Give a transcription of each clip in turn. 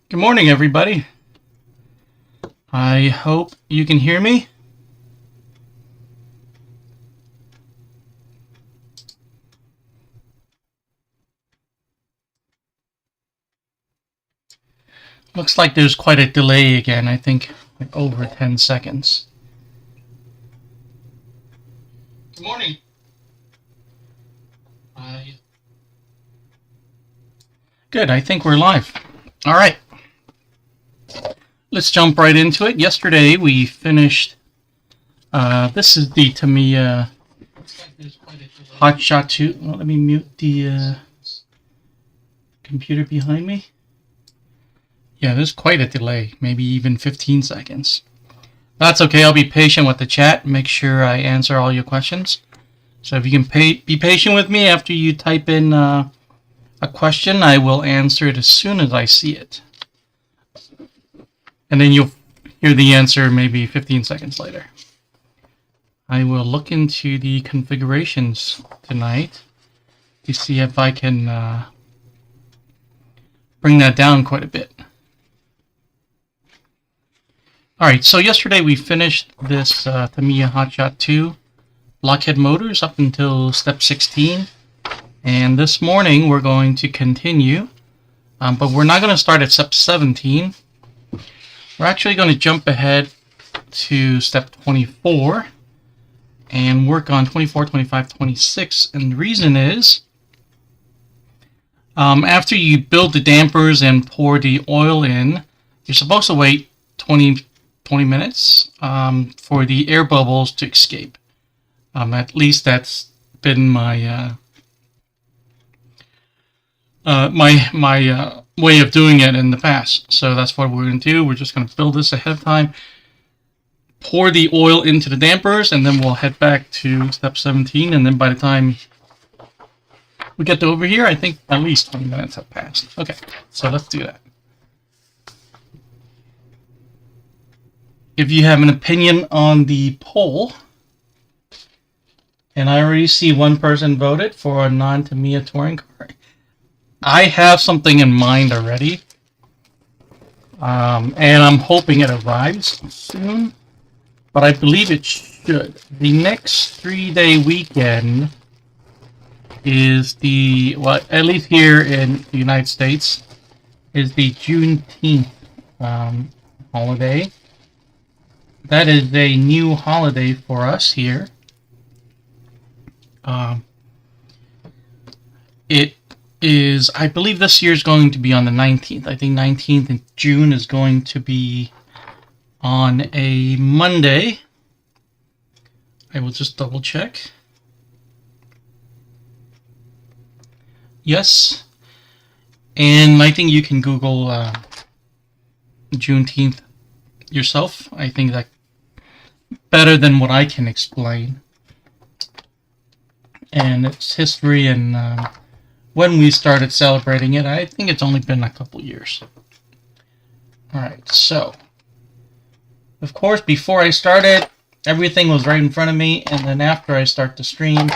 Good morning, everybody. I hope you can hear me. Looks like there's quite a delay again. I think like over 10 seconds. Good morning. Good, I think we're live. All right. Let's jump right into it. Yesterday we finished, this is the Tamiya Hotshot II. Well, let me mute the computer behind me. Yeah, there's quite a delay, maybe even 15 seconds. That's okay, I'll be patient with the chat, make sure I answer all your questions. So if you can be patient with me after you type in a question, I will answer it as soon as I see it. And then you'll hear the answer maybe 15 seconds later. I will look into the configurations tonight to see if I can bring that down quite a bit. Alright, so yesterday we finished this Tamiya Hotshot II Blockhead Motors up until step 16. And this morning we're going to continue, but we're not going to start at step 17. We're actually going to jump ahead to step 24 and work on 24, 25, 26. And the reason is, after you build the dampers and pour the oil in, you're supposed to wait 20 minutes for the air bubbles to escape. At least that's been my my way of doing it in the past. So that's what we're going to do. We're just going to build this ahead of time, pour the oil into the dampers, and then we'll head back to step 17. And then by the time we get to over here, I think at least 20 minutes have passed. Okay, so let's do that. If you have an opinion on the poll, and I already see one person voted for a non-Tamiya touring car. I have something in mind already, and I'm hoping it arrives soon, but I believe it should. The next 3-day weekend is the, well, at least here in the United States, is the Juneteenth holiday. That is a new holiday for us here. It is, I believe this year is going to be on the 19th. I think 19th in June is going to be on a Monday. I will just double check. Yes. And I think you can Google Juneteenth yourself. I think that better than what I can explain. And its history and when we started celebrating it. I think it's only been a couple years. Alright, so of course before I started, everything was right in front of me, and then after I start the stream,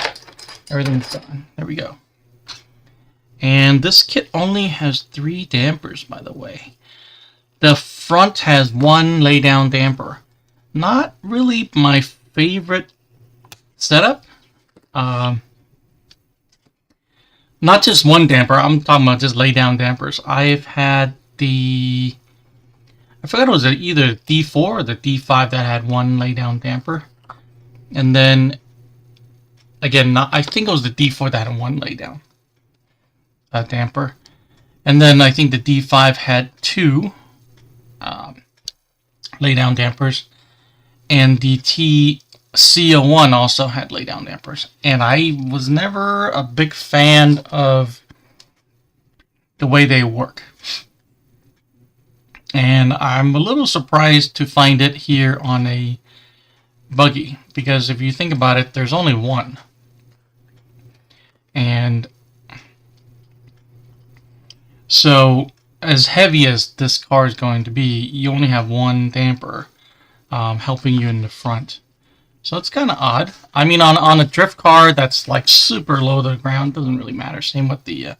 everything's done. There we go. And this kit only has 3 dampers, by the way. The front has 1 lay-down damper. Not really my favorite setup. Not just 1 damper, I'm talking about just lay-down dampers. I've had the, I forgot it was either D4 or the D5 that had 1 lay-down damper. And then, again, I think it was the D4 that had 1 lay-down damper. And then I think the D5 had 2 lay-down dampers. And the TC01 also had lay-down dampers, and I was never a big fan of the way they work. And I'm a little surprised to find it here on a Buggy, because if you think about it, there's only 1. And so, as heavy as this car is going to be, you only have 1 damper helping you in the front. So it's kind of odd. I mean, on a drift car that's like super low to the ground, doesn't really matter. Same with the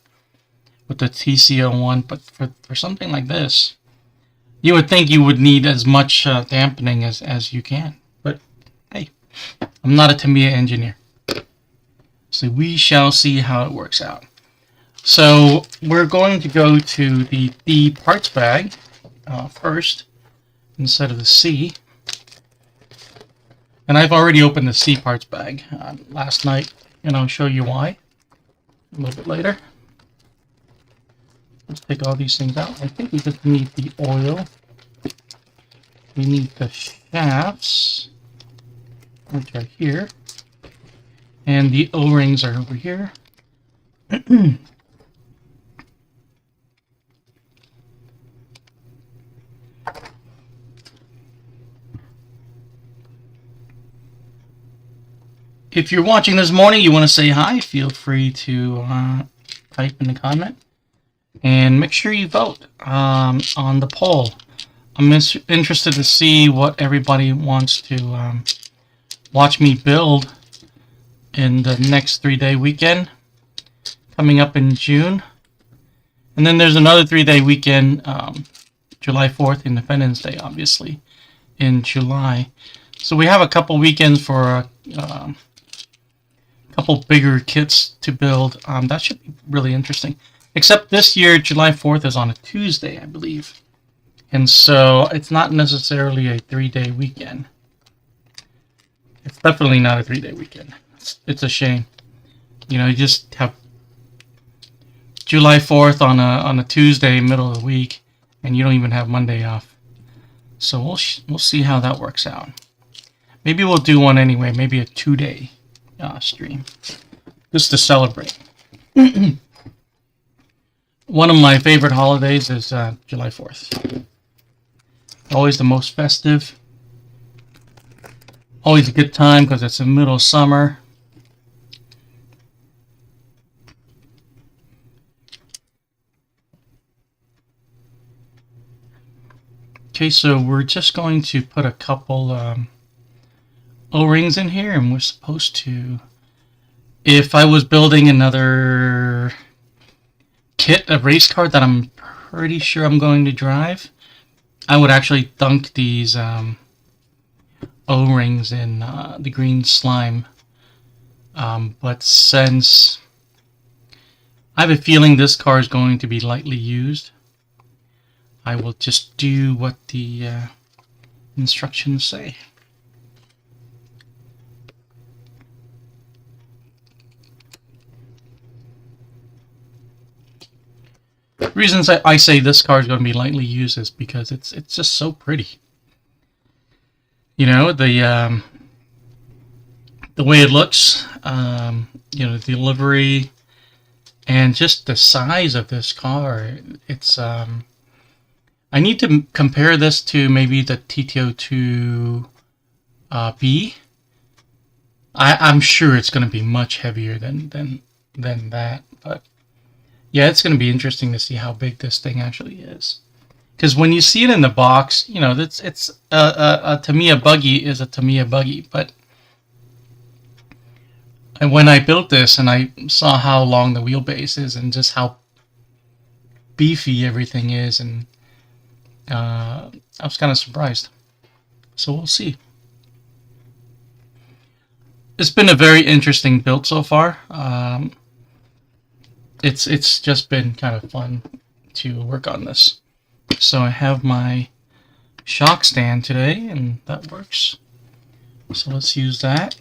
TC01, but for something like this, You would think you would need as much dampening as you can, but hey, I'm not a Tamiya engineer. So we shall see how it works out. So we're going to go to the D parts bag first instead of the C. And I've already opened the C parts bag last night, and I'll show you why a little bit later. Let's take all these things out. I think we just need the oil. We need the shafts, which are here. And the O-rings are over here. If you're watching this morning, you want to say hi, feel free to type in the comment. And make sure you vote on the poll. I'm interested to see what everybody wants to watch me build in the next 3-day weekend coming up in June. And then there's another 3-day weekend, July 4th, Independence Day, obviously, in July. So we have a couple weekends for a couple bigger kits to build. That should be really interesting. Except this year, July 4th is on a Tuesday, I believe. And so it's not necessarily a 3-day weekend. It's definitely not a 3-day weekend. It's a shame. You know, you just have July 4th on a Tuesday, middle of the week, and you don't even have Monday off. So we'll see how that works out. Maybe we'll do one anyway. Maybe a 2-day stream, just to celebrate. One of my favorite holidays is July 4th. Always the most festive. Always a good time because it's the middle of summer. Okay, so we're just going to put a couple O-rings in here, and we're supposed to, if I was building another kit, a race car that I'm pretty sure I'm going to drive, I would actually dunk these O-rings in the green slime. But since I have a feeling this car is going to be lightly used, I will just do what the instructions say. The reasons I say this car is going to be lightly used is because it's just so pretty. You know, the way it looks, you know, the livery, and just the size of this car. It's I need to compare this to maybe the TTO2 B. I'm sure it's going to be much heavier than that, but yeah, it's going to be interesting to see how big this thing actually is. Because when you see it in the box, you know, it's a Tamiya Buggy is a Tamiya Buggy. But when I built this and I saw how long the wheelbase is and just how beefy everything is, and I was kind of surprised. So we'll see. It's been a very interesting build so far. It's just been kind of fun to work on this. So I have my shock stand today, and that works. So let's use that.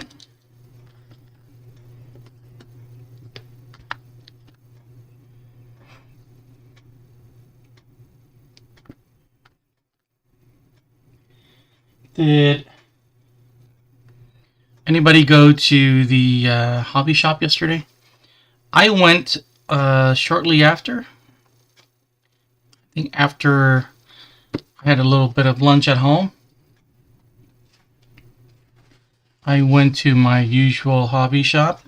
Did anybody go to the hobby shop yesterday? I went shortly after. I think after I had a little bit of lunch at home, I went to my usual hobby shop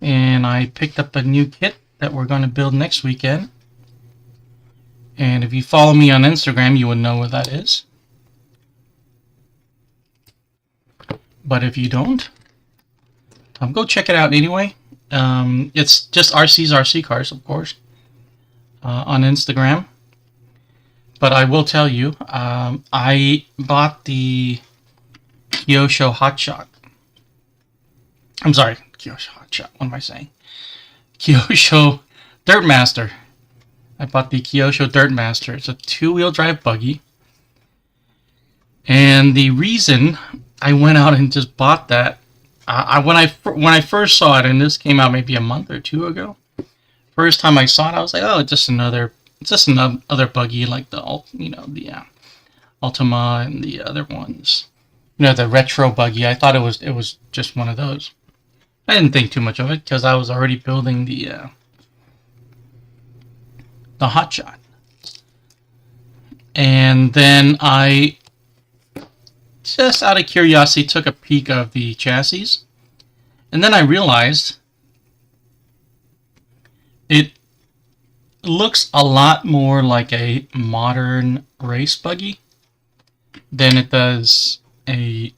and I picked up a new kit that we're going to build next weekend. And if you follow me on Instagram, you would know what that is. But if you don't, go check it out anyway. It's just RC's RC Cars, of course, on Instagram. but I will tell you, I bought the Kyosho Hotshot. I'm sorry, Kyosho Hotshot. What am I saying? Kyosho Dirtmaster. I bought the Kyosho Dirtmaster. It's a two-wheel drive buggy. And the reason I went out and just bought that, when I first saw it, and this came out maybe a month or two ago, first time I saw it, I was like, oh, it's just another buggy like the Ultima and the other ones, the retro buggy. I thought it was just one of those. I didn't think too much of it because I was already building the Hotshot, and then I, just out of curiosity, took a peek of the chassis, and then I realized it looks a lot more like a modern race buggy than it does a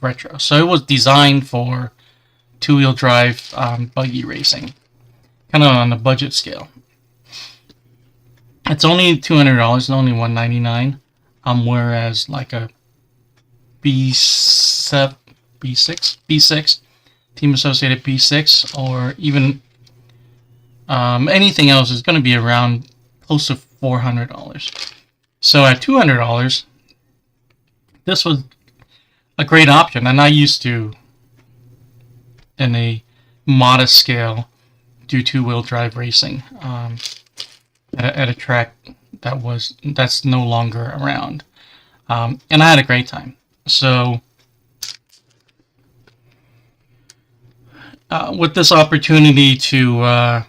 retro. So it was designed for two-wheel drive buggy racing, kind of on the budget scale. It's only $200, it's only $199, whereas like a B6 Team Associated B6 or even anything else is going to be around close to $400. So at $200, this was a great option, and I used to, in a modest scale, do two-wheel drive racing at a track that's no longer around, and I had a great time. So with this opportunity to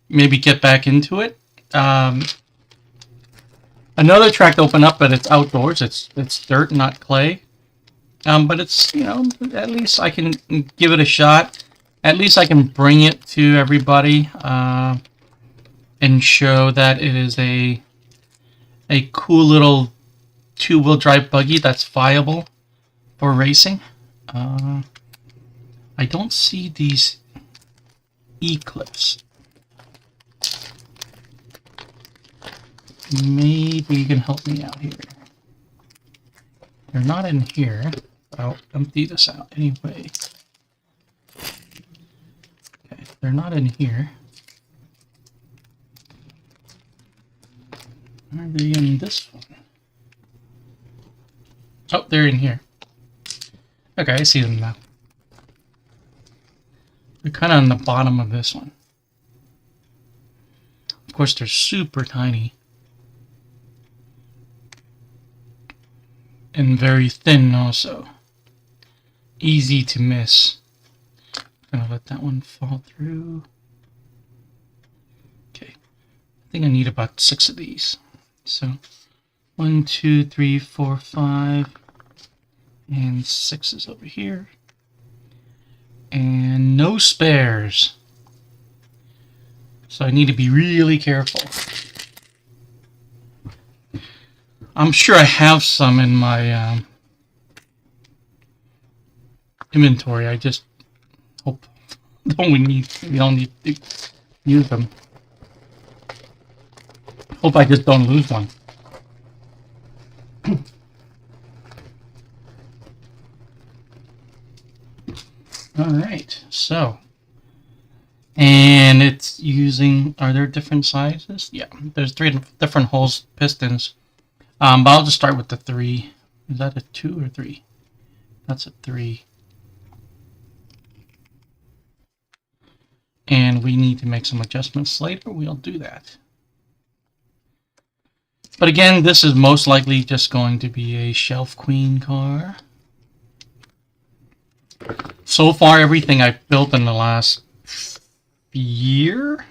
maybe get back into it, another track opened up, but it's outdoors. It's dirt, not clay. But it's, at least I can give it a shot. At least I can bring it to everybody and show that it is a cool little two-wheel drive buggy that's viable for racing. I don't see these E-clips. Maybe you can help me out here. They're not in here. I'll empty this out anyway. Okay, they're not in here. Are they in this one? Oh, they're in here. Okay, I see them now. They're kind of on the bottom of this one. Of course, they're super tiny. And very thin also. Easy to miss. I'm gonna let that one fall through. Okay. I think I need about 6 of these. So 1, 2, 3, 4, 5. And 6 is over here. And no spares. So I need to be really careful. I'm sure I have some in my inventory. I just hope we don't need to use them. Hope I just don't lose one. Alright, so, and it's using, are there different sizes? Yeah, there's 3 different holes, pistons. But I'll just start with the 3. Is that a 2 or 3? That's a 3. And we need to make some adjustments later. We'll do that. But again, this is most likely just going to be a shelf queen car. So far, everything I've built in the last year,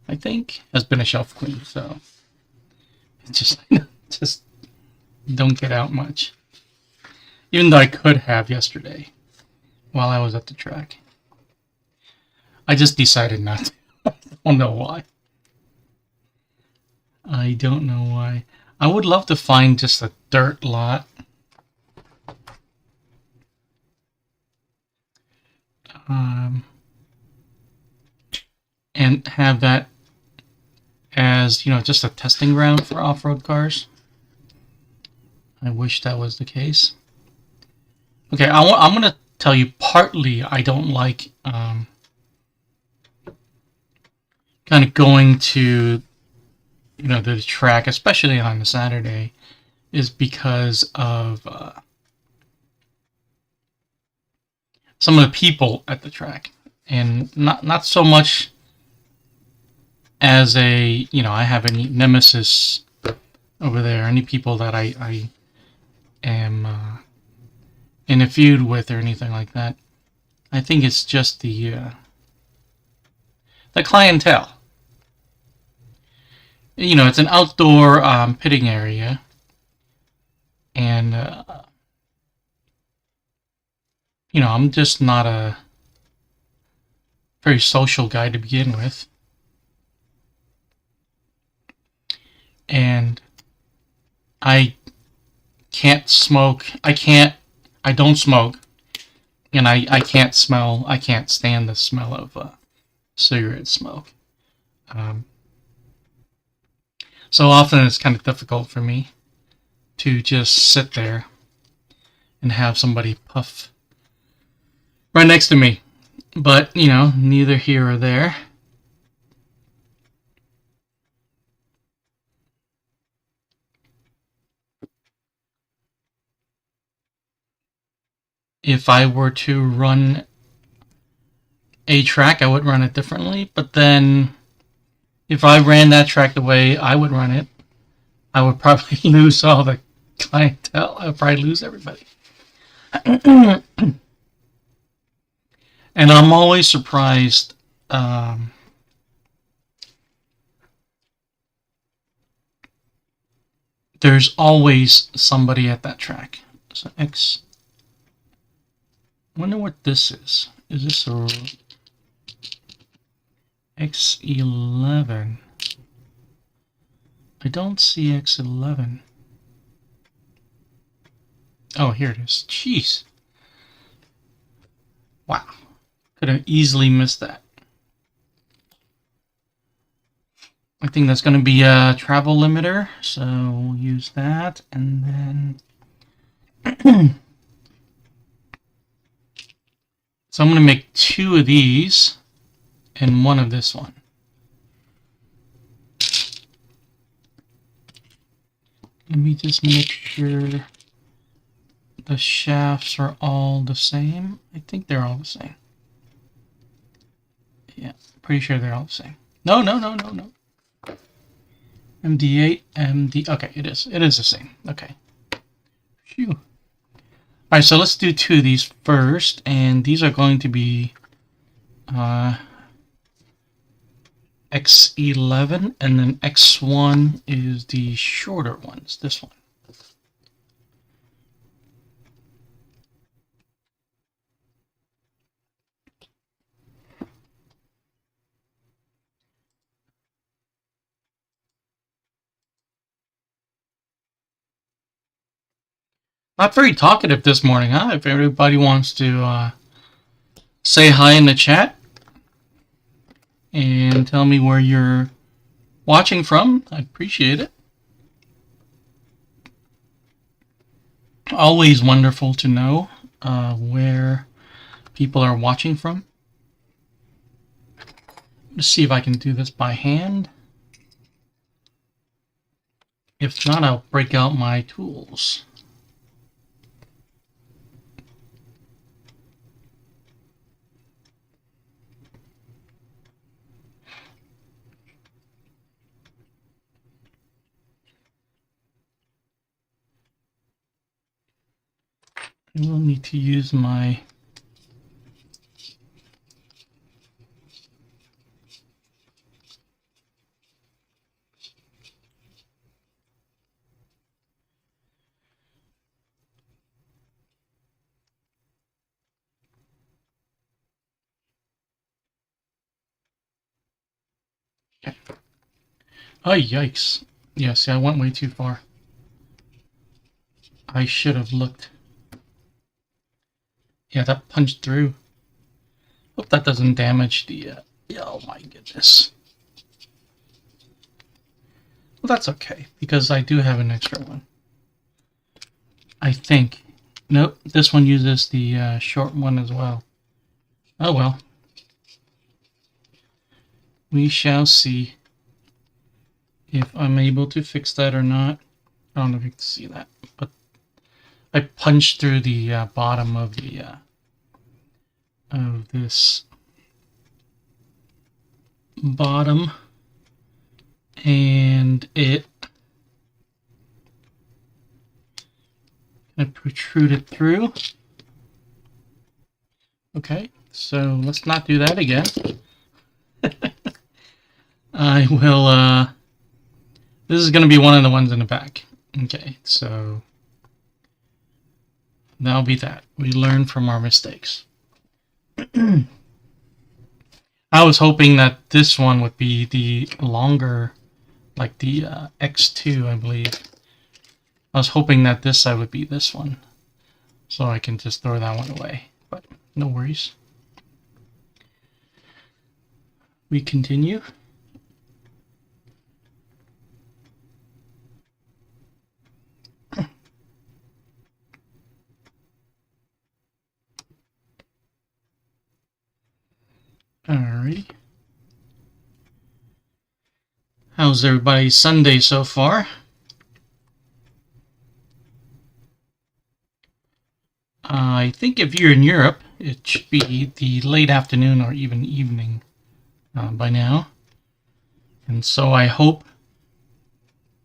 I think, has been a shelf queen. So it just don't get out much. Even though I could have yesterday while I was at the track. I just decided not to. I don't know why. I don't know why. I would love to find just a dirt lot. And have that as as, you know, just a testing ground for off-road cars. I wish that was the case. Okay, I'm going to tell you partly I don't like kind of going to, you know, the track, especially on a Saturday, is because of some of the people at the track. And not so much as a, you know, I have any nemesis over there, any people that I am in a feud with or anything like that. I think it's just the clientele. You know, it's an outdoor pitting area, and you know, I'm just not a very social guy to begin with, and I can't smoke. I don't smoke, and I can't smell. I can't stand the smell of cigarette smoke. So often it's kind of difficult for me to just sit there and have somebody puff right next to me. But, you know, neither here or there. If I were to run a track, I would run it differently. But then, if I ran that track the way I would run it, I would probably lose all the clientele. I would probably lose everybody. And I'm always surprised there's always somebody at that track. So X. I wonder what this is. Is this a X11? I don't see X11. Oh, here it is. Jeez. Wow. Could have easily missed that. I think that's going to be a travel limiter, so we'll use that, and then so I'm going to make 2 of these and 1 of this one. Let me just make sure the shafts are all the same. I think they're all the same. Yeah, pretty sure they're all the same. No. MD8, MD... Okay, it is. It is the same. Okay. Phew. Alright, so let's do 2 of these first. And these are going to be X11. And then X1 is the shorter ones. This one. Not very talkative this morning, huh? If everybody wants to say hi in the chat and tell me where you're watching from, I'd appreciate it. Always wonderful to know where people are watching from. Let's see if I can do this by hand. If not, I'll break out my tools. I will need to use my oh, yikes. Yeah, see, I went way too far. I should have looked. Yeah, that punched through. Hope that doesn't damage the... oh my goodness. Well, that's okay, because I do have an extra one. I think. Nope, this one uses the short one as well. Oh well. We shall see if I'm able to fix that or not. I don't know if you can see that, but I punched through the bottom of the of this bottom, and it protruded through. Okay, so let's not do that again. I will, this is going to be one of the ones in the back. Okay, so that'll be that. We learn from our mistakes. I was hoping that this one would be the longer, like the X2, I believe. I was hoping that this side would be this one, so I can just throw that one away, but no worries. We continue. Alrighty. How's everybody's Sunday so far? I think if you're in Europe, it should be the late afternoon or even evening by now. And so I hope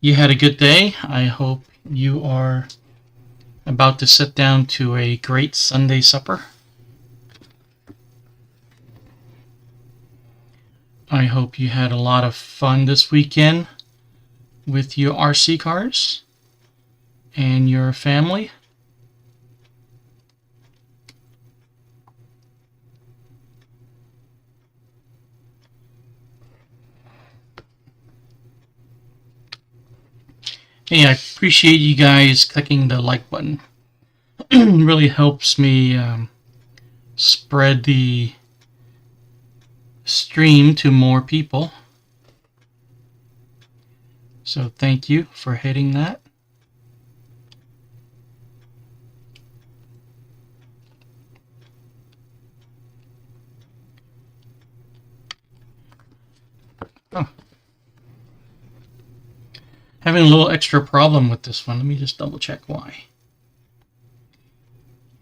you had a good day. I hope you are about to sit down to a great Sunday supper. I hope you had a lot of fun this weekend with your RC cars and your family. Hey, I appreciate you guys clicking the like button. It really helps me spread the stream to more people. So thank you for hitting that. Oh. Having a little extra problem with this one. Let me just double check why.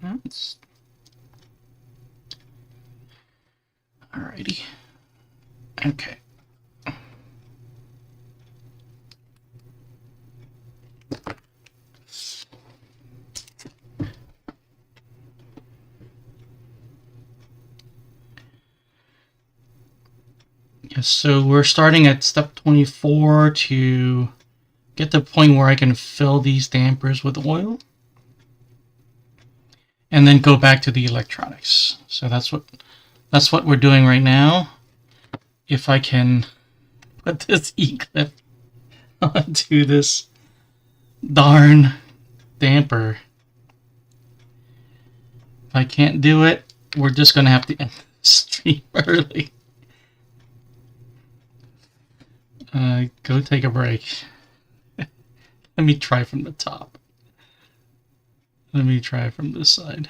That's... Alrighty. Okay. Yes, so we're starting at step 24 to get to the point where I can fill these dampers with oil and then go back to the electronics. So that's what we're doing right now. If I can put this E-clip onto this darn damper. If I can't do it, we're just gonna have to end the stream early. Go take a break. Let me try from the top. Let me try from this side.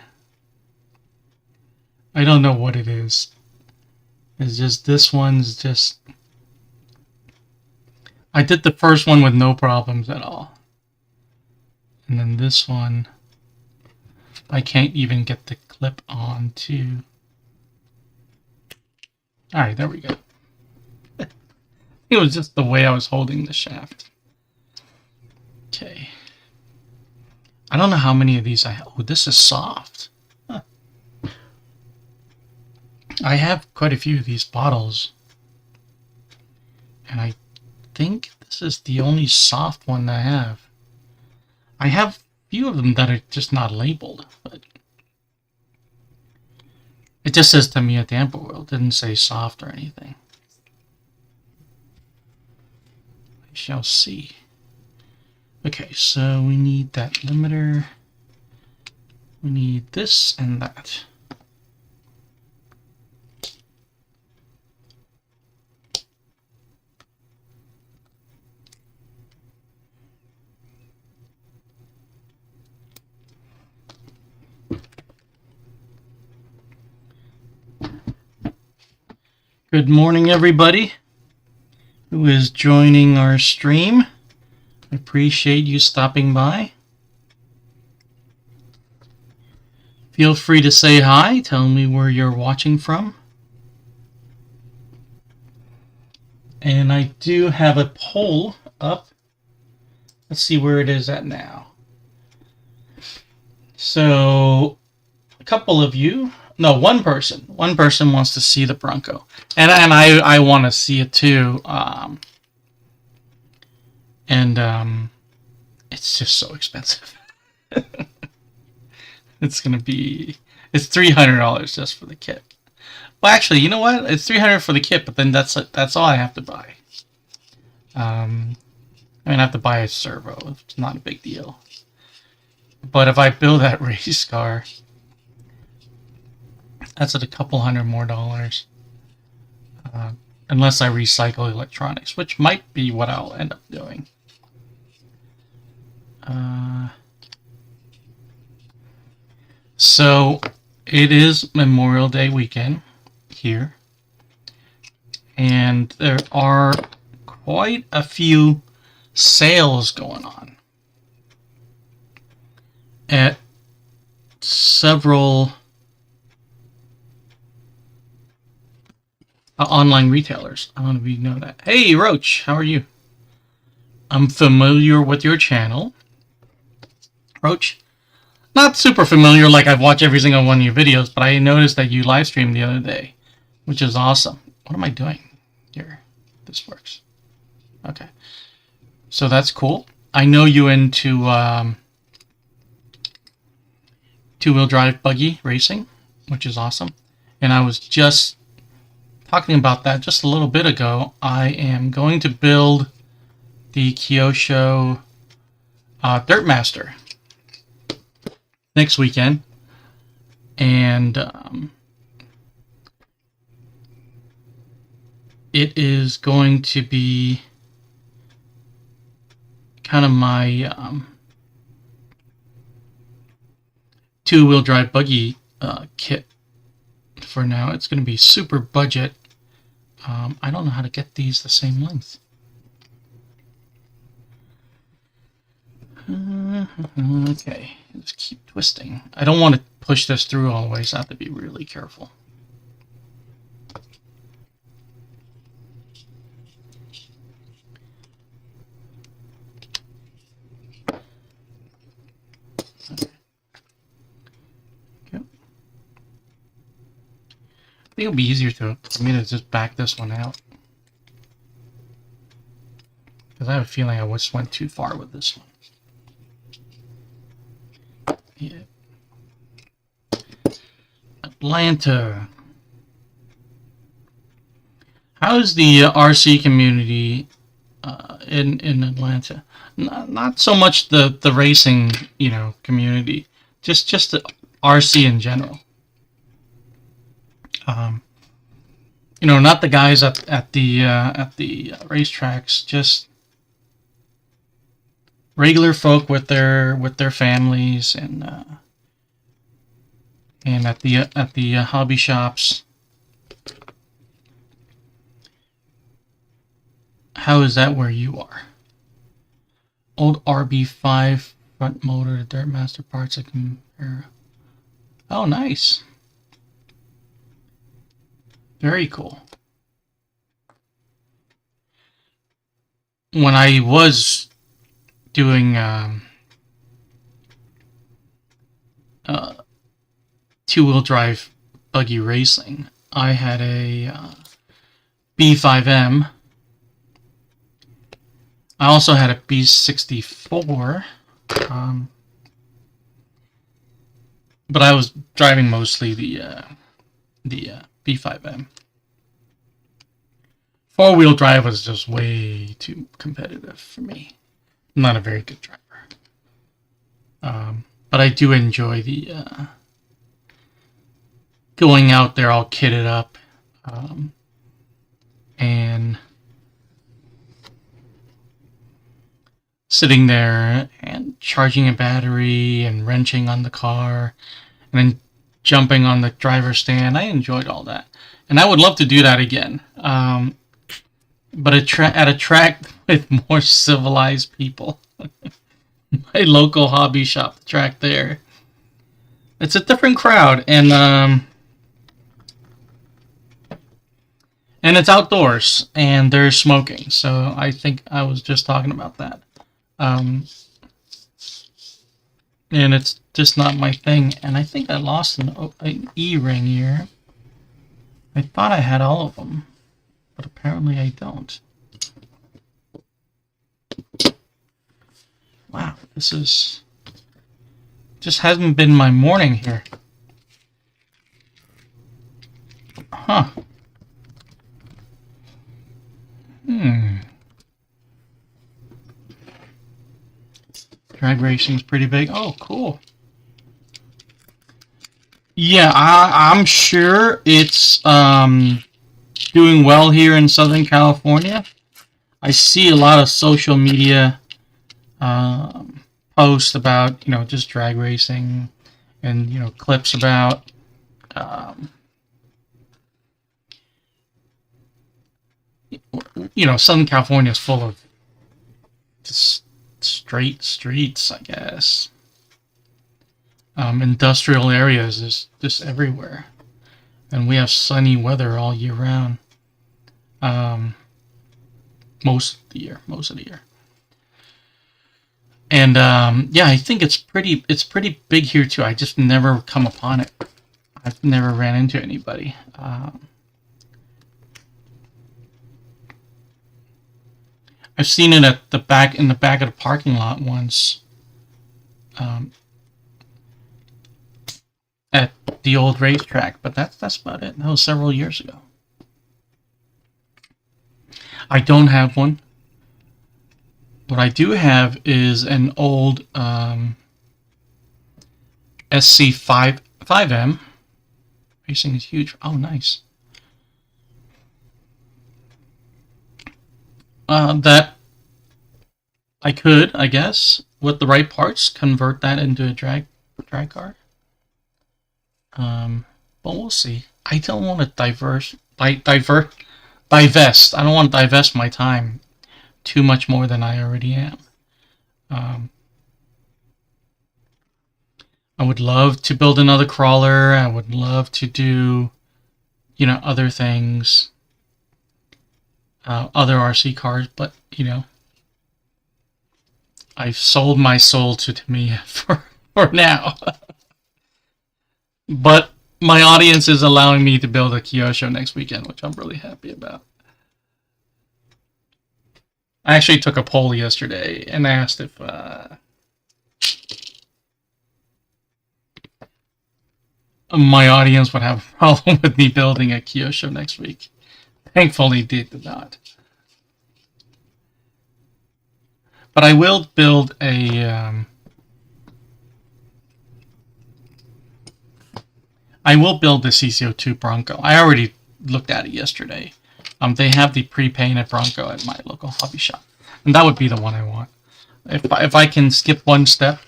I don't know what it is. It's just this one's just... I did the first one with no problems at all. And then this one, I can't even get the clip on to... Alright, there we go. It was just the way I was holding the shaft. Okay. I don't know how many of these I have. Oh, this is soft. Huh. I have quite a few of these bottles. And I think this is the only soft one that I have. I have a few of them that are just not labeled, but it just says Tamiya damper oil. It didn't say soft or anything. We shall see. Okay, so we need that limiter. We need this and that. Good morning, everybody who is joining our stream. I appreciate you stopping by. Feel free to say hi. Tell me where you're watching from. And I do have a poll up. Let's see where it is at now. So, a couple of you, no, one person wants to see the Bronco, and I want to see it too. It's just so expensive. It's $300 just for the kit. Well, actually, you know what? It's $300 for the kit, but then that's all I have to buy. I have to buy a servo. It's not a big deal. But if I build that race car, that's at a couple $100 more. Unless I recycle electronics, which might be what I'll end up doing. So it is Memorial Day weekend here, and there are quite a few sales going on at several online retailers. I don't know if you know that. Hey, Roach, how are you? I'm familiar with your channel. Roach? Not super familiar, like I've watched every single one of your videos, but I noticed that you live streamed the other day, which is awesome. What am I doing here? This works. Okay. So that's cool. I know you into two-wheel drive buggy racing, which is awesome. And I was just talking about that just a little bit ago. I am going to build the Kyosho Dirtmaster next weekend, and it is going to be kind of my two-wheel drive buggy kit for now. It's going to be super budget. I don't know how to get these the same length. Okay, just keep twisting. I don't want to push this through all the way, so I have to be really careful. I think it'll be easier for me to just back this one out, because I have a feeling I just went too far with this one. Yeah. Atlanta. How's the RC community in Atlanta? Not so much the racing, community, just the RC in general. Not the guys at the racetracks, just regular folk with their families, and at the hobby shops. How is that where you are? Old RB5 front motor, Dirtmaster parts I compare. Oh, nice. Very cool. When I was doing two-wheel drive buggy racing, I had a B5M. I also had a B64, but I was driving mostly the B5M. Four-wheel drive was just way too competitive for me. I'm not a very good driver. But I do enjoy the going out there all kitted up and sitting there and charging a battery and wrenching on the car and then jumping on the driver's stand. I enjoyed all that. And I would love to do that again. But at a track with more civilized people. My local hobby shop track there. It's a different crowd, and it's outdoors, and there's smoking. So I think I was just talking about that. And it's just not my thing. And I think I lost an E-ring here. I thought I had all of them, but apparently I don't. Wow, this is... just hasn't been my morning here. Huh. Drag racing's pretty big. Oh, cool. Yeah, I'm sure it's doing well here in Southern California. I see a lot of social media posts about, just drag racing, and, clips about Southern California is full of just straight streets, I guess. Industrial areas is just everywhere, and we have sunny weather all year round. Most of the year. And yeah, I think it's pretty big here too. I just never come upon it. I've never ran into anybody. I've seen it at the back of the parking lot once. At the old racetrack, but that's about it. That was several years ago. I don't have one. What I do have is an old SC5M. Racing is huge. Oh, nice. That I could, I guess, with the right parts, convert that into a drag car. But we'll see. I don't want to divest. I don't want to divest my time too much more than I already am. I would love to build another crawler. I would love to do, other things, other RC cars. But I've sold my soul to Tamiya for now. But my audience is allowing me to build a Kyosho next weekend, which I'm really happy about. I actually took a poll yesterday and asked if my audience would have a problem with me building a Kyosho next week. Thankfully, they did not. But I will build a... I will build the CCO2 Bronco. I already looked at it yesterday. They have the pre-painted Bronco at my local hobby shop, and that would be the one I want. If I can skip one step,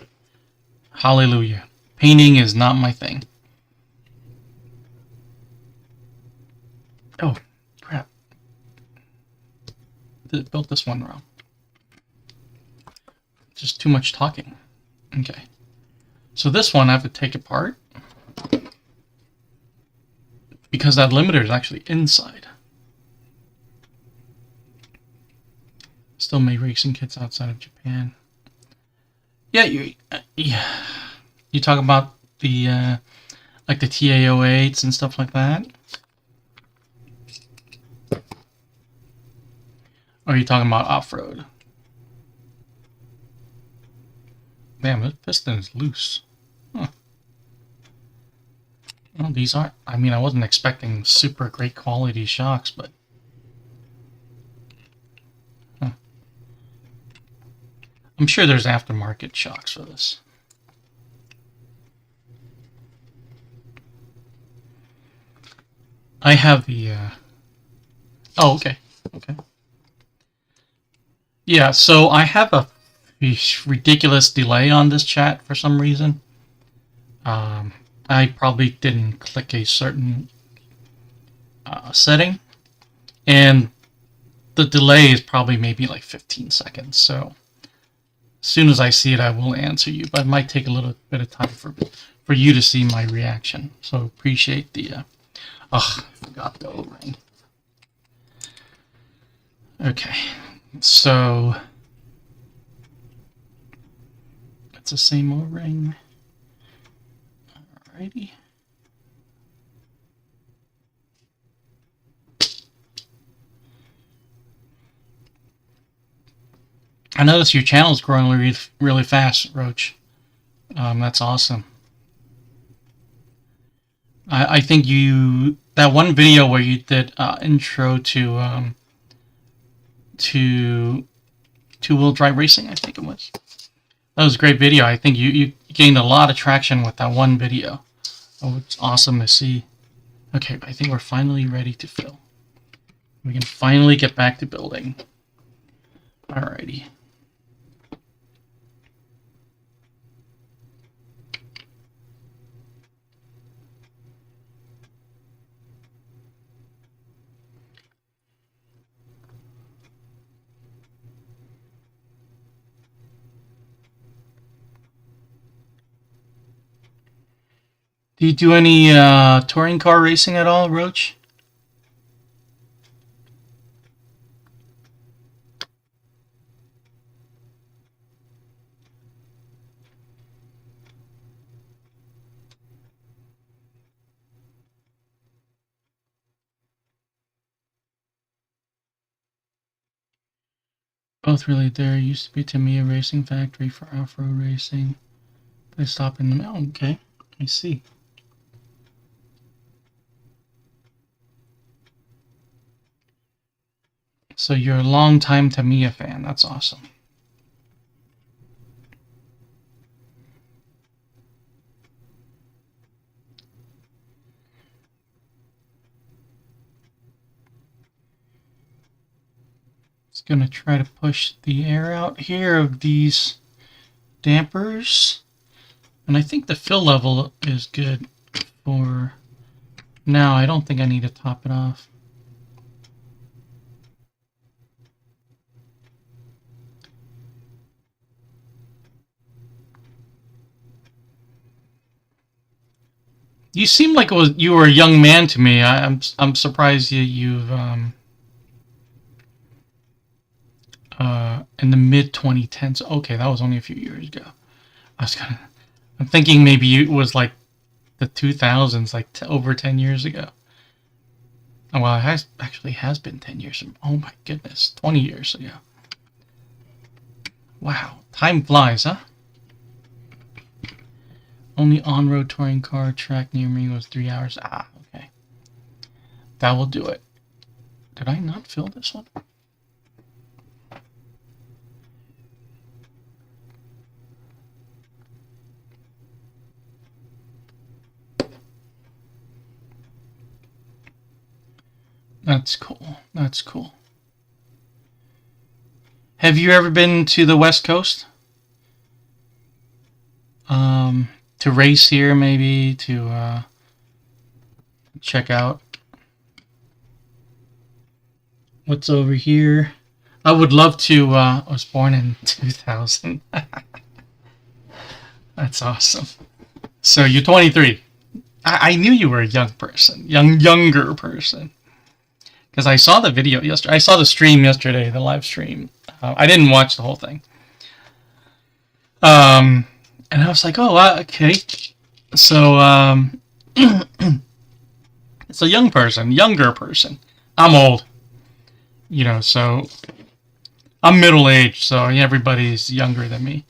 hallelujah. Painting is not my thing. Oh, crap. Built this one wrong. Just too much talking. Okay. So this one I have to take apart, because that limiter is actually inside. Still made racing kits outside of Japan. Yeah, you talk about the like the TA08s and stuff like that. Or are you talking about off-road? Damn, this piston is loose. Huh. Well, these aren't... I mean, I wasn't expecting super great quality shocks, but... Huh. I'm sure there's aftermarket shocks for this. I have the... Oh, okay. Okay. Yeah, so I have a ridiculous delay on this chat for some reason. I probably didn't click a certain setting, and the delay is probably maybe like 15 seconds. So as soon as I see it, I will answer you, but it might take a little bit of time for you to see my reaction. So appreciate the I forgot the O-ring. Okay, so it's the same O-ring. Alrighty. I notice your channel is growing really, really fast, Roach. That's awesome. I think that one video where you did intro to two-wheel drive racing, I think it was. That was a great video. I think you gained a lot of traction with that one video. Oh, it's awesome to see. Okay, I think we're finally ready to fill. We can finally get back to building. Alrighty. Do you do any touring car racing at all, Roach? Both really there. Used to be Tamiya Racing Factory for off-road racing. They stop in the mountain. Okay, I see. So you're a long-time Tamiya fan. That's awesome. It's going to try to push the air out here of these dampers. And I think the fill level is good for now. I don't think I need to top it off. You seem like you were a young man to me. I'm surprised you've in the mid 2010s. Okay, that was only a few years ago. I'm thinking maybe it was like the 2000s, like over 10 years ago. Well, it actually has been 10 years. Oh my goodness, 20 years ago. Wow, time flies, huh? Only on-road touring car track near me was 3 hours. Ah, okay. That will do it. Did I not fill this one? That's cool. That's cool. Have you ever been to the West Coast? To race here, maybe, to check out what's over here. I would love to. I was born in 2000. That's awesome. So you're 23. I knew you were a young person, younger person, because I saw the video yesterday. I saw the stream yesterday, the live stream. I didn't watch the whole thing. And I was like, oh, okay. So, it's a younger person. I'm old. You know, so I'm middle-aged, so everybody's younger than me.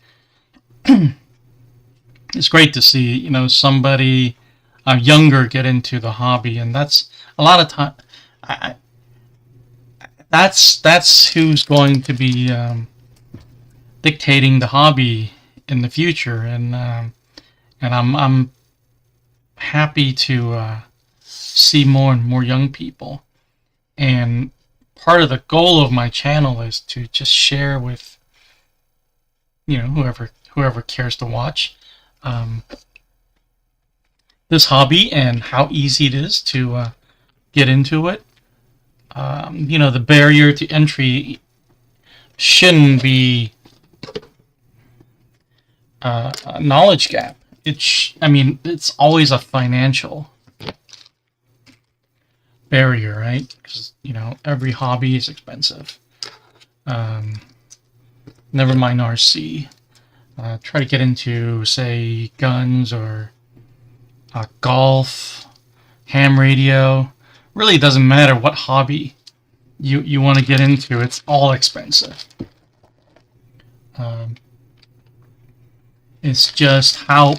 It's great to see, you know, somebody younger get into the hobby, and that's a lot of time. That's who's going to be dictating the hobby in the future, and I'm happy to see more and more young people. And part of the goal of my channel is to just share with, you know, whoever cares to watch this hobby and how easy it is to get into it. You know, the barrier to entry shouldn't be a knowledge gap. I mean, it's always a financial barrier, right? Because, you know, every hobby is expensive. Never mind RC. Try to get into, say, guns or golf, ham radio. Really doesn't matter what hobby you want to get into. It's all expensive. It's just how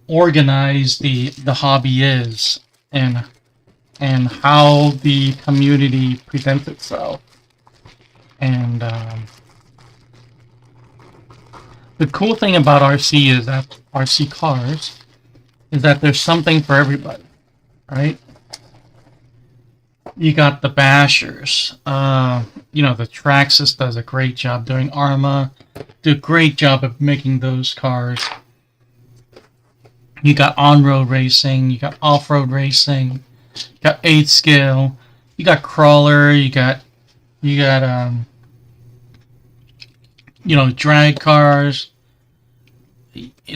organized the hobby is and how the community presents itself. And the cool thing about RC is that RC cars is that there's something for everybody, right? You got the bashers. You know, the Traxxas does a great job doing Arma. Do a great job of making those cars. You got on-road racing. You got off-road racing. You got 8 scale. You got crawler. You got you know, drag cars.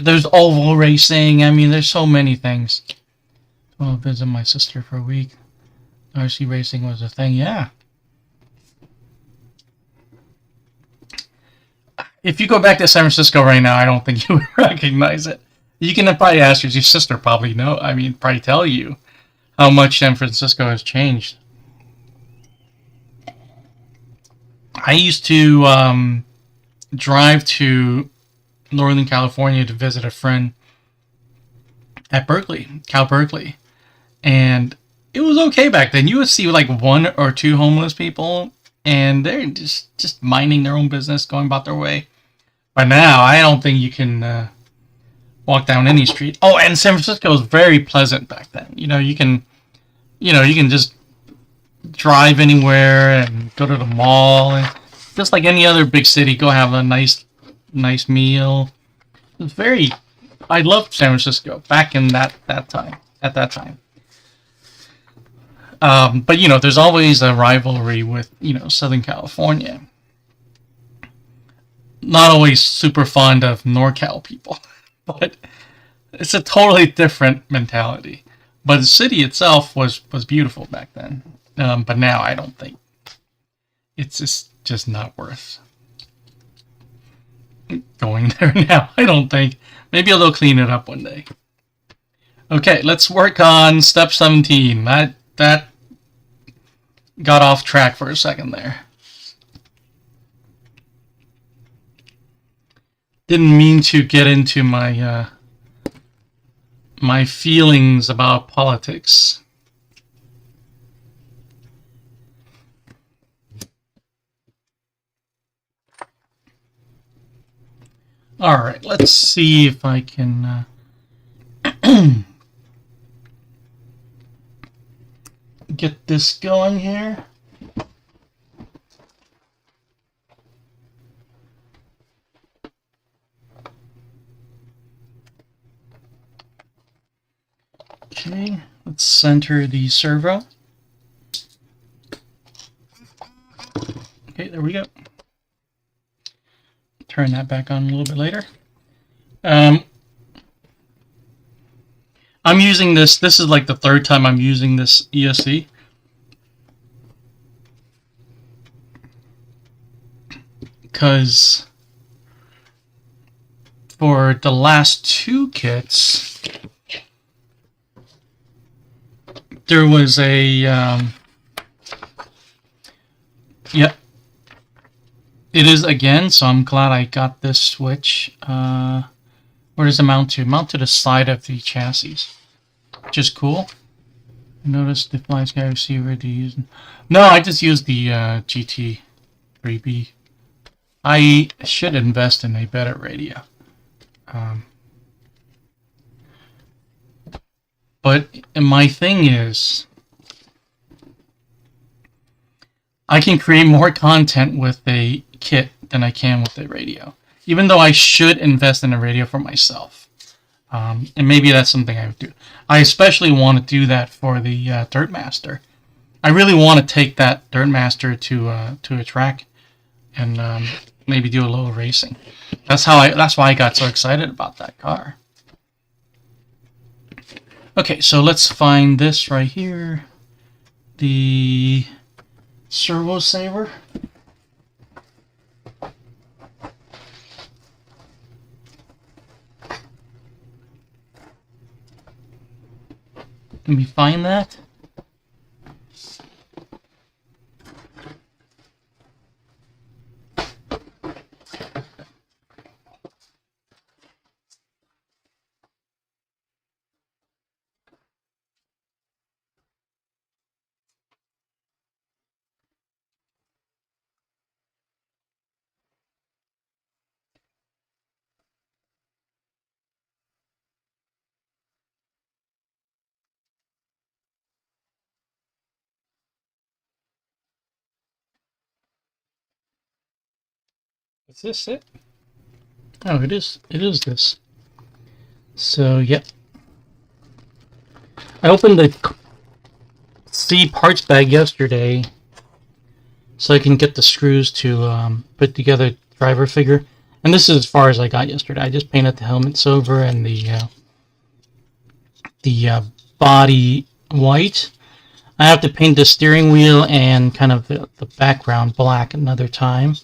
There's oval racing. I mean, there's so many things. I'll visit my sister for a week. RC racing was a thing, yeah. If you go back to San Francisco right now, I don't think you would recognize it. You can probably ask your sister, probably know. I mean, probably tell you how much San Francisco has changed. I used to drive to Northern California to visit a friend at Cal Berkeley, and it was okay back then. You would see like 1 or 2 homeless people, and they're just minding their own business, going about their way. But now, I don't think you can walk down any street. Oh, and San Francisco was very pleasant back then. You know, you can just drive anywhere and go to the mall, and just like any other big city, go have a nice meal. It was very. I loved San Francisco back in that time. At that time. But, you know, there's always a rivalry with, you know, Southern California. Not always super fond of NorCal people, but it's a totally different mentality. But the city itself was beautiful back then. But now I don't think it's just not worth going there now. I don't think. Maybe they'll clean it up one day. Okay, let's work on step 17. That got off track for a second there. Didn't mean to get into my my feelings about politics. All right, let's see if I can get this going here. Okay, let's center the servo. Okay, there we go. Turn that back on a little bit later. I'm using this. This is like the 3rd time I'm using this ESC. Because for the last 2 kits, there was a yep. It is again, so I'm glad I got this switch. Where does it mount to? Mount to the side of the chassis, which is cool. Notice the fly sky receiver to use. No, I just used the GT3B. I should invest in a better radio. But my thing is, I can create more content with a kit than I can with a radio. Even though I should invest in a radio for myself. And maybe that's something I would do. I especially want to do that for the Dirtmaster. I really want to take that Dirtmaster to a track and maybe do a little racing. That's why I got so excited about that car. Okay, so let's find this right here. The Servo Saver. Let me find that. Is this it? Oh, it is. It is this. So, yep. I opened the C parts bag yesterday so I can get the screws to put together a driver figure. And this is as far as I got yesterday. I just painted the helmet silver and the body white. I have to paint the steering wheel and kind of the background black another time.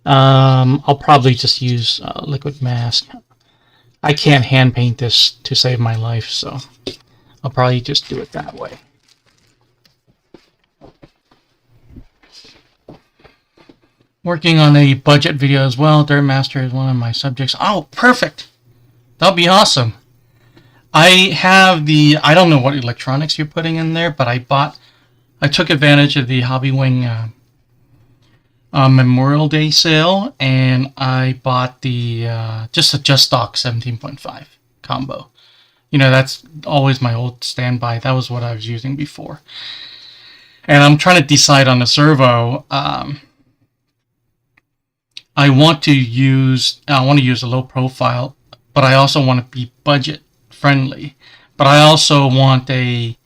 I'll probably just use liquid mask. I can't hand paint this to save my life, so I'll probably just do it that way. Working on a budget video as well. Dirtmaster is one of my subjects. Oh, perfect! That'll be awesome. I have I don't know what electronics you're putting in there, but I took advantage of the Hobby Wing Memorial Day sale, and I bought the just a Just Stock 17.5 combo. You know, that's always my old standby. That was what I was using before. And I'm trying to decide on the servo. I want to use a low profile, but I also want to be budget friendly. But I also want a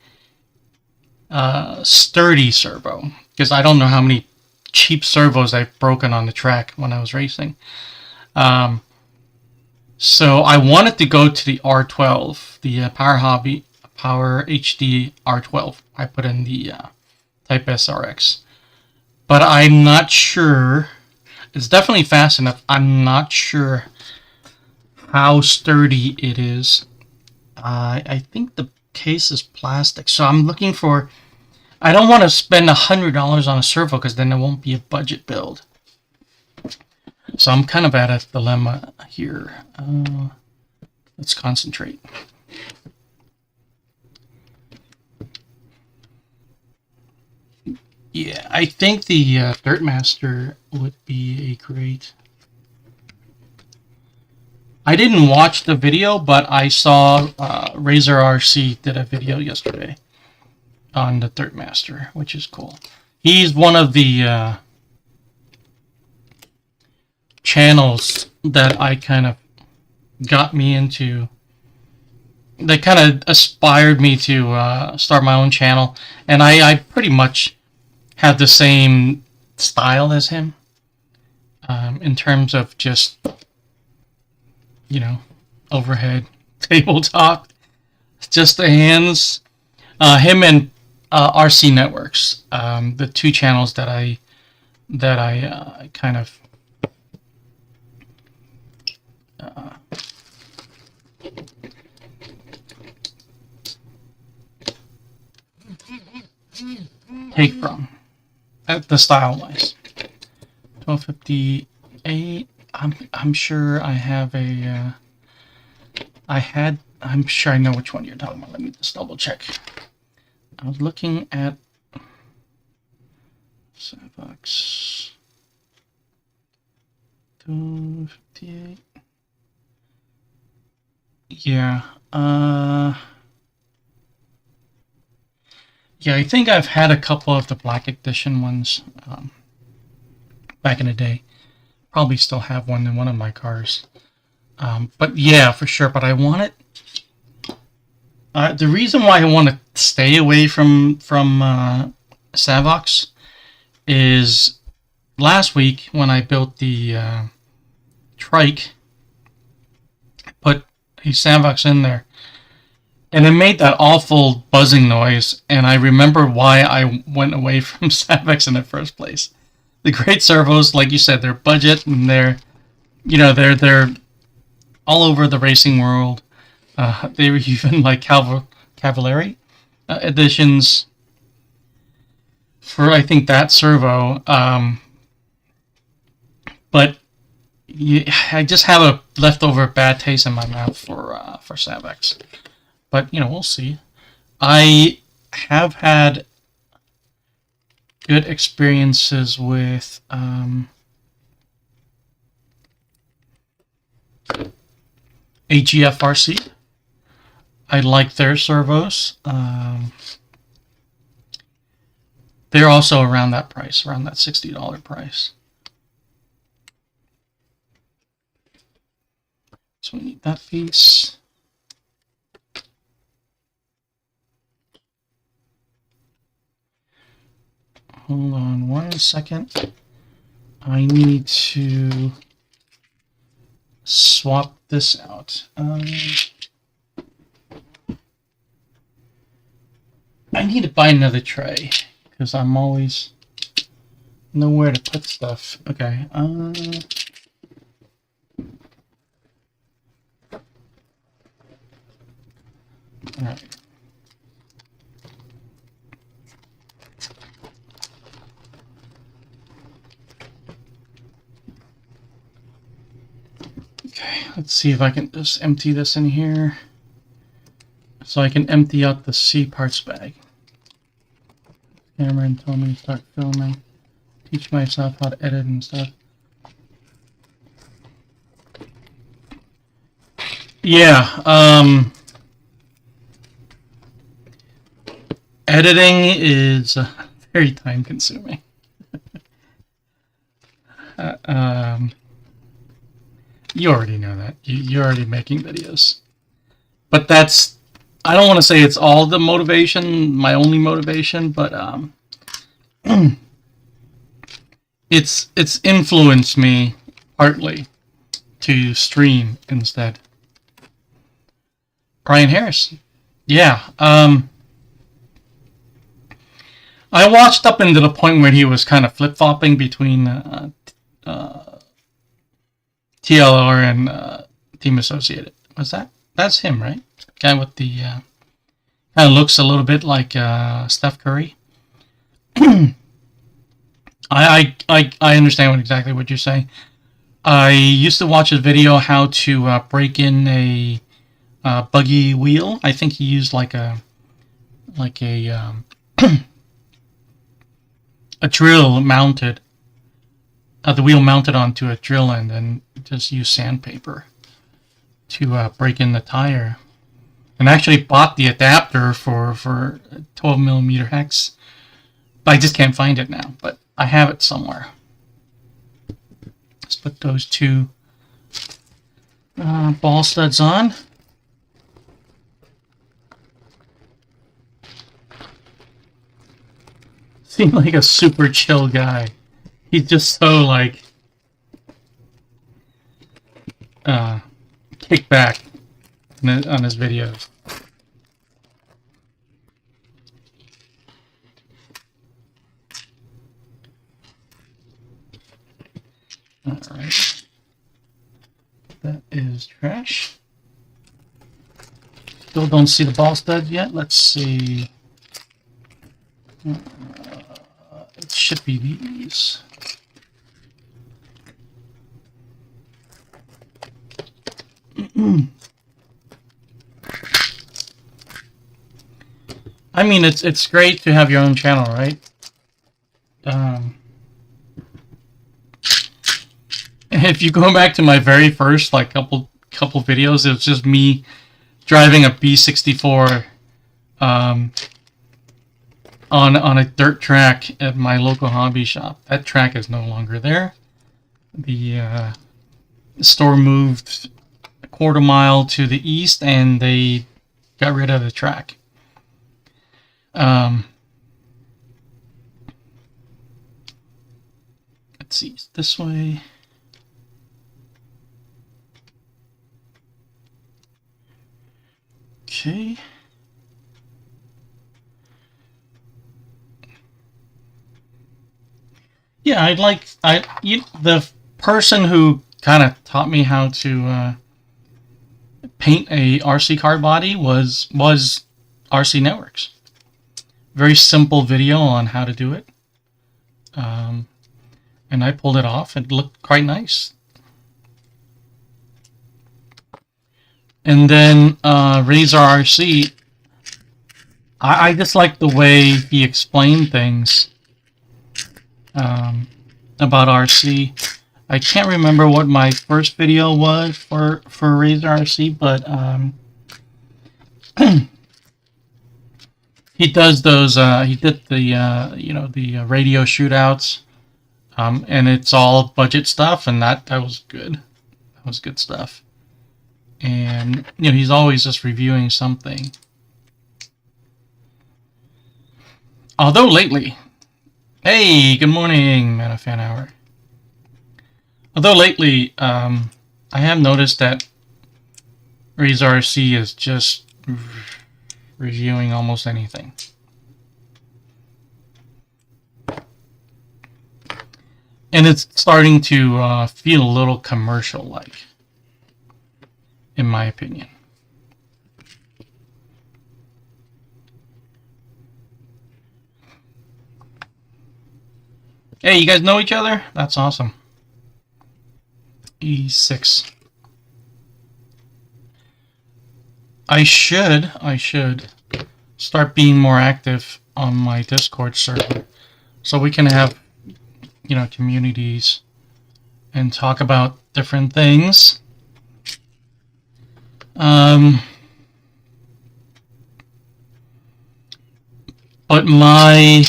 sturdy servo, because I don't know how many cheap servos I've broken on the track when I was racing. So I wanted to go to the R12, the Power HD R12. I put in the Type SRX. But I'm not sure. It's definitely fast enough. I'm not sure how sturdy it is. I think the case is plastic. So I'm looking for... I don't want to spend $100 on a servo because then it won't be a budget build. So I'm kind of at a dilemma here. Let's concentrate. Yeah, I think the Dirtmaster would be a great... I didn't watch the video, but I saw Razor RC did a video yesterday on the Dirtmaster, which is cool. He's one of the channels that I kind of got me into, that kind of aspired me to start my own channel, and I pretty much have the same style as him in terms of just, you know, overhead tabletop, just the hands. Him and RC Networks, the two channels that I kind of take from, the style wise. 1258. I'm sure I have a. I'm sure I know which one you're talking about. Let me just double check. I was looking at Sandbox 258. Yeah. Yeah, I think I've had a couple of the Black Edition ones back in the day. Probably still have one in one of my cars. But yeah, for sure. But I want it The reason why I want to stay away from Sandbox is last week when I built the trike, I put a Sandbox in there, and it made that awful buzzing noise, and I remember why I went away from Sandbox in the first place. The great servos, like you said, they're budget, and they're all over the racing world. They were even like Cavalieri editions for, I think, that servo. But I just have a leftover bad taste in my mouth for Sandbox. But, we'll see. I have had good experiences with AGFRC. I like their servos. They're also around that price, around that $60 price. So we need that piece. Hold on 1 second. I need to swap this out. I need to buy another tray because I'm always nowhere to put stuff. Okay. Alright. Okay, let's see if I can just empty this in here so I can empty out the C parts bag. Camera and tell me to start filming. Teach myself how to edit and stuff. Yeah, editing is very time consuming. You already know that. You're already making videos. But that's, I don't want to say it's all the motivation, my only motivation, but it's influenced me partly to stream instead. Brian Harris. Yeah. I watched up into the point where he was kind of flip-flopping between TLR and Team Associated. That's him, right? Guy with the kind of looks a little bit like Steph Curry. I understand exactly what you're saying. I used to watch a video how to break in a buggy wheel. I think he used like a a drill mounted, the wheel mounted onto a drill end, and just use sandpaper to break in the tire. And actually bought the adapter for 12mm hex. But I just can't find it now, but I have it somewhere. Let's put those two ball studs on. Seems like a super chill guy. He's just so like kick back on his videos. Alright. That is trash. Still don't see the ball stud yet. Let's see. It should be these. I mean, it's great to have your own channel, right? If you go back to my very first like couple videos, it was just me driving a B64 on a dirt track at my local hobby shop. That track is no longer there. The store moved a quarter mile to the east, and they got rid of the track. Let's see, this way. Okay. Yeah, the person who kind of taught me how to paint a RC car body was RC Networks. Very simple video on how to do it. And I pulled it off. It looked quite nice. And then Razor RC, I just like the way he explained things about RC. I can't remember what my first video was for Razor RC, but he does those. He did the the radio shootouts, and it's all budget stuff, and that was good. That was good stuff. And he's always just reviewing something. Although lately, hey, good morning, Man of Fan Hour. Although lately, I have noticed that Razor RC is just reviewing almost anything. And it's starting to feel a little commercial-like, in my opinion. Hey, you guys know each other? That's awesome. E6. I should start being more active on my Discord server, so we can have, communities and talk about different things. But my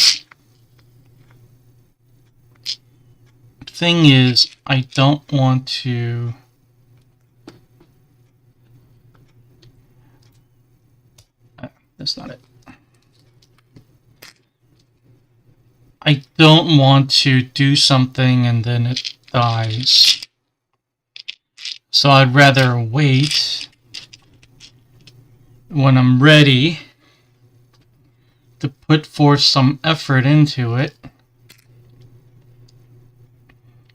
thing is, I don't want to that's not it. I don't want to do something and then it dies. So I'd rather wait when I'm ready to put forth some effort into it,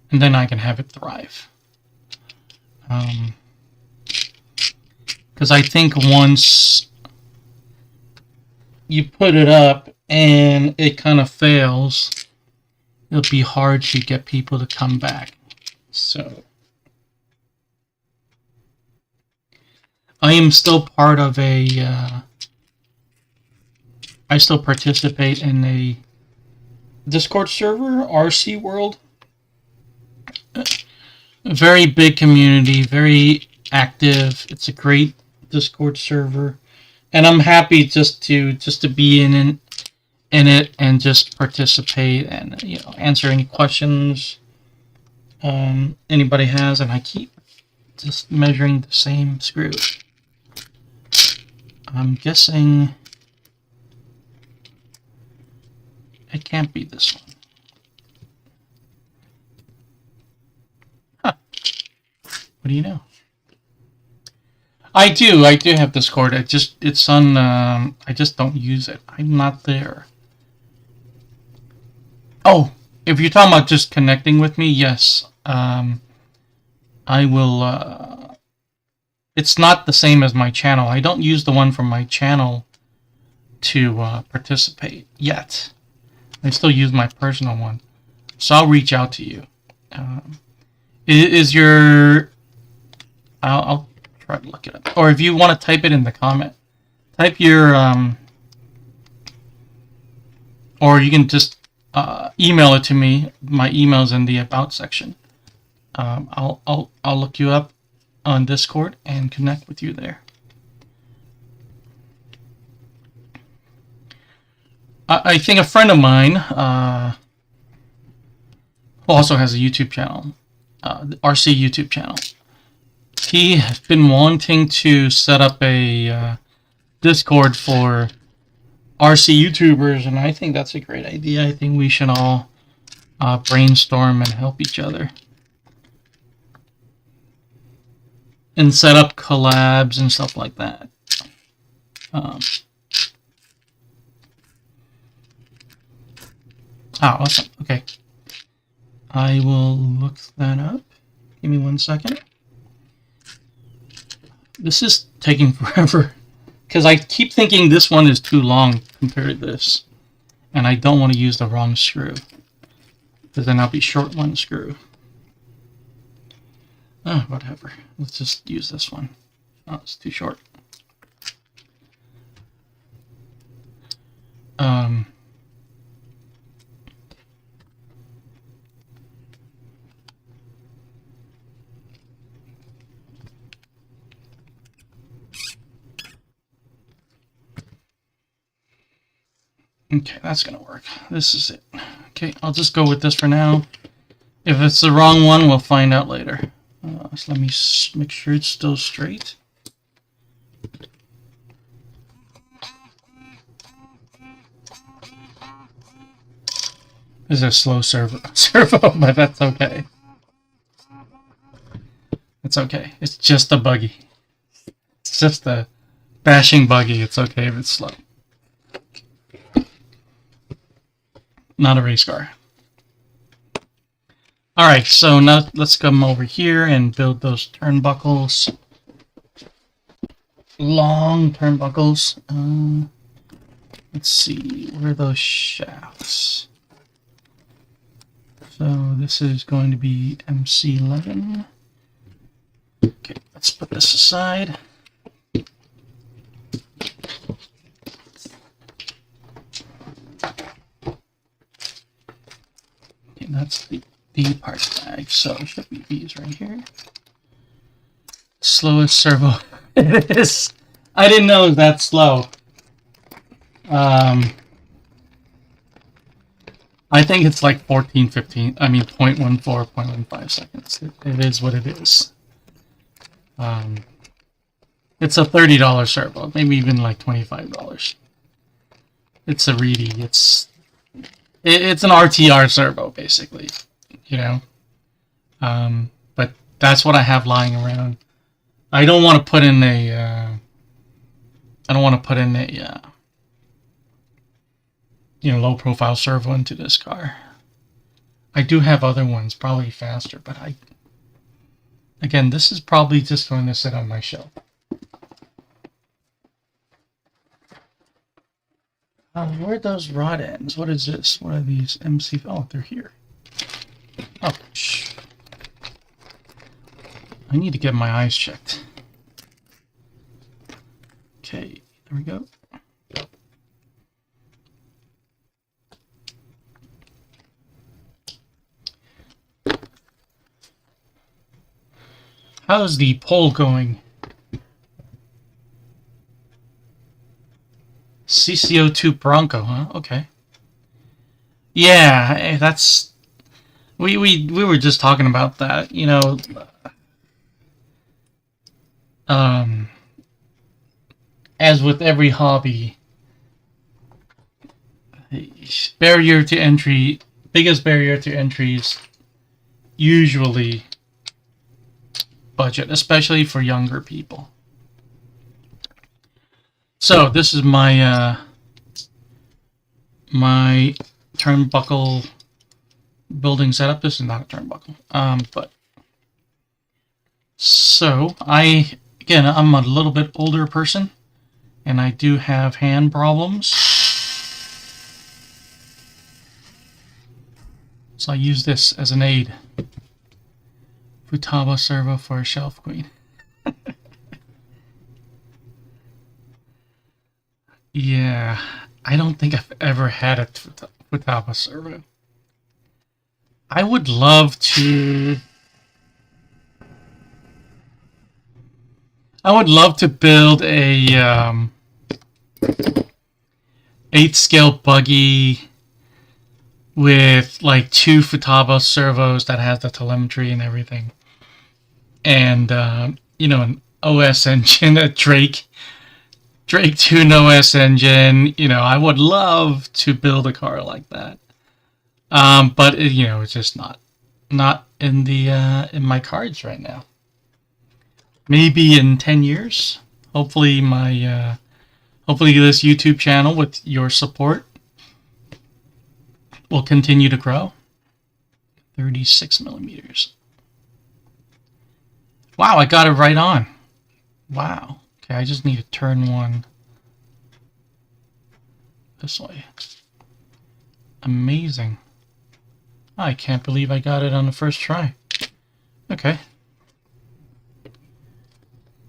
and then I can have it thrive. Because I think once you put it up and it kind of fails, it'll be hard to get people to come back. So I am still part of a I still participate in a Discord server, RC World. A very big community, very active. It's a great Discord server, and I'm happy just to be in it and just participate and answer any questions anybody has. And I keep just measuring the same screw. I'm guessing it can't be this one. Huh. What do you know? I do have Discord. It's on, I just don't use it. I'm not there. Oh, if you're talking about just connecting with me, yes. I will, it's not the same as my channel. I don't use the one from my channel to participate yet. I still use my personal one. So I'll reach out to you. Is your... I'll try to look it up. Or if you want to type it in the comment. Type your... or you can just email it to me. My email's in the About section. I'll look you up on Discord and connect with you there. I think a friend of mine who also has a YouTube channel, the RC YouTube channel, he has been wanting to set up a Discord for RC YouTubers, and I think that's a great idea. I think we should all brainstorm and help each other. And set up collabs and stuff like that. Awesome. Okay. I will look that up. Give me 1 second. This is taking forever. Because I keep thinking this one is too long compared to this. And I don't want to use the wrong screw. Because then I'll be short one screw. Oh, whatever. Let's just use this one. Oh, it's too short. Okay, that's gonna work. This is it. Okay, I'll just go with this for now. If it's the wrong one, we'll find out later. So let me make sure it's still straight. This is a slow servo, but that's okay. It's okay. It's just a buggy. It's just a bashing buggy. It's okay if it's slow. Not a race car. Alright, so now let's come over here and build those turnbuckles. Long turnbuckles. Let's see, where are those shafts? So this is going to be MC11. Okay, let's put this aside. Okay, that's the parts bag, so it should be these right here. Slowest servo. It is. I didn't know it was that slow. I think it's like 0.14, 0.15 seconds. It is what it is. It's a $30 servo, maybe even like $25. It's a Reedy. It's an RTR servo, basically. You know, but that's what I have lying around. I don't want to put in a. Low-profile servo into this car. I do have other ones, probably faster, but again, this is probably just going to sit on my shelf. Where are those rod ends? What is this? What are these MC? Oh, they're here. Oh, shh. I need to get my eyes checked. Okay, there we go. How's the poll going? CCO2 Bronco, huh? Okay. Yeah, that's... We were just talking about that, you know. As with every hobby, biggest barrier to entry is usually budget, especially for younger people. So this is my my turnbuckle building setup. This is not a turnbuckle, but so I'm a little bit older person, and I do have hand problems. So I use this as an aid. Futaba servo for a shelf queen. Yeah, I don't think I've ever had a Futaba servo. I would love to build a 8-scale buggy with like 2 Futaba servos that has the telemetry and everything, and an OS engine, a Drake, Drake 2 OS engine. You know, I would love to build a car like that. But it, you know, it's just not in the in my cards right now. Maybe in 10 years. Hopefully my hopefully this YouTube channel with your support will continue to grow. 36 millimeters. Wow, I got it right on. Wow. Okay, I just need to turn one this way. Amazing. I can't believe I got it on the first try. Okay.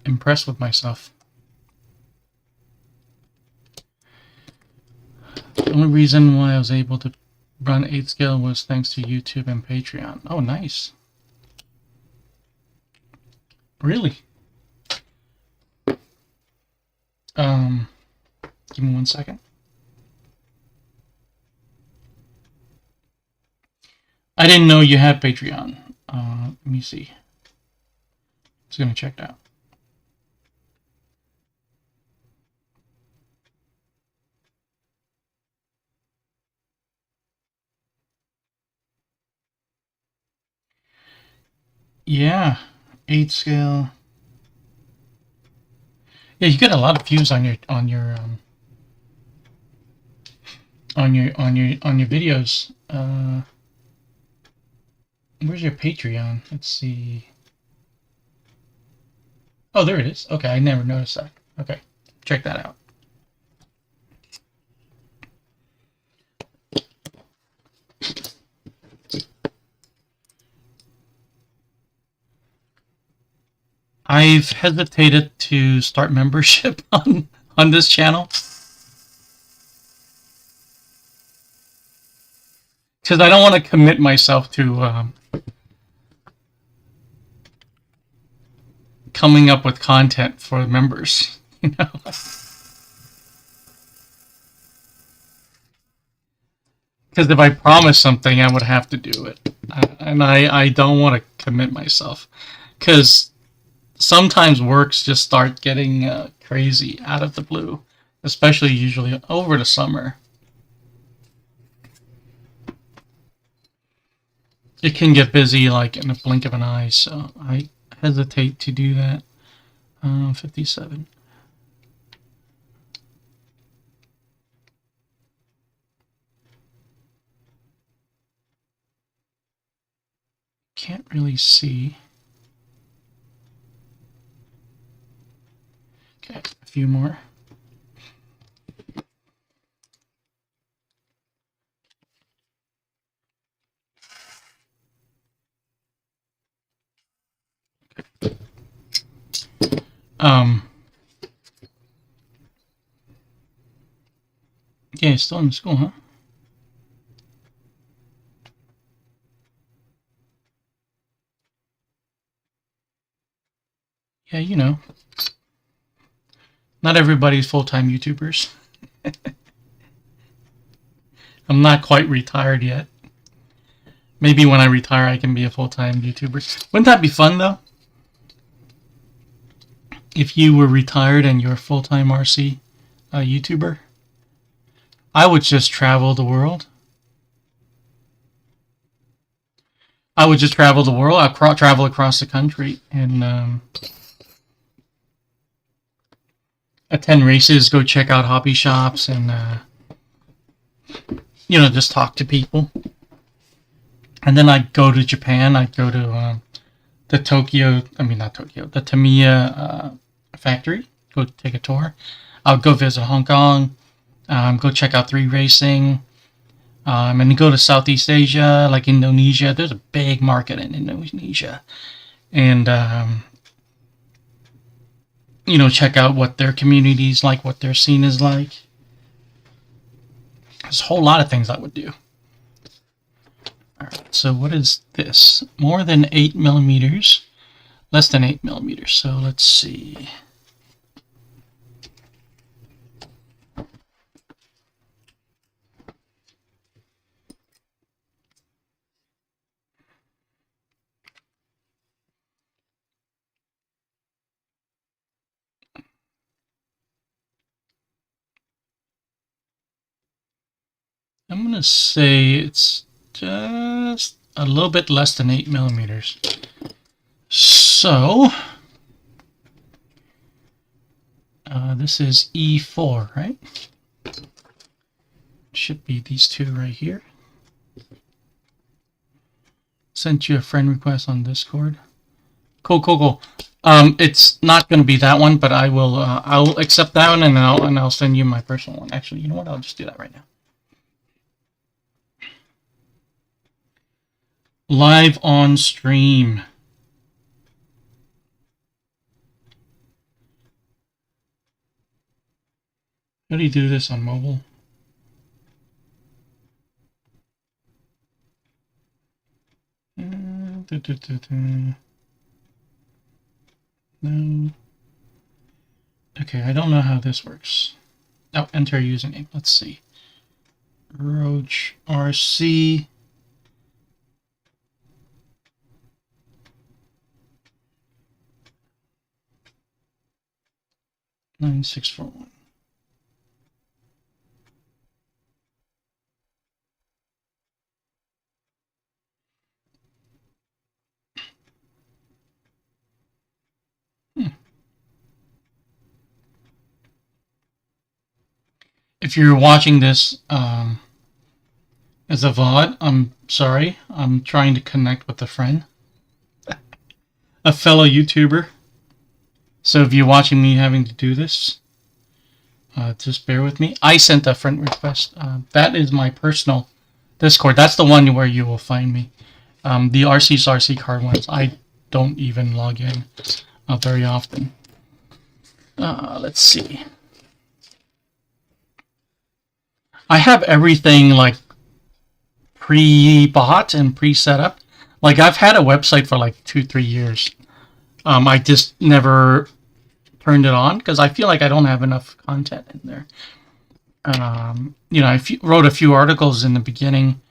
Impressed with myself. The only reason why I was able to run 8 scale was thanks to YouTube and Patreon. Oh, nice. Really? Give me 1 second. I didn't know you had Patreon. Let me see. Just gonna check it out. Yeah, 8 scale. Yeah, you get a lot of views on your videos. Where's your Patreon? Let's see. Oh, there it is. Okay, I never noticed that. Okay, check that out. I've hesitated to start membership on this channel because I don't want to commit myself to coming up with content for members. You know, because if I promise something, I would have to do it, and I don't want to commit myself because sometimes works just start getting crazy out of the blue, especially usually over the summer. It can get busy like in a blink of an eye, so I hesitate to do that. 57. Can't really see. Okay, a few more. Yeah, still in school, huh? Yeah, you know. Not everybody's full-time YouTubers. I'm not quite retired yet. Maybe when I retire, I can be a full-time YouTuber. Wouldn't that be fun, though? If you were retired and you're a full-time RC YouTuber? I would just travel the world. I would just travel the world. I'd travel across the country and attend races, go check out hobby shops, and you know, just talk to people. And then I'd go to Japan. I'd go to the the Tamiya factory. Go take a tour. I'll go visit Hong Kong. Go check out 3 Racing. And go to Southeast Asia, like Indonesia. There's a big market in Indonesia. And, you know, check out what their community's like, what their scene is like. There's a whole lot of things I would do. Alright, so what is this? More than 8 millimeters. Less than 8 millimeters. So let's see. I'm going to say it's just a little bit less than 8 millimeters. So, this is E4, right? Should be these two right here. Sent you a friend request on Discord. Cool. It's not going to be that one, but I'll accept that one, and I'll send you my personal one. Actually, you know what? I'll just do that right now. Live on stream. How do you do this on mobile? No. Okay, I don't know how this works. Oh, enter username. Let's see. Roach RC. Nine six four one. If you're watching this as a VOD, I'm sorry. I'm trying to connect with a friend, a fellow YouTuber. So if you're watching me having to do this, just bear with me. I sent a friend request. That is my personal Discord. That's the one where you will find me. The RC's RC card ones, I don't even log in very often. Let's see. I have everything like pre-bought and pre-set up. Like I've had a website for like 2-3 years. I just never turned it on because I feel like I don't have enough content in there. You know, I wrote a few articles in the beginning,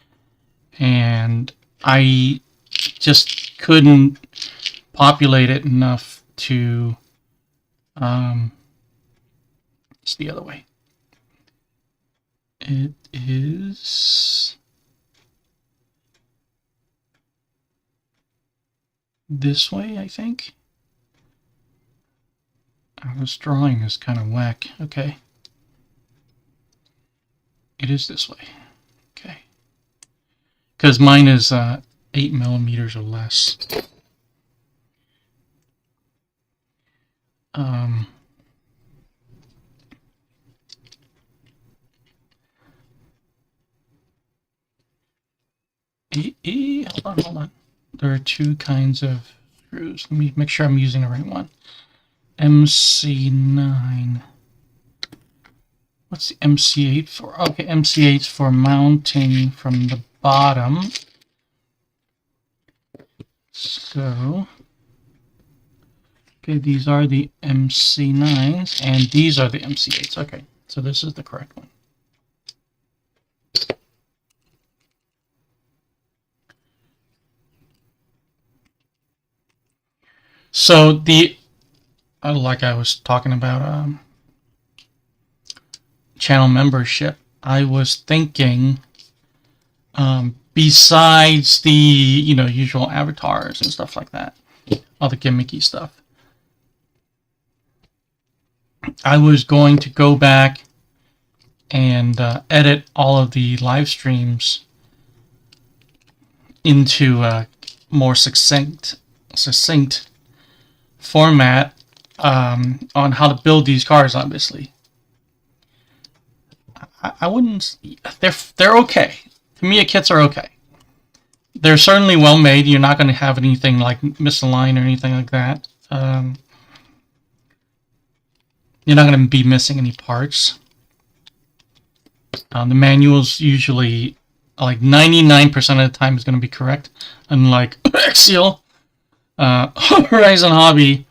and I just couldn't populate it enough to. It's the other way. It is this way, I think. This drawing is kind of whack. Okay. It is this way. Okay. Because mine is 8 millimeters or less. Hold on. There are two kinds of screws. Let me make sure I'm using the right one. MC9. What's the MC8 for? Okay, MC8's for mounting from the bottom. So, okay, these are the MC9s, and these are the MC8s. Okay, so this is the correct one. So the, like I was talking about channel membership, I was thinking besides the, you know, usual avatars and stuff like that, all the gimmicky stuff, I was going to go back and edit all of the live streams into a more succinct format on how to build these cars. Obviously, I wouldn't. They're okay. Tamiya kits are okay. They're certainly well made. You're not going to have anything like misaligned or anything like that. You're not going to be missing any parts. The manual's usually like 99% of the time is going to be correct, unlike Axial, Horizon Hobby.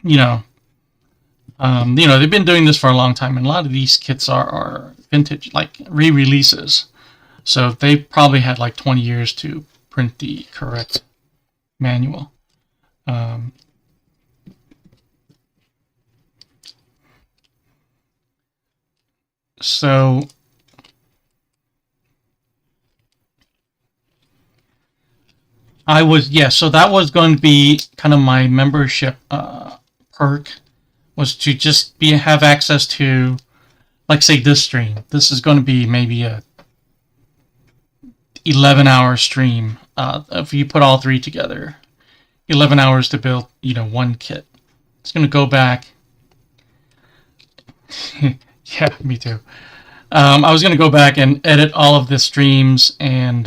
You know, they've been doing this for a long time, and a lot of these kits are vintage, like re-releases. So they probably had like 20 years to print the correct manual. So So that was going to be kind of my membership perk, was to just have access to, like, say, this stream. This is going to be maybe a 11-hour stream. If you put all three together, 11 hours to build, one kit. It's going to go back. Yeah, me too. I was going to go back and edit all of the streams and,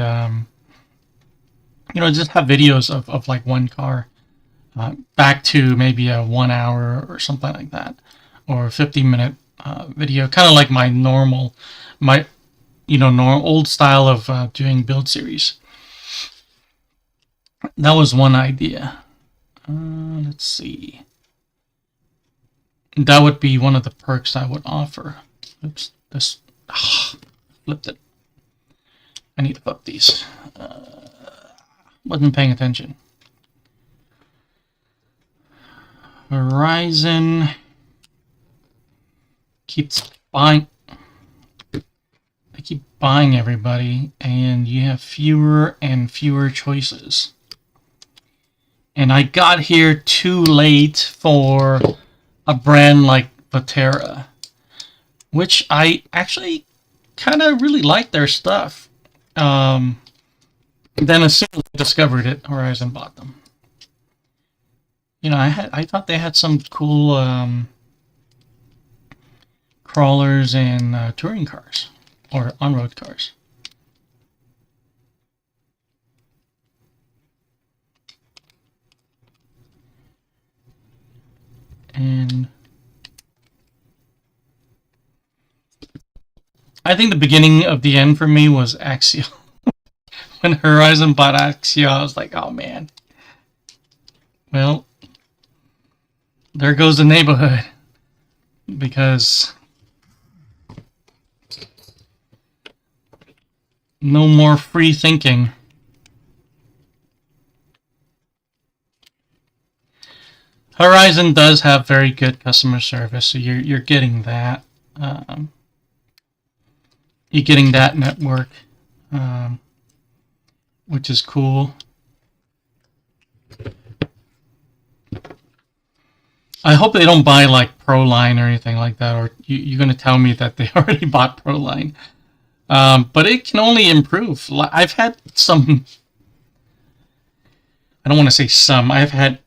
just have videos of like one car back to maybe a 1 hour or something like that, or a 50-minute video, kind of like my normal old style of doing build series. That was one idea. Let's see. That would be one of the perks I would offer. Oops, this flipped it. I need to flip these. Wasn't paying attention. Horizon keeps buying. They keep buying everybody, and you have fewer and fewer choices. And I got here too late for a brand like Vatera, which I actually kind of really like their stuff. Then as soon as I discovered it, Horizon bought them. I thought they had some cool crawlers and touring cars, or on-road cars. And I think the beginning of the end for me was Axial. When Horizon bought Axial, I was like, oh man. Well, there goes the neighborhood. Because no more free thinking. Horizon does have very good customer service, so you're getting that. You're getting that network, which is cool. I hope they don't buy like Proline or anything like that, or you're going to tell me that they already bought Proline. But it can only improve. I've had some. I don't want to say some. I've had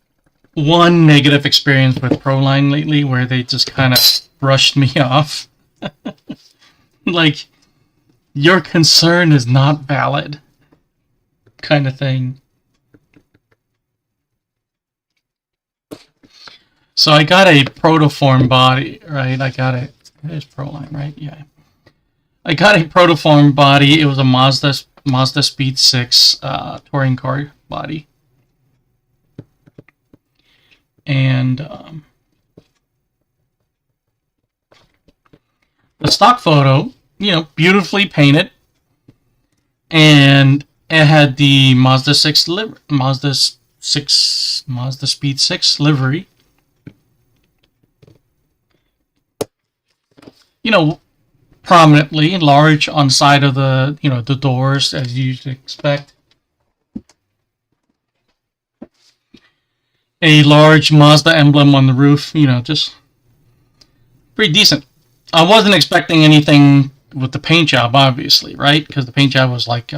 one negative experience with Proline lately where they just kind of brushed me off. Like, your concern is not valid, kind of thing. So I got a protoform body, right? I got it. There's Proline, right? Yeah. I got a protoform body. It was a Mazda Speed 6 touring car body. And the stock photo, beautifully painted, and it had the Mazda Speed 6 livery. Prominently large on side of the the doors, as you'd expect. A large Mazda emblem on the roof, just pretty decent. I wasn't expecting anything with the paint job, obviously, right? Because the paint job was like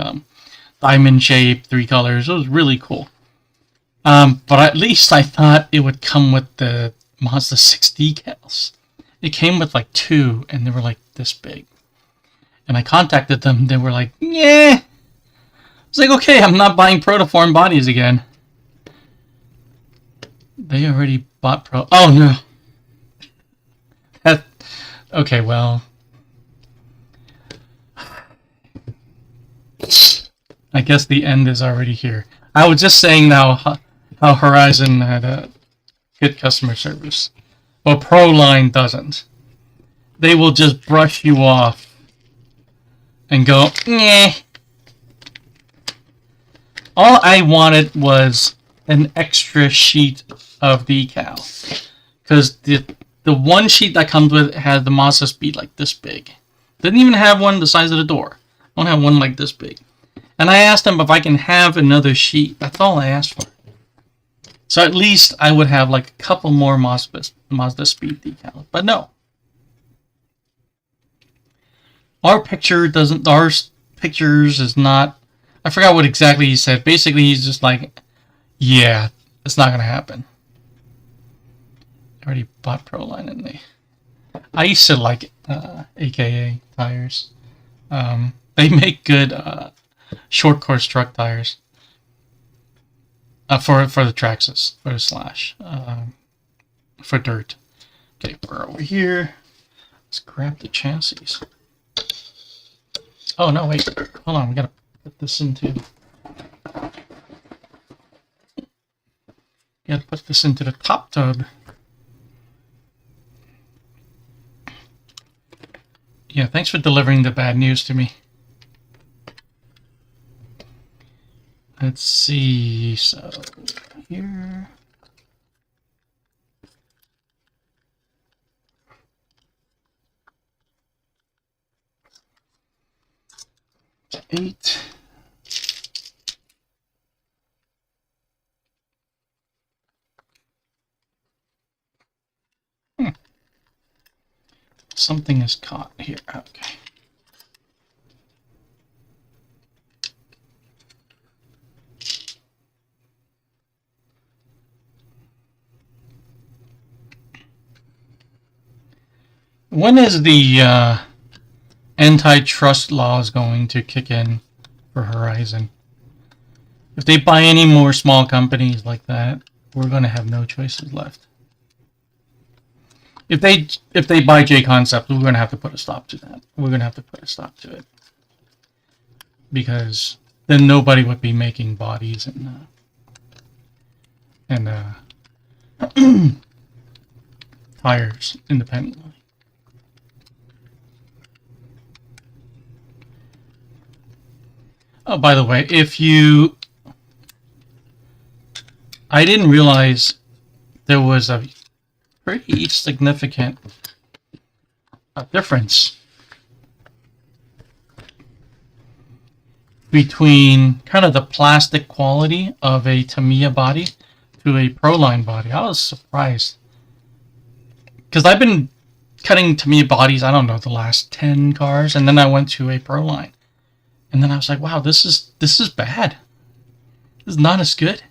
diamond shape, 3 colors. It was really cool. But at least I thought it would come with the Mazda 6 decals. It came with like 2, and they were like this big. And I contacted them. They were like, yeah. I was like, okay, I'm not buying protoform bodies again. They already bought Oh, no. Okay, well. I guess the end is already here. I was just saying now how Horizon had good customer service. But Proline doesn't. They will just brush you off and go, nah. All I wanted was an extra sheet of decal. Because the one sheet that comes with it has the Mazda Speed like this big. Didn't even have one the size of the door. I don't have one like this big. And I asked him if I can have another sheet. That's all I asked for. So at least I would have like a couple more Mazda Speed decals. But no. Our pictures is not... I forgot what exactly he said. Basically, he's just like, yeah, it's not going to happen. I already bought Proline in there. I used to like AKA tires. They make good short course truck tires for the Traxxas, for the Slash, for dirt. Okay, we're over here. Let's grab the chassis. Oh no, wait, hold on. We gotta put this into. Gotta put this into the top tub. Yeah, thanks for delivering the bad news to me. Let's see, so here. It's 8. Something is caught here. Okay. When is the antitrust laws going to kick in for Horizon? If they buy any more small companies like that, we're going to have no choices left. If they buy J Concept, we're going to have to put a stop to that. We're going to have to put a stop to it. Because then nobody would be making bodies and tires independently. Oh, by the way, I didn't realize there was a pretty significant difference between kind of the plastic quality of a Tamiya body to a Proline body. I was surprised. Because I've been cutting Tamiya bodies, I don't know, the last 10 cars, and then I went to a Proline. And then I was like, wow, this is bad. This is not as good.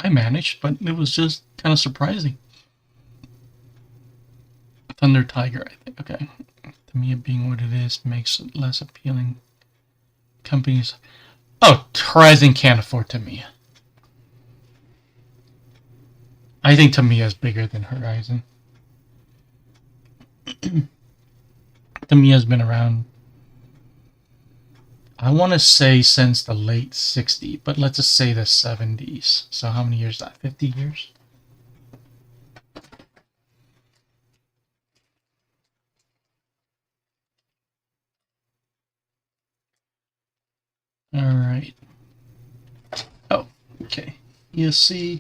I managed, but it was just kind of surprising. Thunder Tiger, I think. Okay. Tamiya being what it is makes it less appealing. Companies... Oh, Horizon can't afford Tamiya. I think Tamiya is bigger than Horizon. Tamiya's been around, I want to say since the late 60s, but let's just say the 70s. So how many years is that? 50 years? All right. Oh, okay. ESC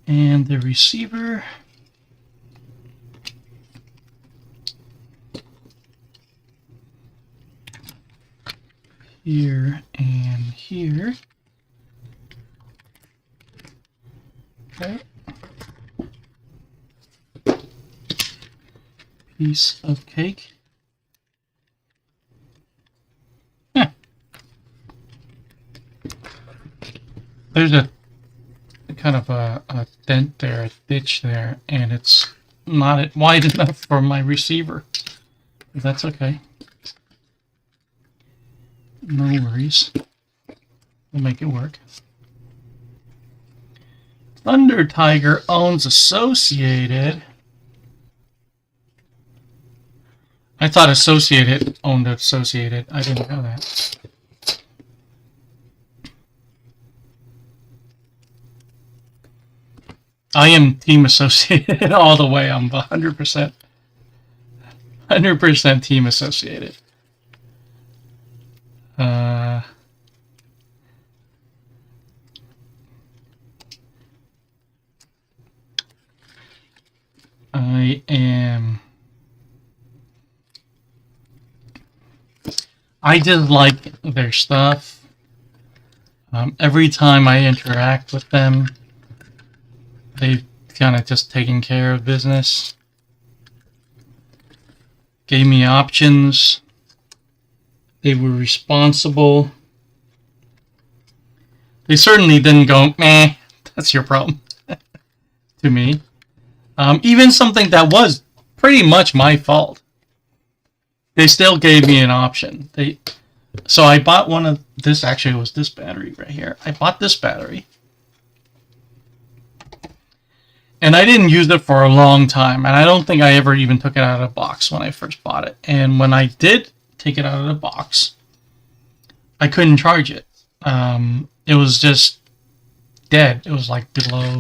and the receiver. Here and here. Okay. Piece of cake. Yeah. There's a kind of a dent there, a ditch there, and it's not wide enough for my receiver. But that's okay. No worries. We'll make it work. Thunder Tiger owns Associated. I thought Associated owned Associated. I didn't know that. I am Team Associated all the way. I'm 100%. 100% Team Associated. I am I just like their stuff. Every time I interact with them, they've kind of just taken care of business. Gave me options. They were responsible. They certainly didn't go, meh, that's your problem, to me. Even something that was pretty much my fault, they still gave me an option. So I bought one of this. Actually, it was this battery right here. I bought this battery, and I didn't use it for a long time. And I don't think I ever even took it out of the box when I first bought it. And when I did take it out of the box, I couldn't charge it. It was just dead. It was like below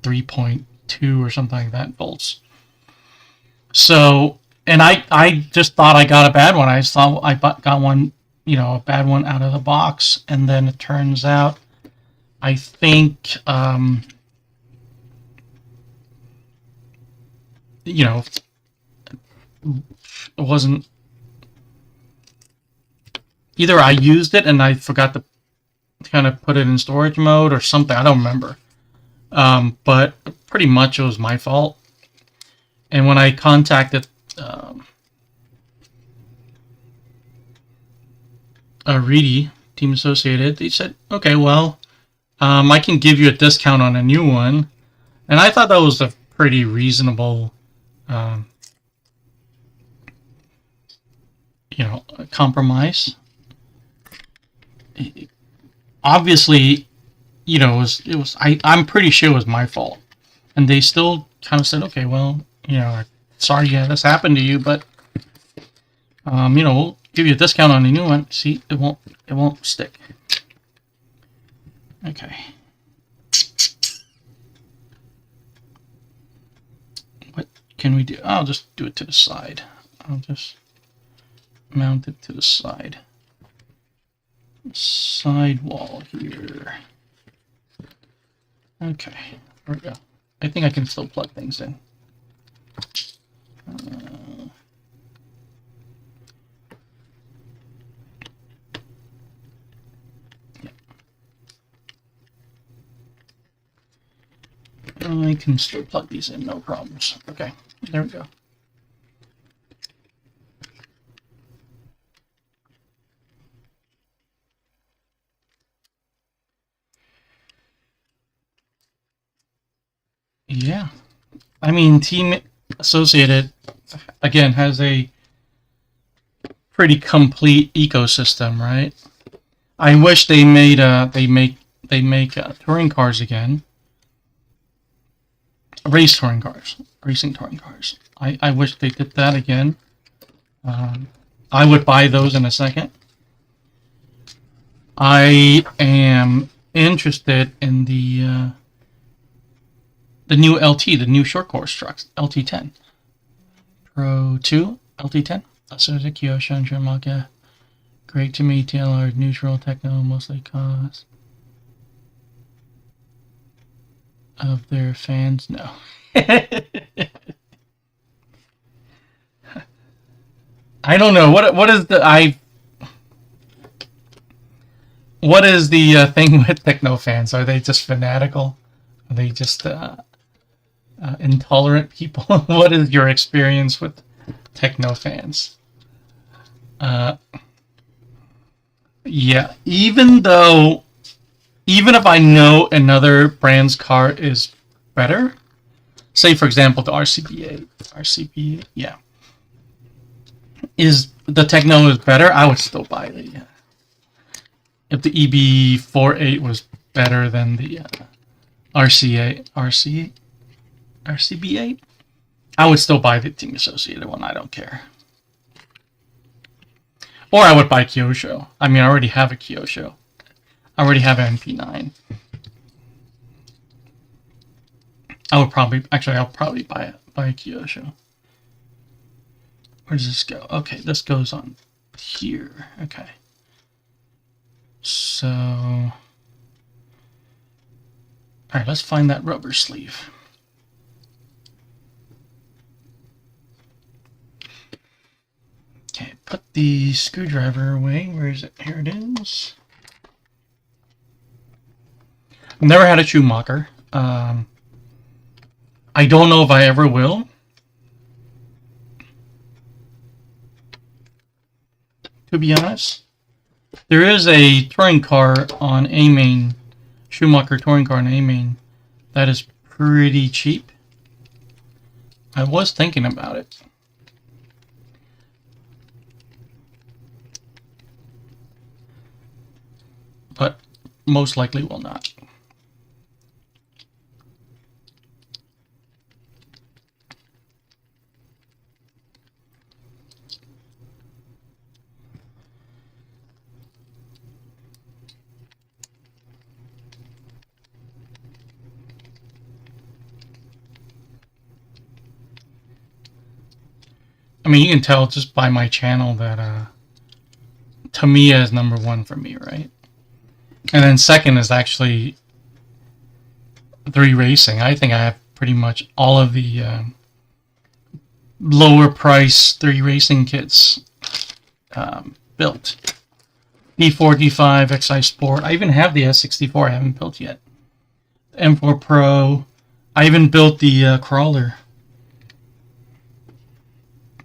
3.2 or something like that volts. So, and I just thought I got a bad one. I thought I got one, a bad one out of the box. And then it turns out, I think, it wasn't, either I used it and I forgot to kind of put it in storage mode or something. I don't remember. But pretty much it was my fault. And when I contacted Reedy, Team Associated, they said, okay, well, I can give you a discount on a new one. And I thought that was a pretty reasonable compromise. Obviously, I'm pretty sure it was my fault. And they still kind of said, okay, well, sorry, this happened to you, but, we'll give you a discount on the new one. See, it won't stick. Okay. What can we do? I'll just do it to the side. I'll just mount it to the side. Side wall here. Okay, there we go. I think I can still plug things in. Yeah. I can still plug these in, no problems. Okay, there we go. Yeah, I mean, Team Associated, again, has a pretty complete ecosystem, right? I wish they made they make touring cars again, racing touring cars. I wish they did that again. I would buy those in a second. I am interested in the new LT, the new short course trucks, LT10. Pro 2, LT10. Suzuki, Kyosho, and Jun Watanabe. Great to meet TLR, neutral, techno, mostly cause of their fans. No. I don't know. What is the what is the thing with techno fans? Are they just fanatical? Are they just intolerant people? What is your experience with techno fans? Yeah, even if I know another brand's car is better, say for example the RCB8, yeah, is the techno is better, I would still buy it. Yeah. If the EB48 was better than the RCB8, I would still buy the Team Associated one. I don't care. Or I would buy Kyosho. I mean, I already have a Kyosho. I already have an MP9. I'll probably buy a Kyosho. Where does this go? Okay, this goes on here. Okay. So, all right, let's find that rubber sleeve. Okay, put the screwdriver away. Where is it? Here it is. I've never had a Schumacher. I don't know if I ever will. To be honest. There is a touring car on A-Main, Schumacher touring car on A-Main, that is pretty cheap. I was thinking about it. But most likely will not. I mean, you can tell just by my channel that Tamiya is #1 for me, right? And then second is actually 3 Racing. I think I have pretty much all of the lower price 3 Racing kits built. D4, D5, XI Sport. I even have the S64 I haven't built yet. M4 Pro. I even built the crawler.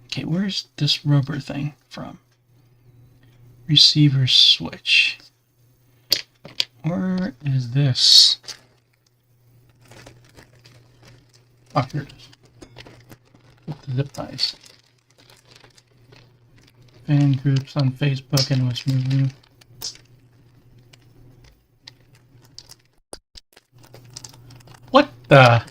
Okay, where's this rubber thing from? Receiver switch. Where is this? Oh, here it is. With the zip ties. Fan groups on Facebook and West Movie. What the?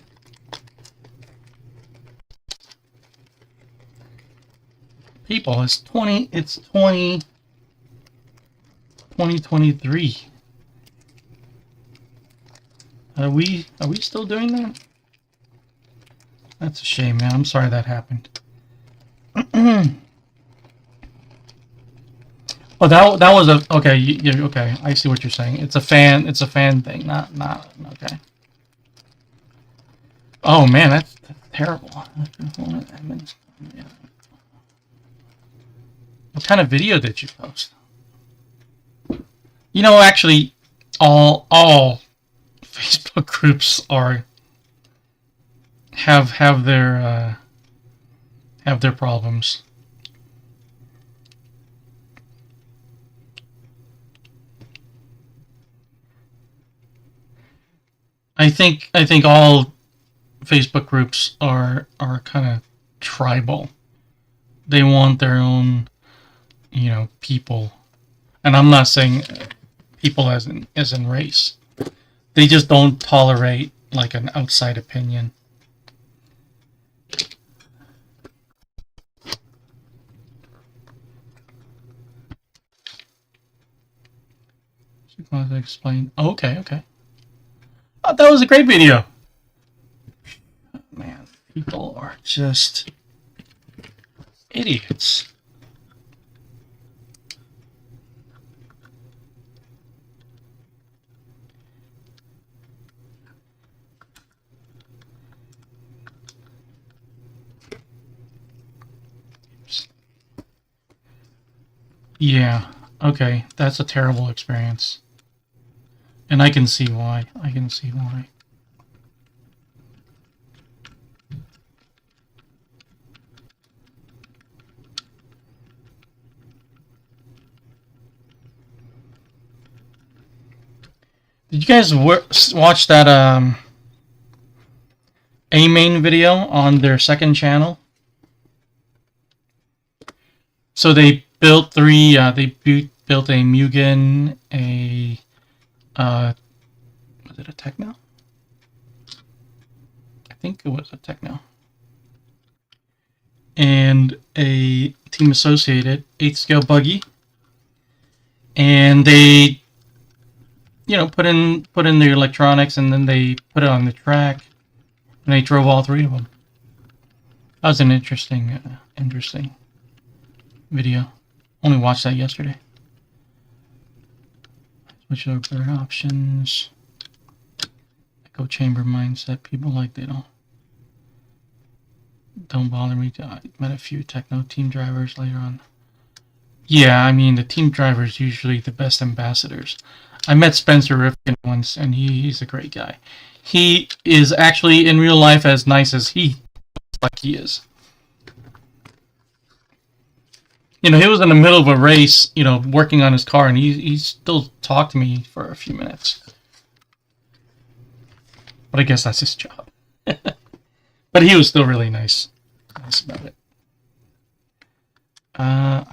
People, it's 2023. Are we still doing that? That's a shame, man. I'm sorry that happened. Oh, that was a okay. Okay, I see what you're saying. It's a fan thing, not okay. Oh man, that's terrible. What kind of video did you post? You know, actually, all Facebook groups have their problems. I think all Facebook groups are kind of tribal. They want their own, people. And I'm not saying people as in race. They just don't tolerate like an outside opinion. To explain. Oh, okay. Oh, that was a great video. Man, people are just idiots. Yeah, okay, that's a terrible experience. And I can see why. Did you guys watch that A-Main video on their second channel? So they built three. They built a Mugen, a was it a Techno? I think it was a Techno, and a Team Associated 8th scale Buggy, and they, put in the electronics, and then they put it on the track, and they drove all 3 of them. That was an interesting video. Only watched that yesterday. Switch over options. Echo chamber mindset. People like they don't bother me. I met a few techno team drivers later on. Yeah, I mean, the team driver is usually the best ambassadors. I met Spencer Rifkin once, and he's a great guy. He is actually, in real life, as nice as he is. You know, he was in the middle of a race, you know, working on his car, and he still talked to me for a few minutes. But I guess that's his job. But he was still really nice about it.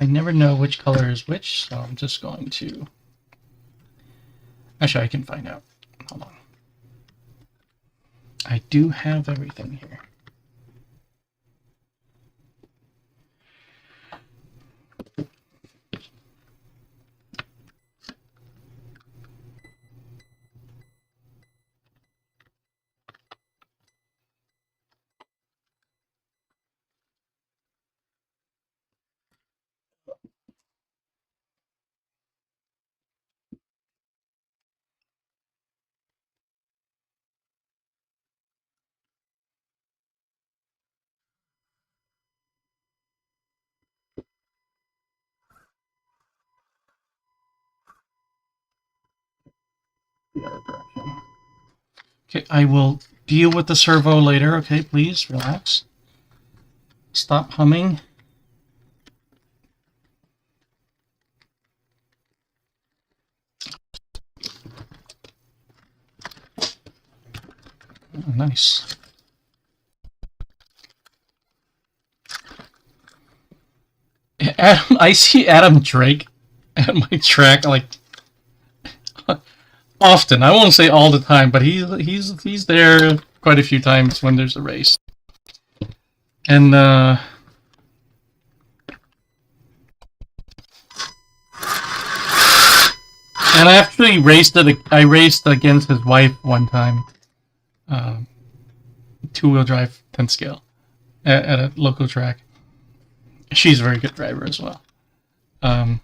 I never know which color is which, so I'm just going to... Actually, I can find out. Hold on. I do have everything here. The other direction. Okay, I will deal with the servo later. Okay, please relax. Stop humming. Oh, nice. Adam, I see Adam Drake at my track like often. I won't say all the time, but he's there quite a few times when there's a race. And I actually raced against his wife one time. Two-wheel drive 10 scale at a local track. She's a very good driver as well. And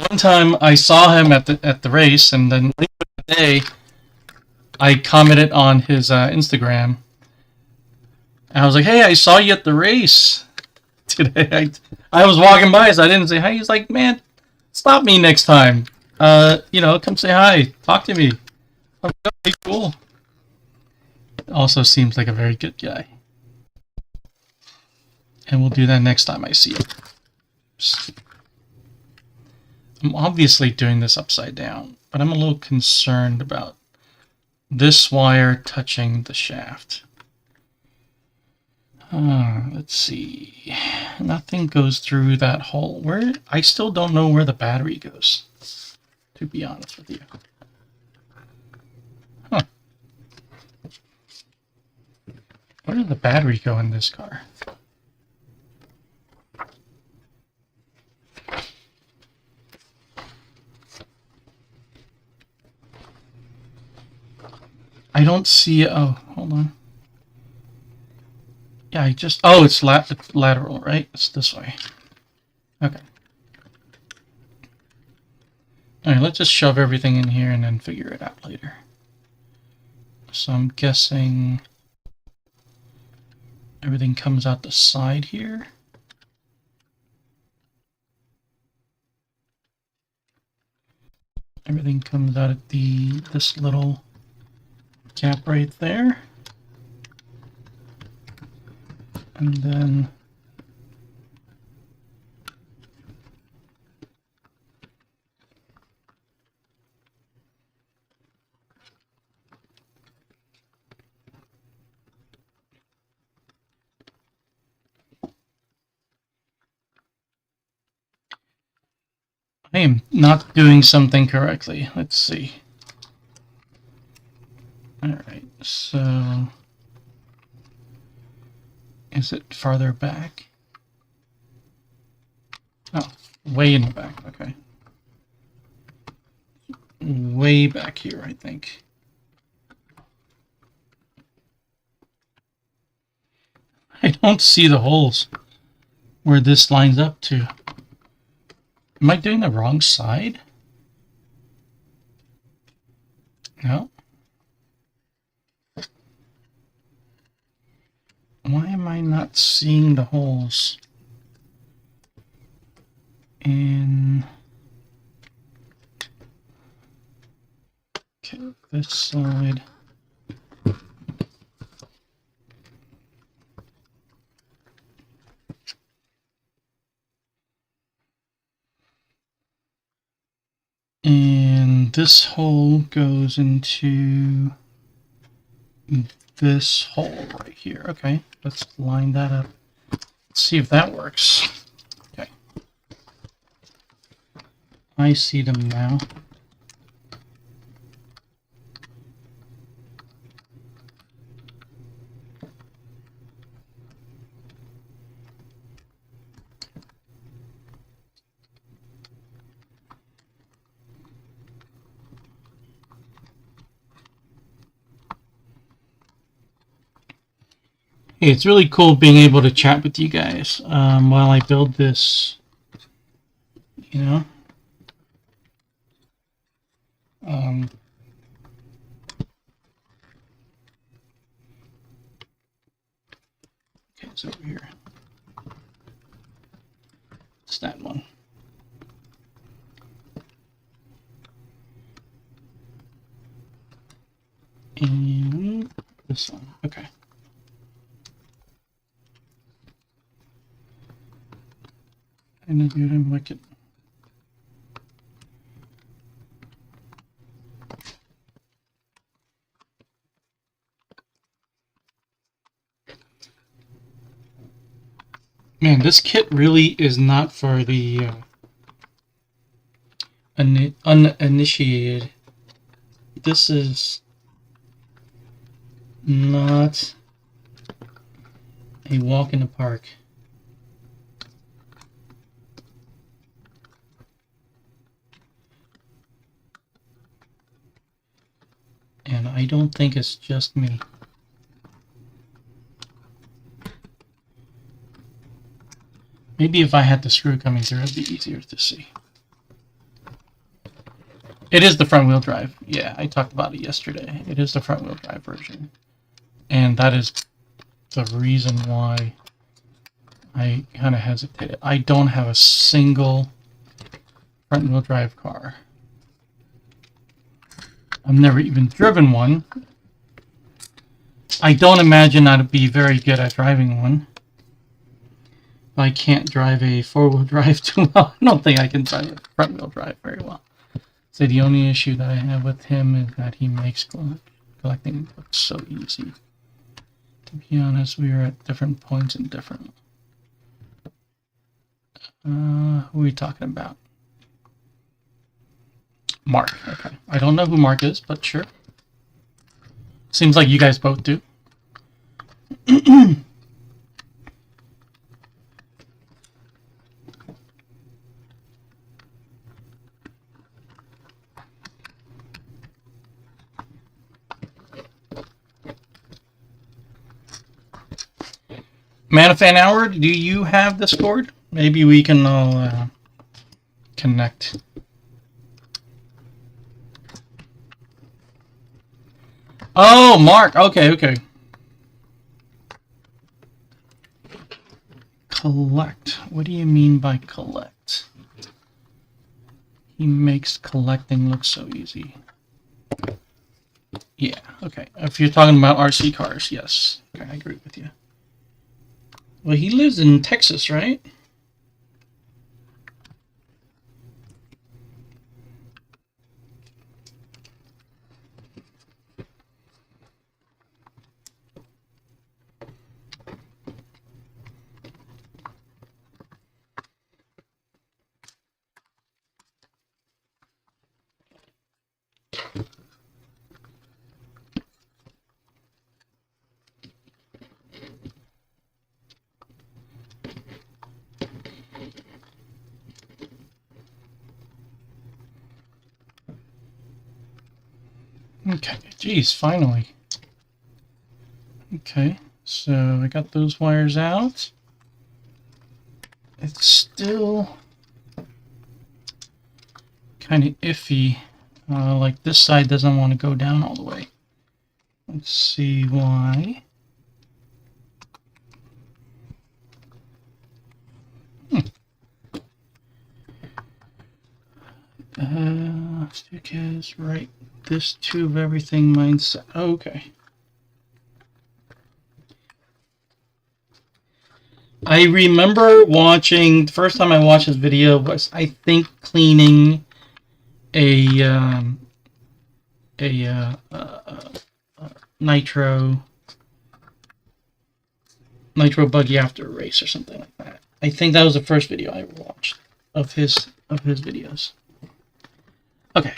one time I saw him at the race, and then later that day I commented on his Instagram. And I was like, "Hey, I saw you at the race today." I was walking by, so I didn't say hi. He's like, "Man, stop me next time. You know, come say hi, talk to me." I'm like, "Okay, cool." Also seems like a very good guy. And we'll do that next time I see him. I'm obviously doing this upside down, but I'm a little concerned about this wire touching the shaft. Let's see. Nothing goes through that hole. I still don't know where the battery goes, to be honest with you. Huh. Where did the battery go in this car? I don't see... Oh, hold on. Yeah, oh, it's lateral, right? It's this way. Okay. Alright, let's just shove everything in here and then figure it out later. So I'm guessing everything comes out the side here. Everything comes out at this little gap right there. And then I am not doing something correctly. Let's see. Alright, so is it farther back? Oh, way in the back, okay. Way back here, I think. I don't see the holes where this lines up to. Am I doing the wrong side? No. Why am I not seeing the holes in... Okay, this side. And this hole goes into this hole right here. Okay, let's line that up. Let's see if that works. Okay. I see them now. Hey, it's really cool being able to chat with you guys while I build this, you know. Okay, it's over here. It's that one. And this one. Okay. I know you didn't like it. Man, this kit really is not for the uninitiated. This is not a walk in the park. And I don't think it's just me. Maybe if I had the screw coming through, it'd be easier to see. It is the front wheel drive. Yeah, I talked about it yesterday. It is the front wheel drive version. And that is the reason why I kind of hesitated. I don't have a single front wheel drive car. I've never even driven one. I don't imagine I'd be very good at driving one. I can't drive a four-wheel drive too well. I don't think I can drive a front-wheel drive very well. So the only issue that I have with him is that he makes collecting look so easy. To be honest, we are at different points in different... who are we talking about? Mark. Okay. I don't know who Mark is, but sure. Seems like you guys both do. Manafan Hour, do you have Discord? Maybe we can all connect. Oh, Mark. Okay. Collect. What do you mean by collect? He makes collecting look so easy. Yeah, okay. If you're talking about RC cars, yes. Okay, I agree with you. Well, he lives in Texas, right? Okay, geez, finally. Okay, so I got those wires out. It's still kind of iffy. Like this side doesn't want to go down all the way. Let's see why. Stukas, right. This tube, everything mindset. Okay. I remember watching, the first time I watched this video was, I think, cleaning a nitro buggy after a race or something like that. I think that was the first video I ever watched of his videos. Okay,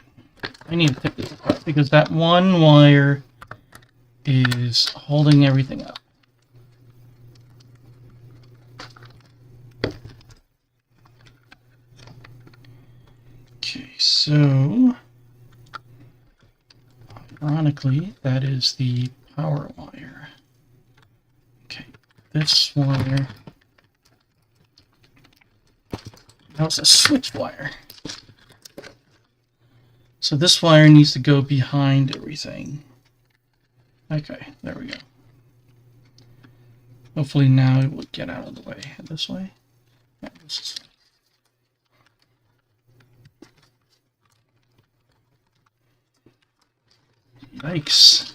I need to pick this apart because that one wire is holding everything up. Okay, so ironically, that is the power wire. Okay, this wire, that was a switch wire. So this wire needs to go behind everything. Okay, there we go. Hopefully now it will get out of the way. This way? Yeah, this is. Yikes.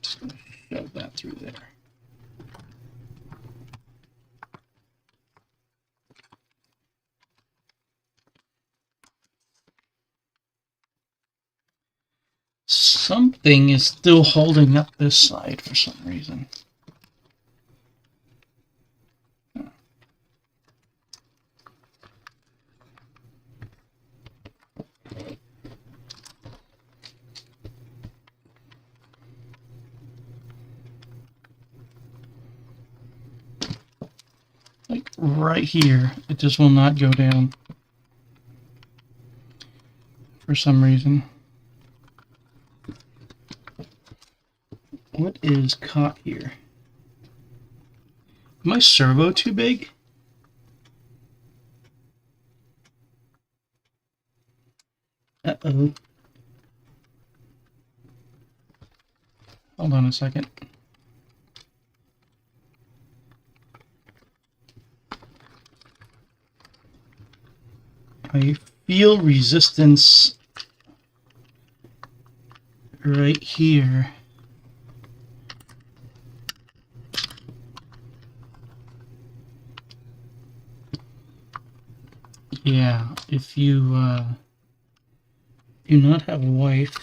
Just gonna shove that through there. Something is still holding up this side for some reason. Like right here, it just will not go down for some reason. What is caught here? Is my servo too big? Uh-oh. Hold on a second. I feel resistance right here. Yeah, if you do not have a wife,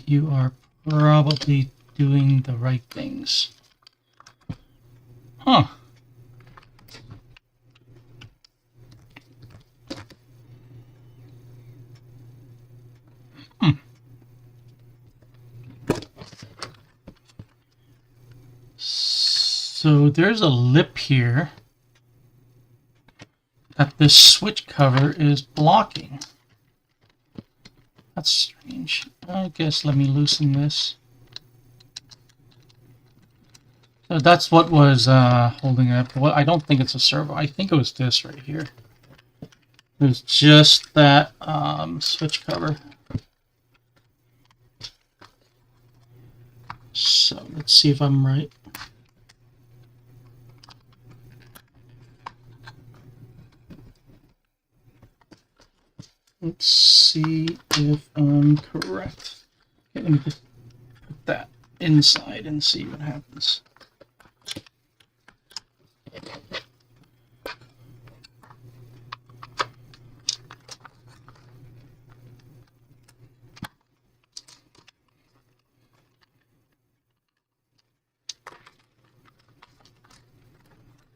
you are probably doing the right things. Huh. So there's a lip here that this switch cover is blocking. That's strange. I guess let me loosen this. So that's what was holding it up. Well, I don't think it's a servo. I think it was this right here. It was just that switch cover. So let's see if I'm right. Let's see if I'm correct. Okay, let me just put that inside and see what happens.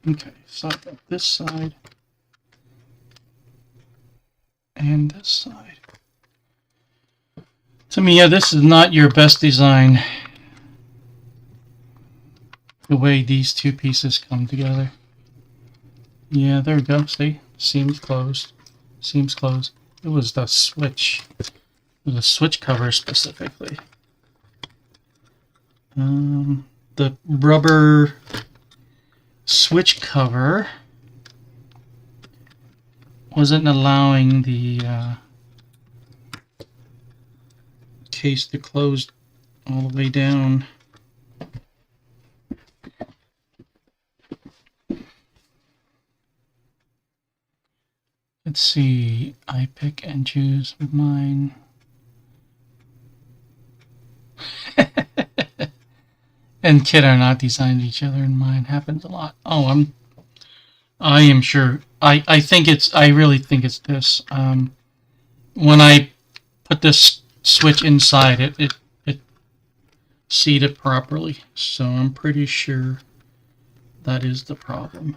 Okay, so I've got this side and this side. Tamiya, this is not your best design, the way these two pieces come together. Yeah, there we go. See? Seams closed. Seams closed. It was the switch. It was a switch cover specifically. The rubber switch cover wasn't allowing the case to close all the way down. Let's see. I pick and choose mine. And Kid are not designed each other in mine. Happens a lot. Oh, I am sure. I think it's. I really think it's this. When I put this switch inside it seated properly. So I'm pretty sure that is the problem.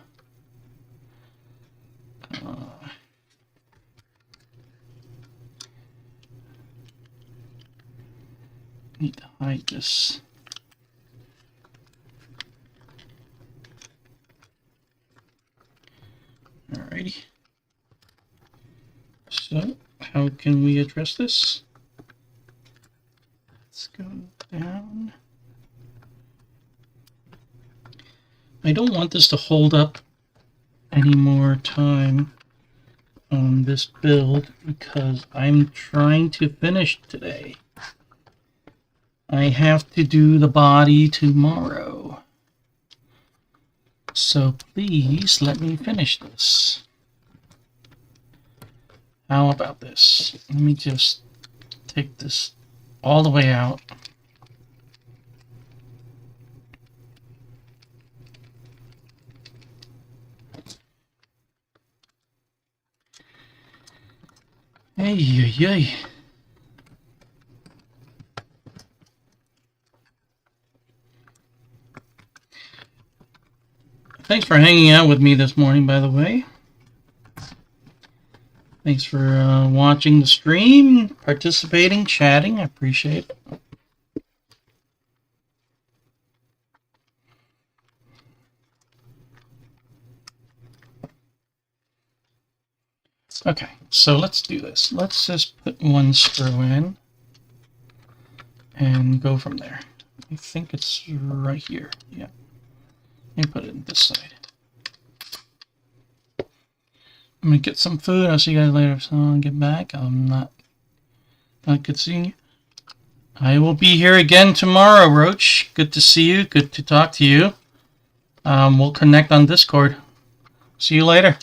Need to hide this. Alrighty. So, how can we address this? Let's go down. I don't want this to hold up any more time on this build because I'm trying to finish today. I have to do the body tomorrow. So please let me finish this. How about this? Let me just take this all the way out. Hey, hey, hey. Thanks for hanging out with me this morning, by the way. Thanks for watching the stream, participating, chatting. I appreciate it. Okay, so let's do this. Let's just put one screw in and go from there. I think it's right here. Yeah. Let me put it on this side. I'm gonna get some food. I'll see you guys later. So I'll get back. I'm not good seeing you. I will be here again tomorrow, Roach. Good to see you. Good to talk to you. We'll connect on Discord. See you later.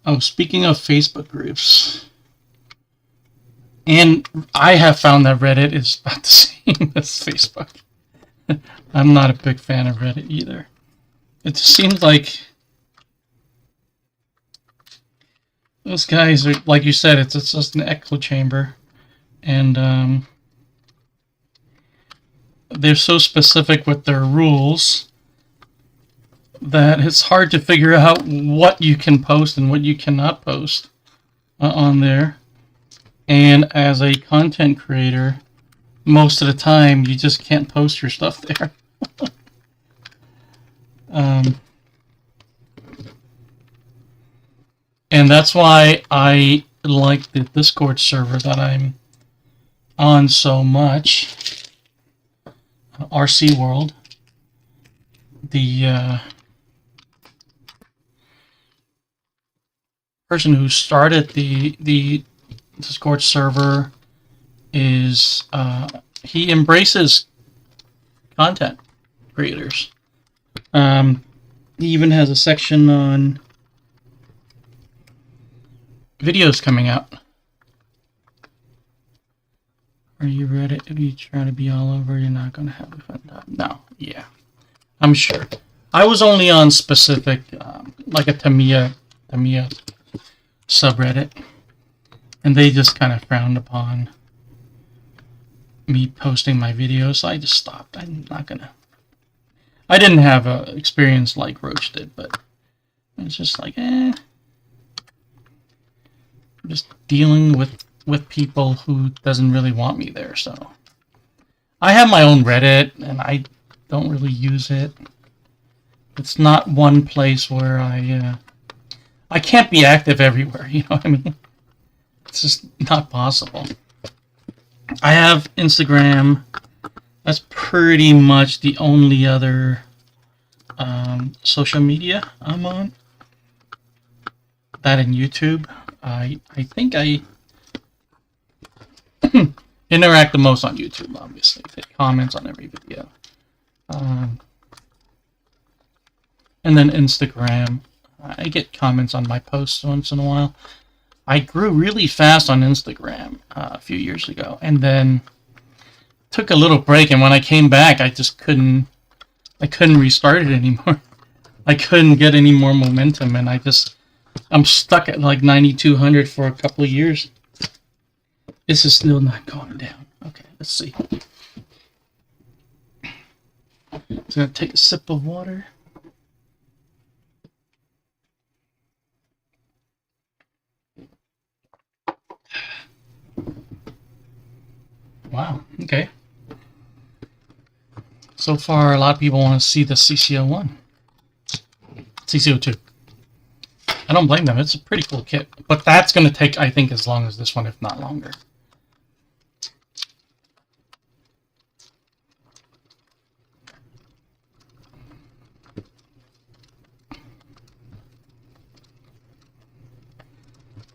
Oh, speaking of Facebook groups, and I have found that Reddit is about the same as Facebook. I'm not a big fan of Reddit either. It just seems like those guys are, like you said, it's just an echo chamber, and they're so specific with their rules that it's hard to figure out what you can post and what you cannot post on there. And as a content creator, most of the time you just can't post your stuff there. And that's why I like the Discord server that I'm on so much. RC World. The person who started the Discord server is he embraces content creators. He even has a section on videos coming out. Are you ready? If you try to be all over, you're not going to have a fun time. No, yeah, I'm sure. I was only on specific, like a Tamiya subreddit, and they just kind of frowned upon me posting my videos, so I just stopped. I'm not gonna. I didn't have a experience like Roach did, but it's just like, just dealing with people who doesn't really want me there. So I have my own Reddit, and I don't really use it. It's not one place where I can't be active everywhere, you know what I mean? It's just not possible. I have Instagram. That's pretty much the only other social media I'm on. That and YouTube. I think I interact the most on YouTube, obviously. Hit comments on every video. And then Instagram. I get comments on my posts once in a while. I grew really fast on Instagram a few years ago, and then took a little break, and when I came back, I just couldn't restart it anymore. I couldn't get any more momentum, and I'm stuck at like 9,200 for a couple of years. This is still not going down. Okay, let's see. Just gonna take a sip of water. Wow, okay. So far, a lot of people want to see the CCO1. CCO2. I don't blame them. It's a pretty cool kit. But that's going to take, I think, as long as this one, if not longer.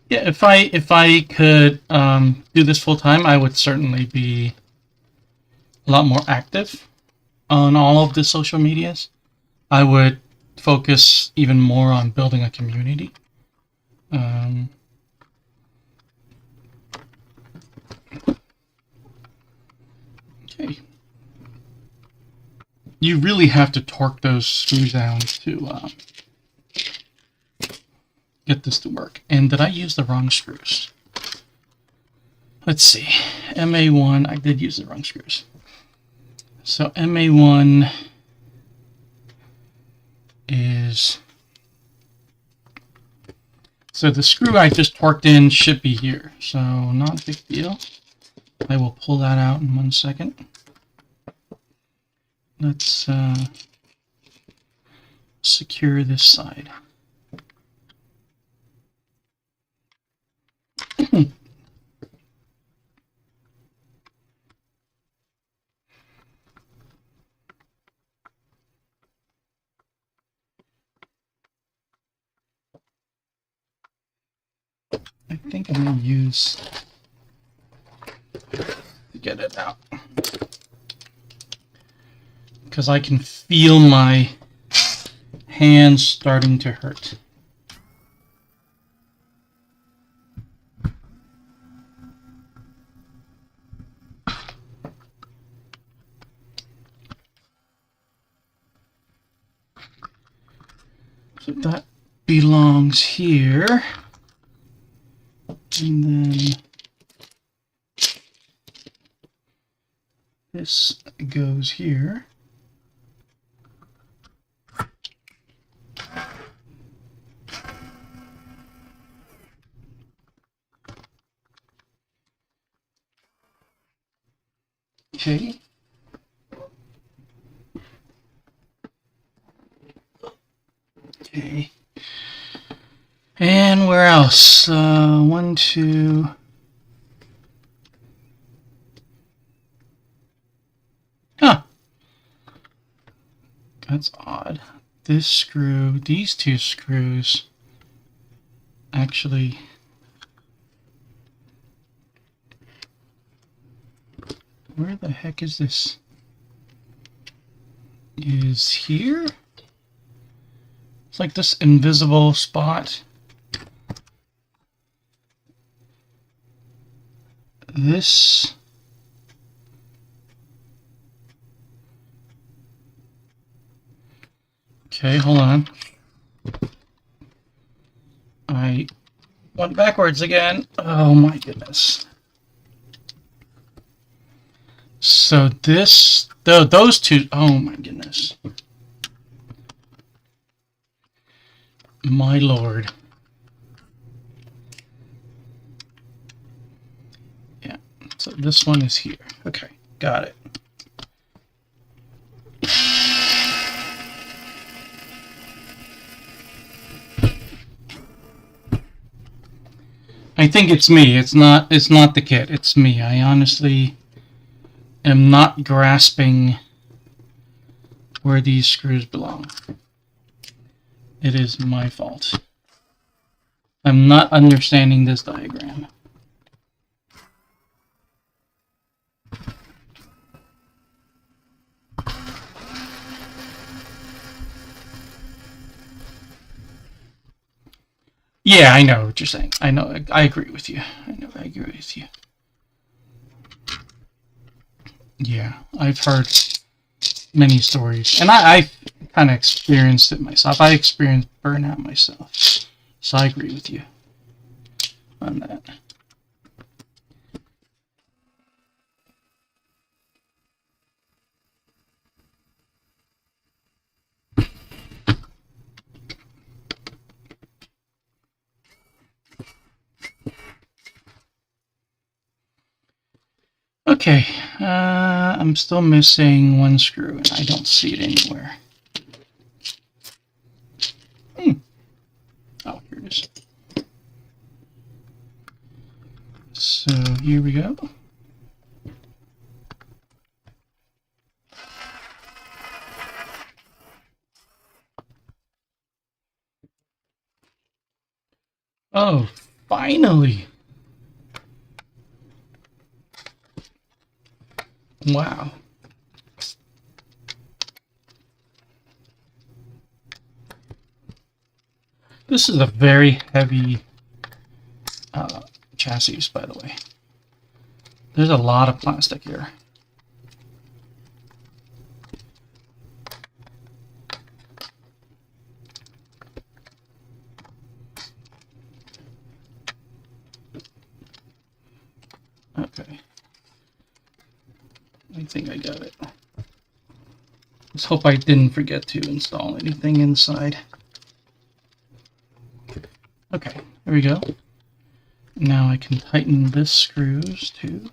Yeah, if I could do this full time, I would certainly be a lot more active on all of the social medias. I would focus even more on building a community. Okay. You really have to torque those screws down to get this to work. And did I use the wrong screws? Let's see. MA1, I did use the wrong screws. So MA1 is... So the screw I just torqued in should be here. So not a big deal. I will pull that out in 1 second. Let's secure this side. I think I'm going to use to get it out, because I can feel my hands starting to hurt. So that belongs here. And then this goes here. Okay. Okay. And where else? 1, 2. Huh. That's odd. This screw, these two screws, actually. Where the heck is this? Is here? It's like this invisible spot. This okay, hold on. I went backwards again. Oh my goodness. So this, those two, oh my goodness. My lord. Yeah, so this one is here. Okay, got it. I think it's me. It's not the kit. It's me. I honestly am not grasping where these screws belong. It is my fault. I'm not understanding this diagram. Yeah, I know what you're saying. I know. I agree with you. I agree with you. Yeah, I've heard many stories, and I kind of experienced it myself. I experienced burnout myself, so I agree with you on that. Okay, I'm still missing one screw, and I don't see it anywhere. Oh, here it is. So here we go. Oh, finally! Wow. This is a very heavy chassis, by the way. There's a lot of plastic here. Okay. I think I got it. Let's hope I didn't forget to install anything inside. Okay, there we go. Now I can tighten this screws too.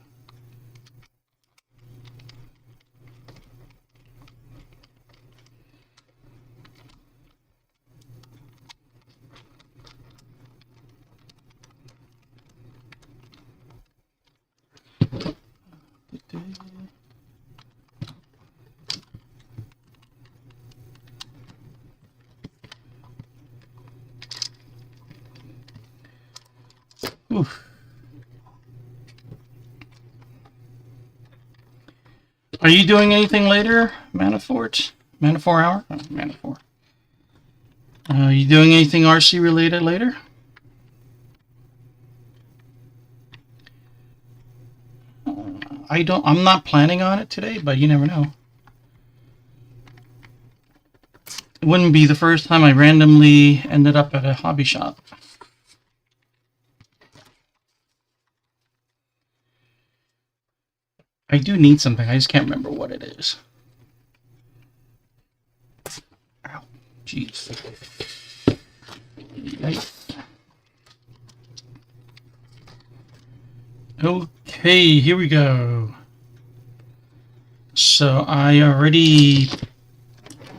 Oof. Are you doing anything later, Manafort? Manafor Hour? Oh, Manafor. Are you doing anything RC related later? I'm not planning on it today, but you never know. It wouldn't be the first time I randomly ended up at a hobby shop. I do need something, I just can't remember what it is. Ow, jeez. Yikes. Okay, here we go. So I already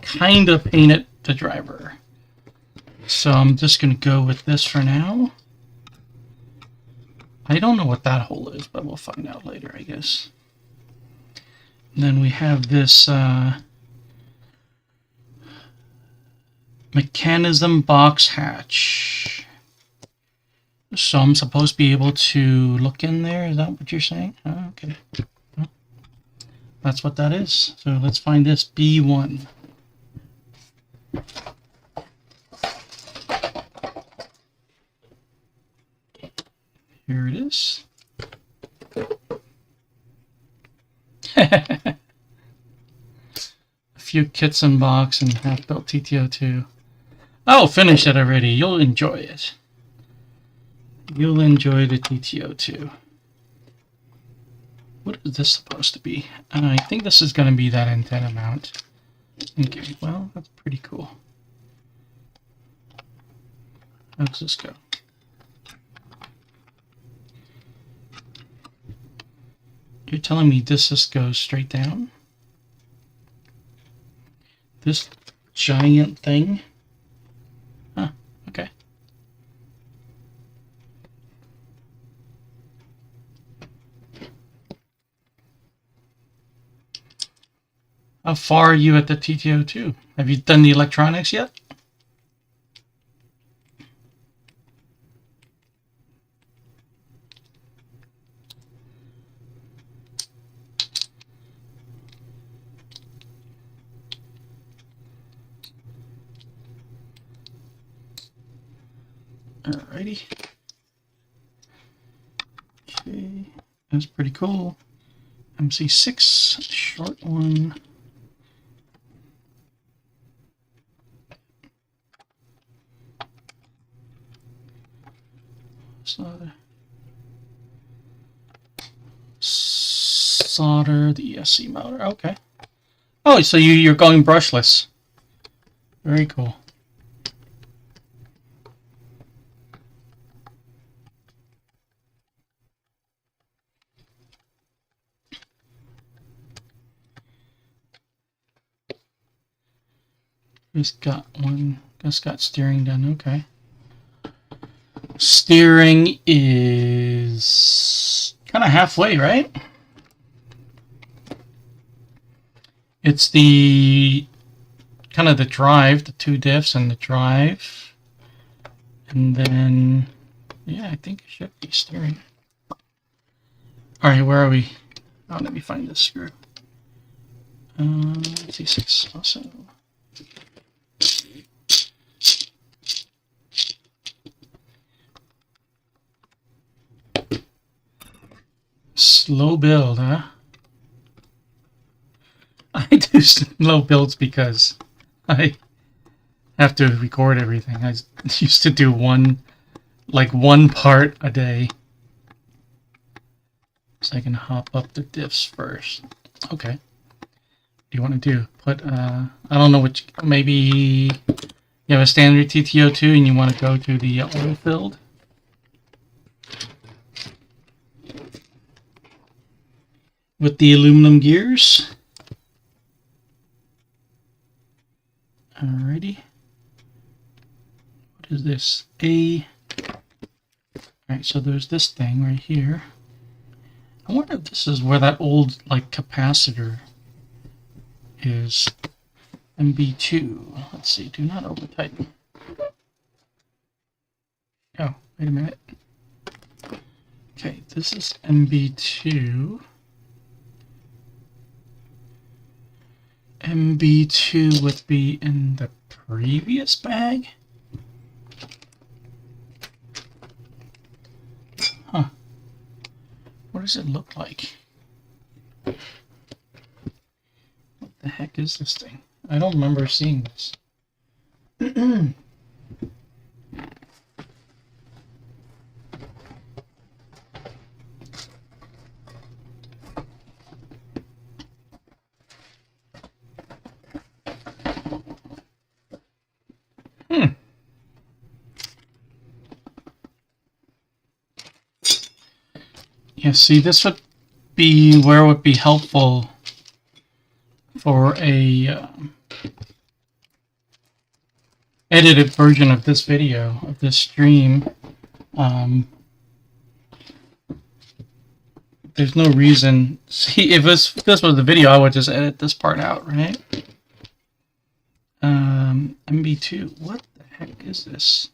kind of painted the driver. So I'm just going to go with this for now. I don't know what that hole is, but we'll find out later, I guess. And then we have this mechanism box hatch. So I'm supposed to be able to look in there. Is that what you're saying? Oh, okay. Well, that's what that is. So let's find this B1. Here it is. A few kits in box and half-built TTO2. Oh, finished it already. You'll enjoy it. You'll enjoy the TTO2. What is this supposed to be? I think this is going to be that antenna mount. Okay, well, that's pretty cool. How does this go? You're telling me this just goes straight down? This giant thing? Huh, okay. How far are you at the TTO2? Have you done the electronics yet? Alrighty. Okay, that's pretty cool. MC6, short one. Solder the ESC motor. Okay. Oh, so you're going brushless. Very cool. Just got steering done. Okay. Steering is kind of halfway, right? It's the kind of the drive, the two diffs and the drive. And then, yeah, I think it should be steering. Alright, where are we? Oh, let me find this screw. C6 also. Slow build, huh? I do slow builds because I have to record everything. I used to do one part a day. So I can hop up the diffs first. Okay. What do you want to do? Put, I don't know which, maybe you have a standard TTO2 and you want to go to the oil filled. With the aluminum gears. Alrighty. What is this? Alright, so there's this thing right here. I wonder if this is where that old, like, capacitor is. MB2. Let's see, do not over tighten. Oh, wait a minute. Okay, this is MB2. MB2 would be in the previous bag? Huh. What does it look like? What the heck is this thing? I don't remember seeing this. Yeah, see, this would be where it would be helpful for a edited version of this video, of this stream. There's no reason. See, if this was the video, I would just edit this part out, right? MB2. What the heck is this?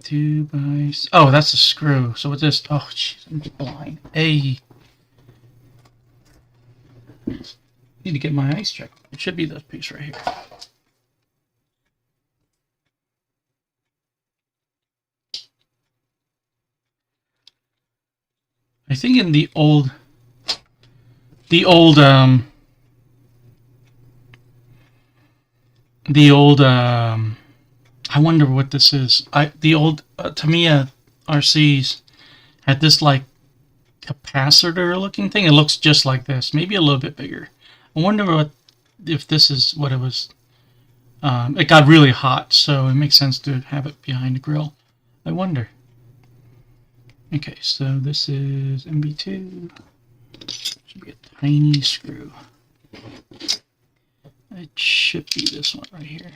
2 by... Oh, that's a screw. So what's this? Oh, jeez, I'm blind. Need to get my ice checked. It should be this piece right here. I think in the old I wonder what this is. The old Tamiya RCs had this like capacitor looking thing. It looks just like this, maybe a little bit bigger. I wonder if this is what it was. It got really hot, so it makes sense to have it behind the grill. I wonder. Okay, so this is MB2. Should be a tiny screw. It should be this one right here.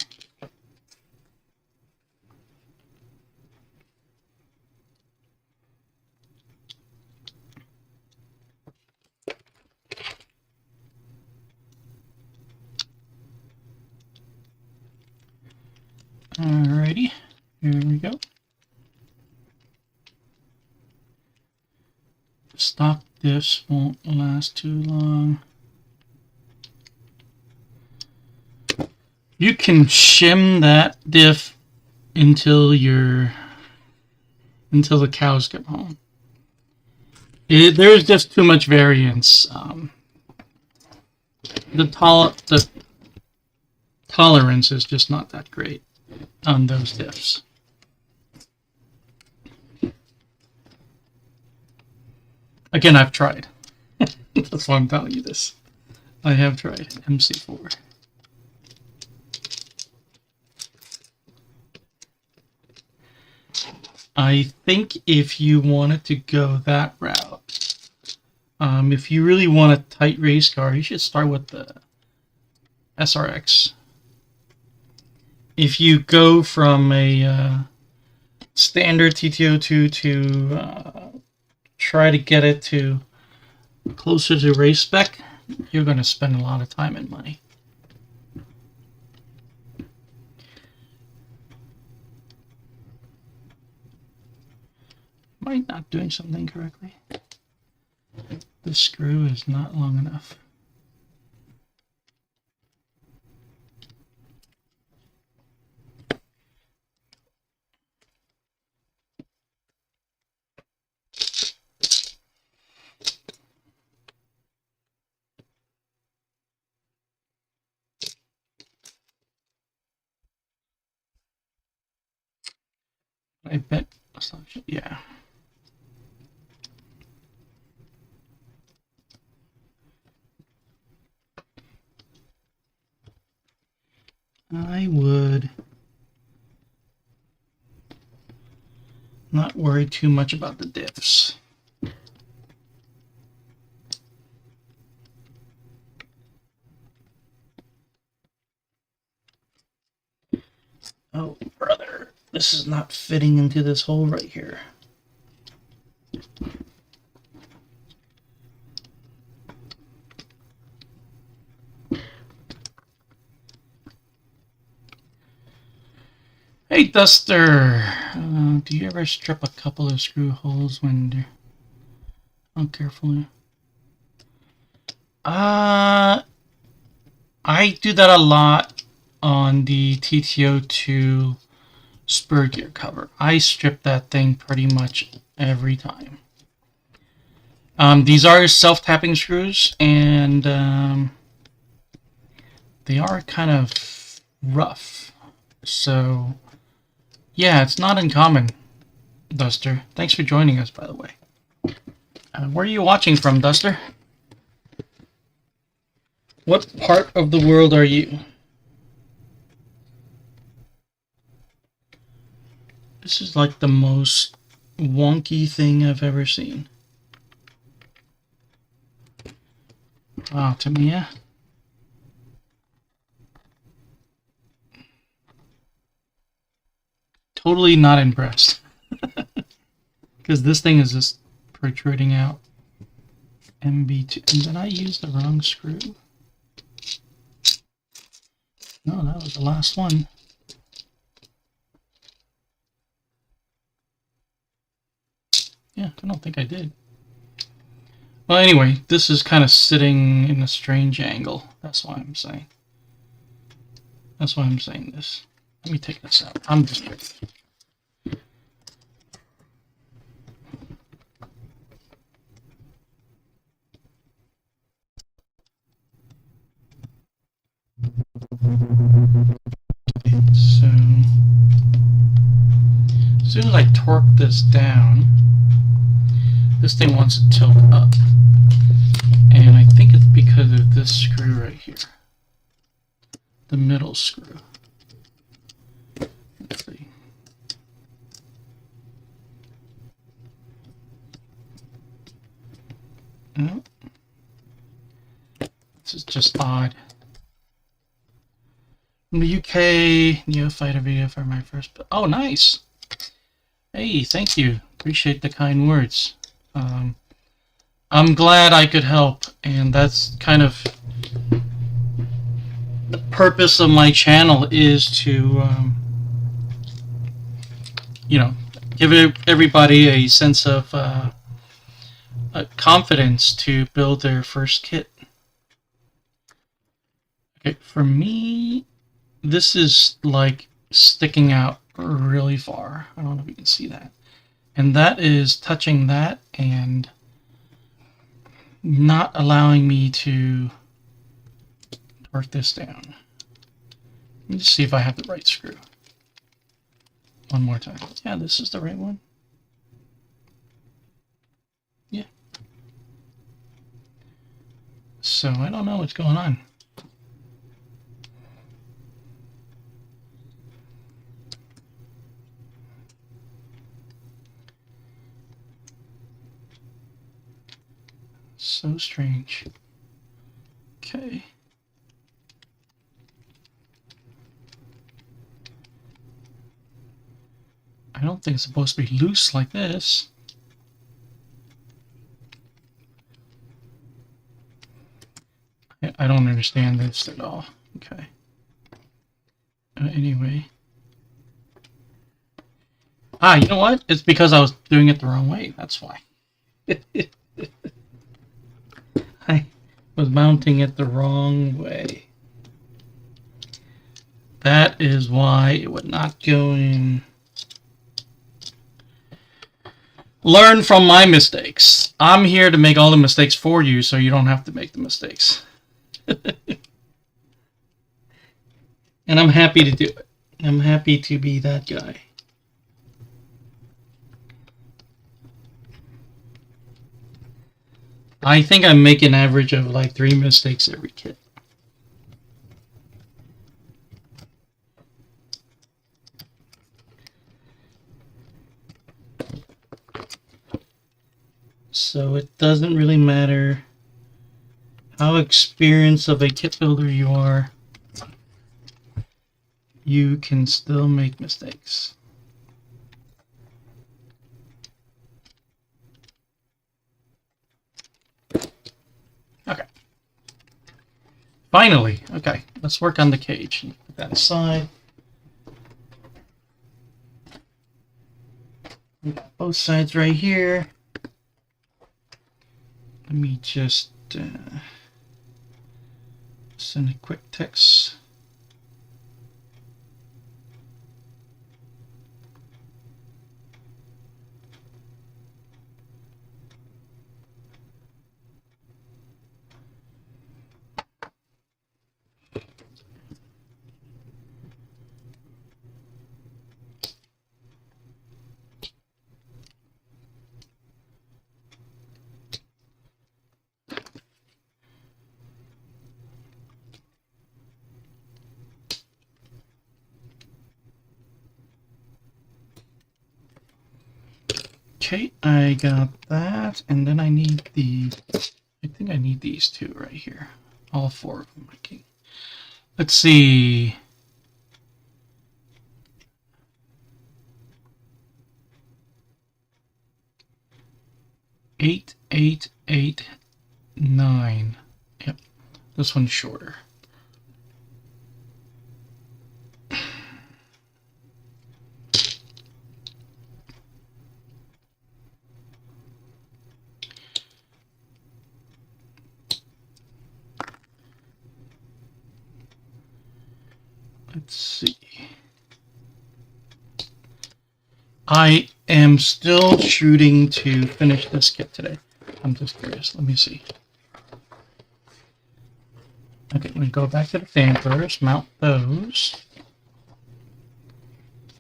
Alrighty, here we go. Stock diffs won't last too long. You can shim that diff until the cows come home. There's just too much variance. The tolerance is just not that great on those diffs. Again, I've tried. That's why I'm telling you this. I have tried MC4. I think if you wanted to go that route, if you really want a tight race car, you should start with the SRX. If you go from a standard TTO2 to try to get it to closer to race spec, you're going to spend a lot of time and money. Am I not doing something correctly? This screw is not long enough. I bet, yeah. I would not worry too much about the diffs. Oh, brother, this is not fitting into this hole right here. Hey, Duster! Do you ever strip a couple of screw holes when they're... Oh, carefully. I do that a lot on the TTO2 spur gear cover. I strip that thing pretty much every time. These are self-tapping screws, and they are kind of rough. So, yeah, it's not uncommon, Duster. Thanks for joining us, by the way. Where are you watching from, Duster? What part of the world are you? This is like the most wonky thing I've ever seen. Wow, Tamiya. Totally not impressed. Because this thing is just protruding out. MB2. And did I use the wrong screw? No, that was the last one. Yeah, I don't think I did. Well, anyway, this is kind of sitting in a strange angle. That's why I'm saying. That's why I'm saying this. Let me take this out. I'm distracted. So, as soon as I torque this down, this thing wants to tilt up. And I think it's because of this screw right here. The middle screw. Let's see. No. This is just odd. From the UK, Neophyte video for my first... Oh, nice! Hey, thank you. Appreciate the kind words. I'm glad I could help, and that's kind of the purpose of my channel, is to, you know, give everybody a sense of confidence to build their first kit. Okay, for me, this is like sticking out really far. I don't know if you can see that. And that is touching that and not allowing me to torque this down. Let me just see if I have the right screw. One more time. Yeah, this is the right one. Yeah. So I don't know what's going on. So strange. Okay. I don't think it's supposed to be loose like this. I don't understand this at all. Okay. Anyway. Ah, you know what? It's because I was doing it the wrong way. That's why. I was mounting it the wrong way. That is why it would not go in. Learn from my mistakes. I'm here to make all the mistakes for you so you don't have to make the mistakes. And I'm happy to do it. I'm happy to be that guy. I think I make an average of like 3 mistakes every kit. So it doesn't really matter how experienced of a kit builder you are, you can still make mistakes. Okay. Finally. Okay, let's work on the cage. Put that aside. We got both sides right here. Let me just send a quick text. Okay, I got that, and then I need the, I think I need these two right here. All 4 of them. Okay. Let's see. 8, 8, 8, 9. Yep, this one's shorter. Let's see. I am still shooting to finish this kit today. I'm just curious. Let me see. Okay, I'm going to go back to the dampers, mount those.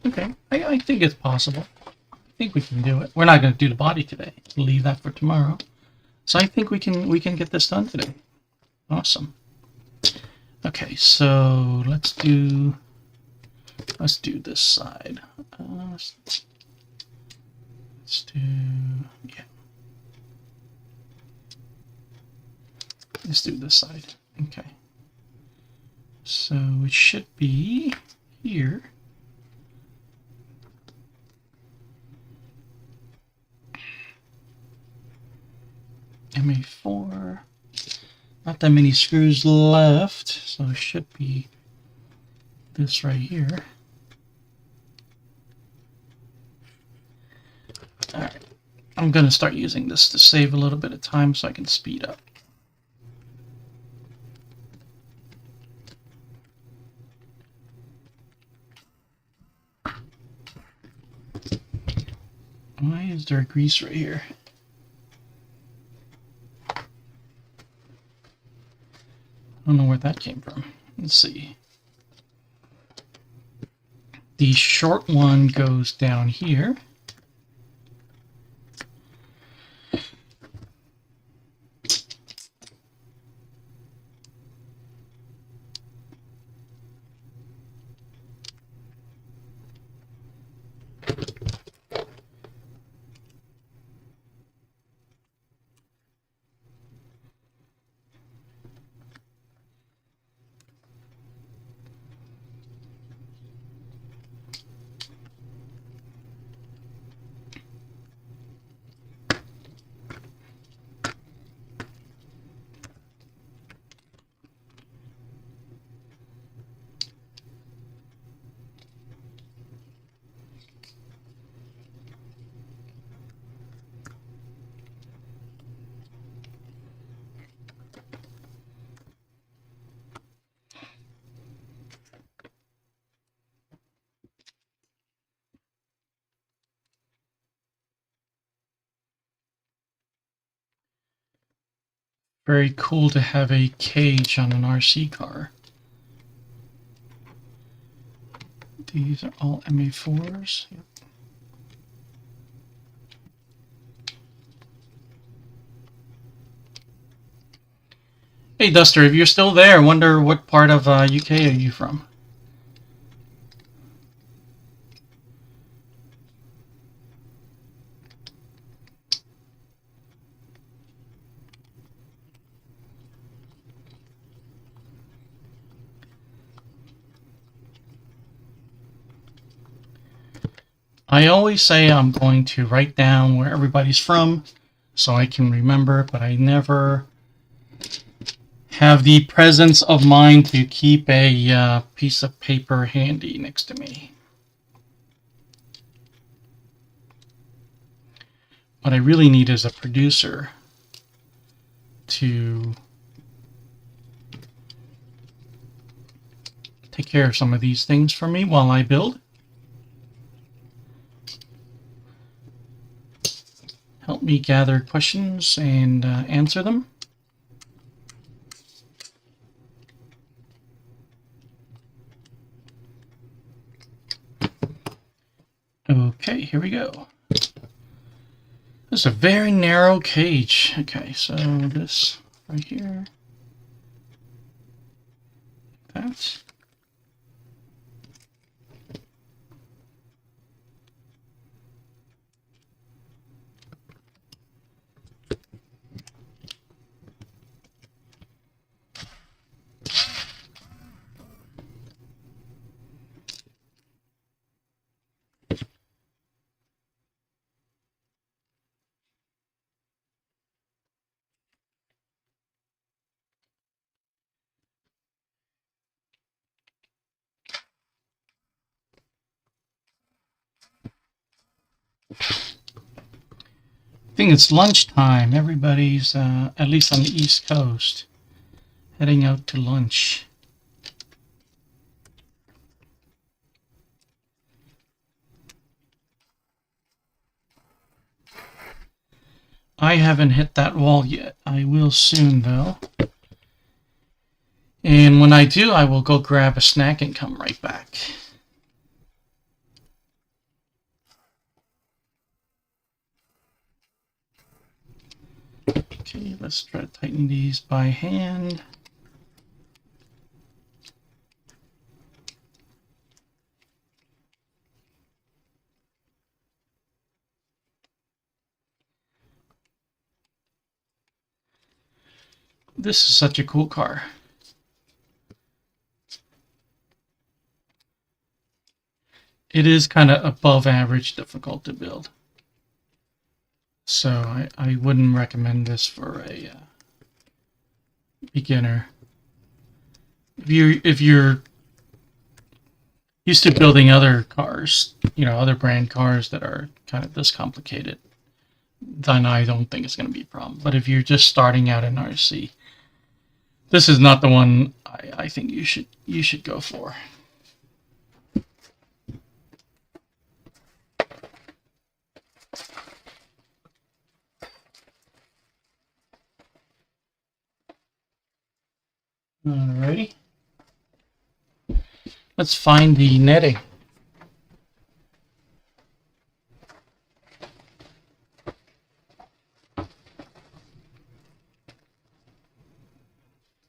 Okay, I think it's possible. I think we can do it. We're not going to do the body today. Leave that for tomorrow. So I think we can get this done today. Awesome. Okay, so let's do this side. Let's do, yeah. Let's do this side. Okay. So it should be here. MA4. Not that many screws left, so it should be this right here. Alright, I'm going to start using this to save a little bit of time so I can speed up. Why is there a grease right here? I don't know where that came from. Let's see. The short one goes down here. Very cool to have a cage on an RC car. These are all MA4s. Yep. Hey Duster, if you're still there, I wonder what part of UK are you from? I always say I'm going to write down where everybody's from so I can remember, but I never have the presence of mind to keep a piece of paper handy next to me. What I really need is a producer to take care of some of these things for me while I build. Help me gather questions and answer them. Okay, here we go. This is a very narrow cage. Okay, so this right here. That. I think it's lunchtime. Everybody's, at least on the East Coast, heading out to lunch. I haven't hit that wall yet. I will soon, though. And when I do, I will go grab a snack and come right back. Okay, let's try to tighten these by hand. This is such a cool car. It is kind of above average difficult to build. So I wouldn't recommend this for a beginner. If you're used to building other cars, other brand cars that are kind of this complicated, then I don't think it's going to be a problem. But if you're just starting out in RC, this is not the one I think you should go for. Alrighty. Let's find the netting.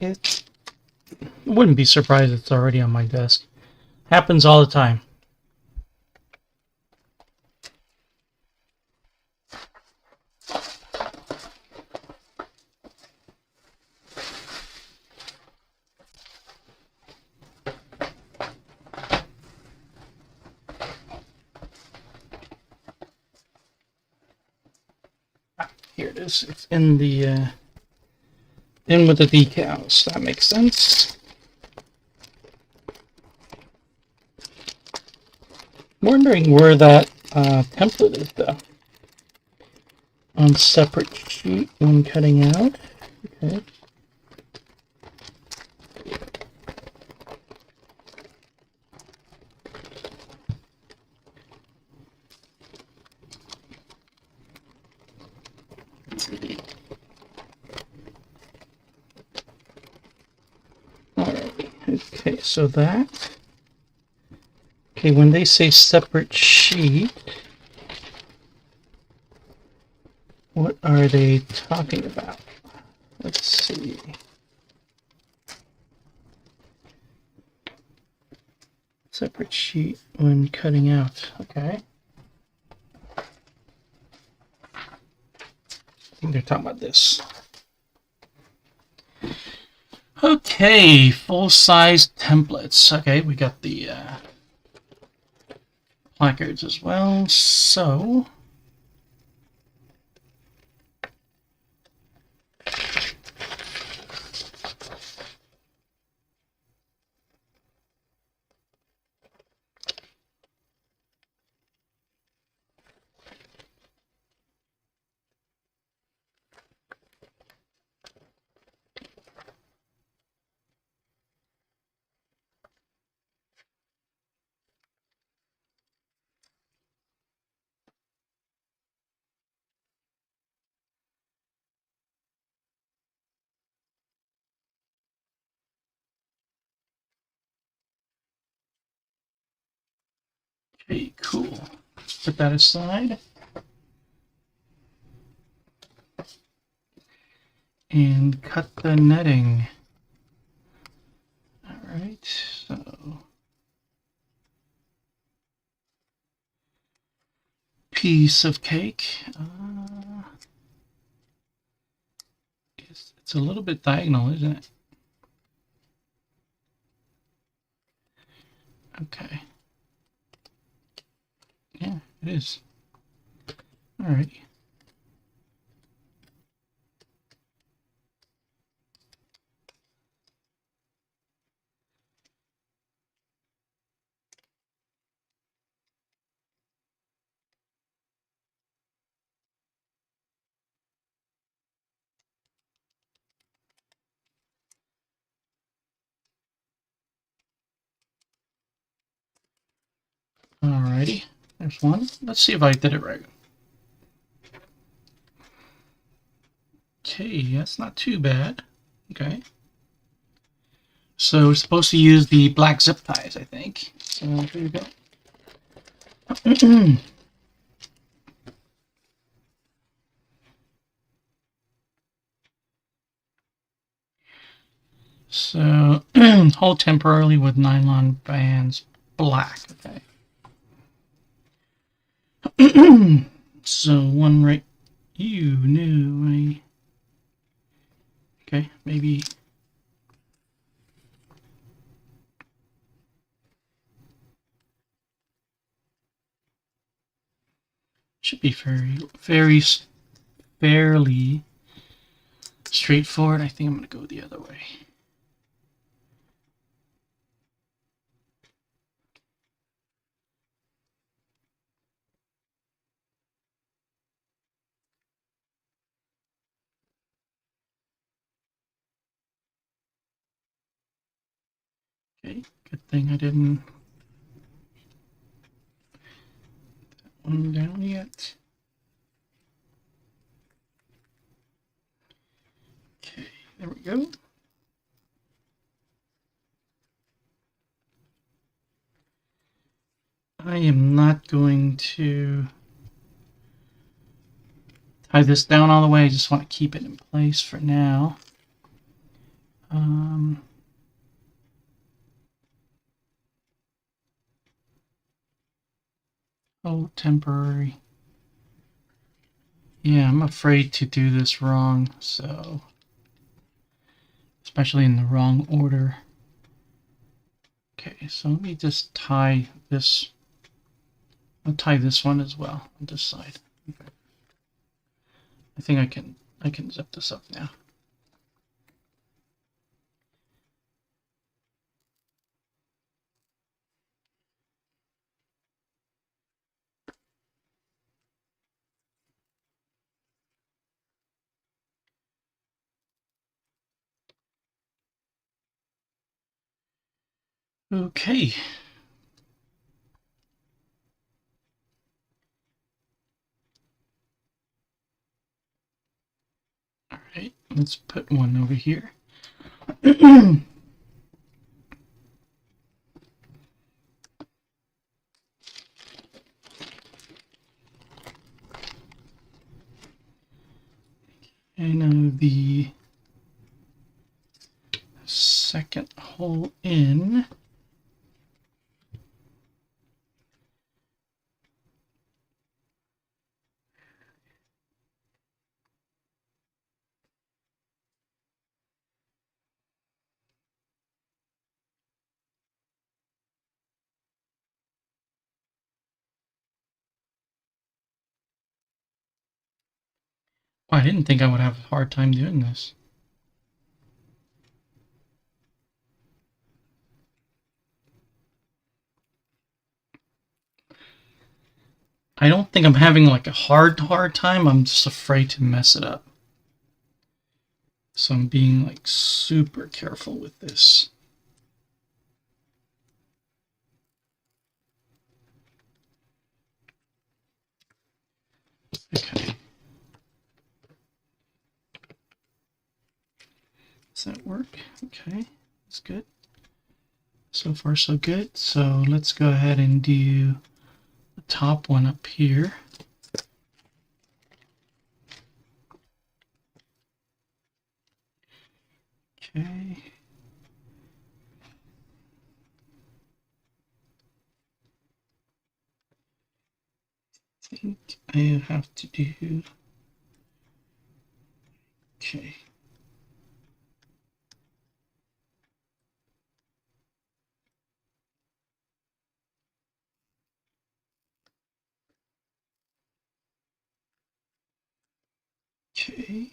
It wouldn't be surprised if it's already on my desk. Happens all the time. Here it is. It's in the in with the decals. That makes sense. Wondering where that template is though. On separate sheet when cutting out. Okay. Okay, so that. Okay, when they say separate sheet, what are they talking about? Let's see. Separate sheet when cutting out. Okay. I think they're talking about this. Okay, full-size templates. Okay, we got the placards as well. So okay, cool. Put that aside. And cut the netting. Alright, so piece of cake. It's a little bit diagonal, isn't it? Okay. Yeah, it is. Alright. Alrighty. There's one. Let's see if I did it right. Okay, that's not too bad. Okay. So we're supposed to use the black zip ties, I think. So here we go. So hold temporarily with nylon bands black. Okay. So one right. You knew. Okay, maybe. Should be fairly straightforward. I think I'm going to go the other way. Okay, good thing I didn't put that one down yet. Okay, there we go. I am not going to tie this down all the way. I just want to keep it in place for now. Oh, temporary. Yeah, I'm afraid to do this wrong, so especially in the wrong order. Okay, so let me just tie this. I'll tie this one as well on this side. I think I can zip this up now. Okay. All right, let's put one over here. And now the second hole in. Oh, I didn't think I would have a hard time doing this. I don't think I'm having like a hard time. I'm just afraid to mess it up. So I'm being like super careful with this. Okay. Does that work? Okay, that's good. So far so good. So let's go ahead and do the top one up here. Okay. I think I have to do. Okay. Okay.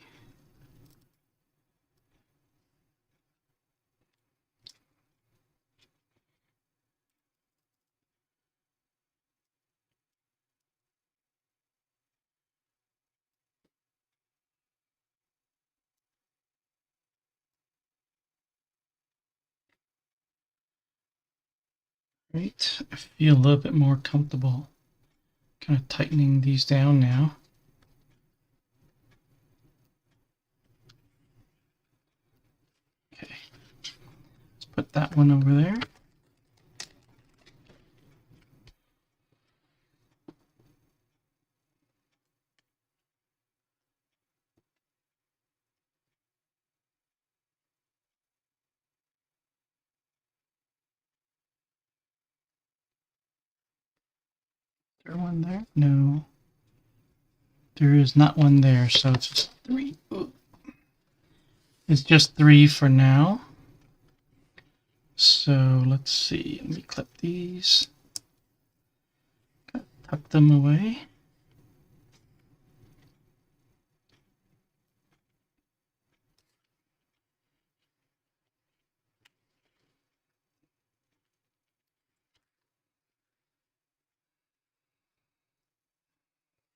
Right. I feel a little bit more comfortable kind of tightening these down now. Okay. Let's put that one over there. Is there one there? No. There is not one there, so it's just 3. Ooh. It's just 3 for now. So let's see. Let me clip these. Tuck them away.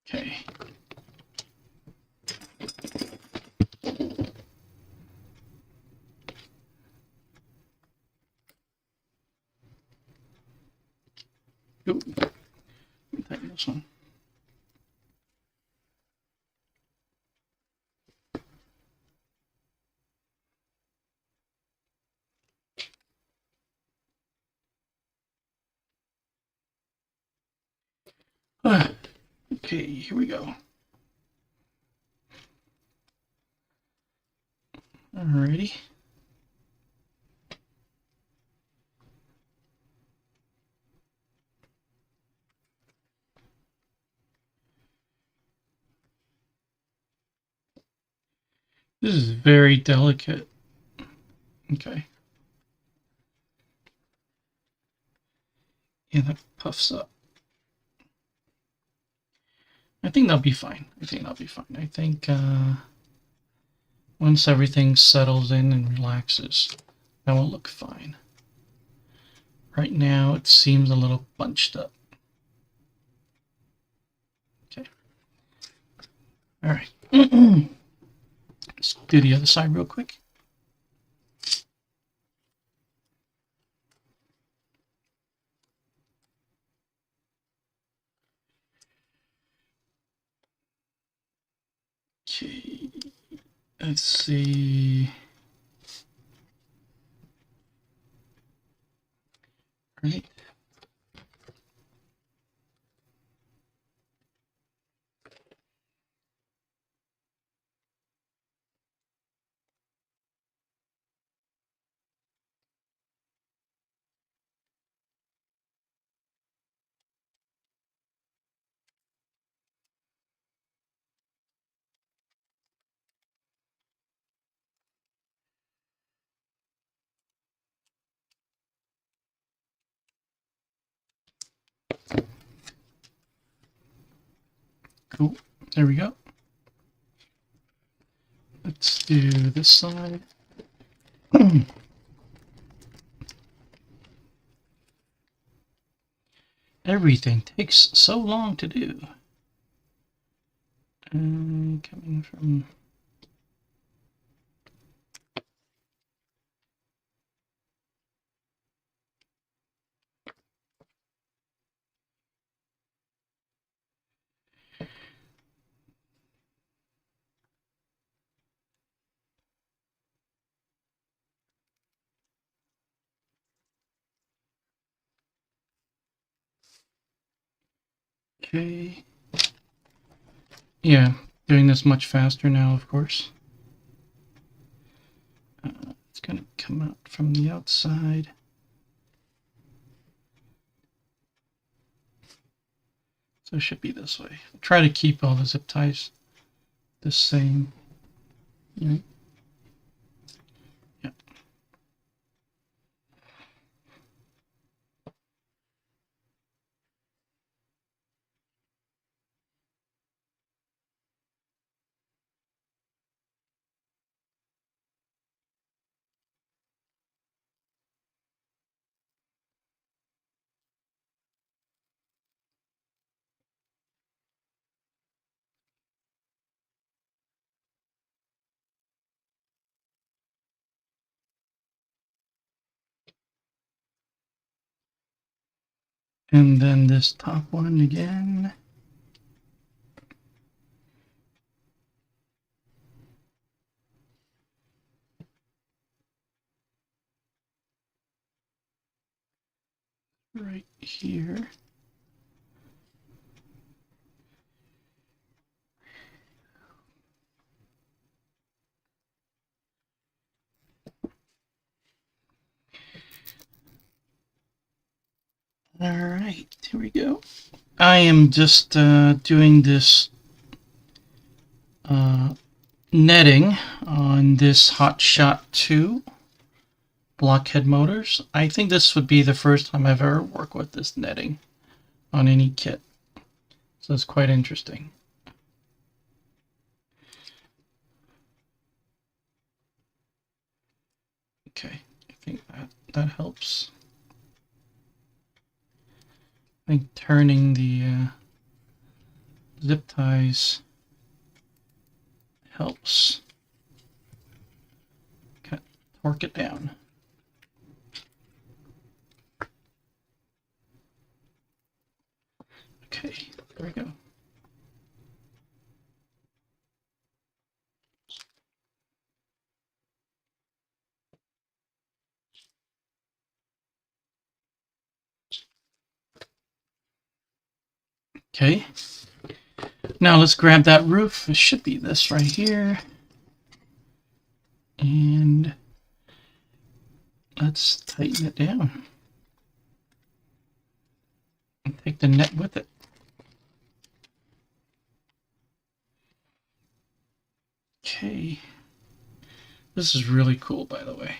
Okay. Ooh. Let me tighten this one. Okay, here we go. Alrighty. This is very delicate. Okay. Yeah, that puffs up. I think that'll be fine. I think once everything settles in and relaxes, that will look fine. Right now, it seems a little bunched up. Okay. All right. Let's do the other side real quick. Okay. Let's see. All right. Cool. There we go. Let's do this side. Everything takes so long to do. Coming from... Okay. Yeah, doing this much faster now, of course. It's going to come out from the outside. So it should be this way. Try to keep all the zip ties the same. Yeah. Yeah. And then this top one again. Right here. All right, here we go. I am just doing this netting on this Hotshot II Blockhead Motors. I think this would be the first time I've ever worked with this netting on any kit. So it's quite interesting. Okay, I think that helps. I think turning the zip ties helps torque it down. Okay, there we go. Okay. Now let's grab that roof. It should be this right here. And let's tighten it down. And take the net with it. Okay. This is really cool, by the way.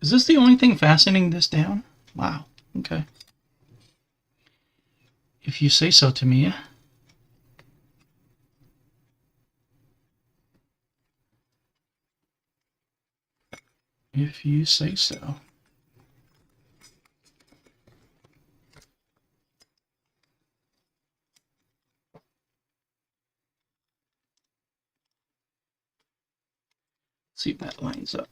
Is this the only thing fastening this down? Wow. Okay. If you say so, Tamiya. If you say so. See if that lines up.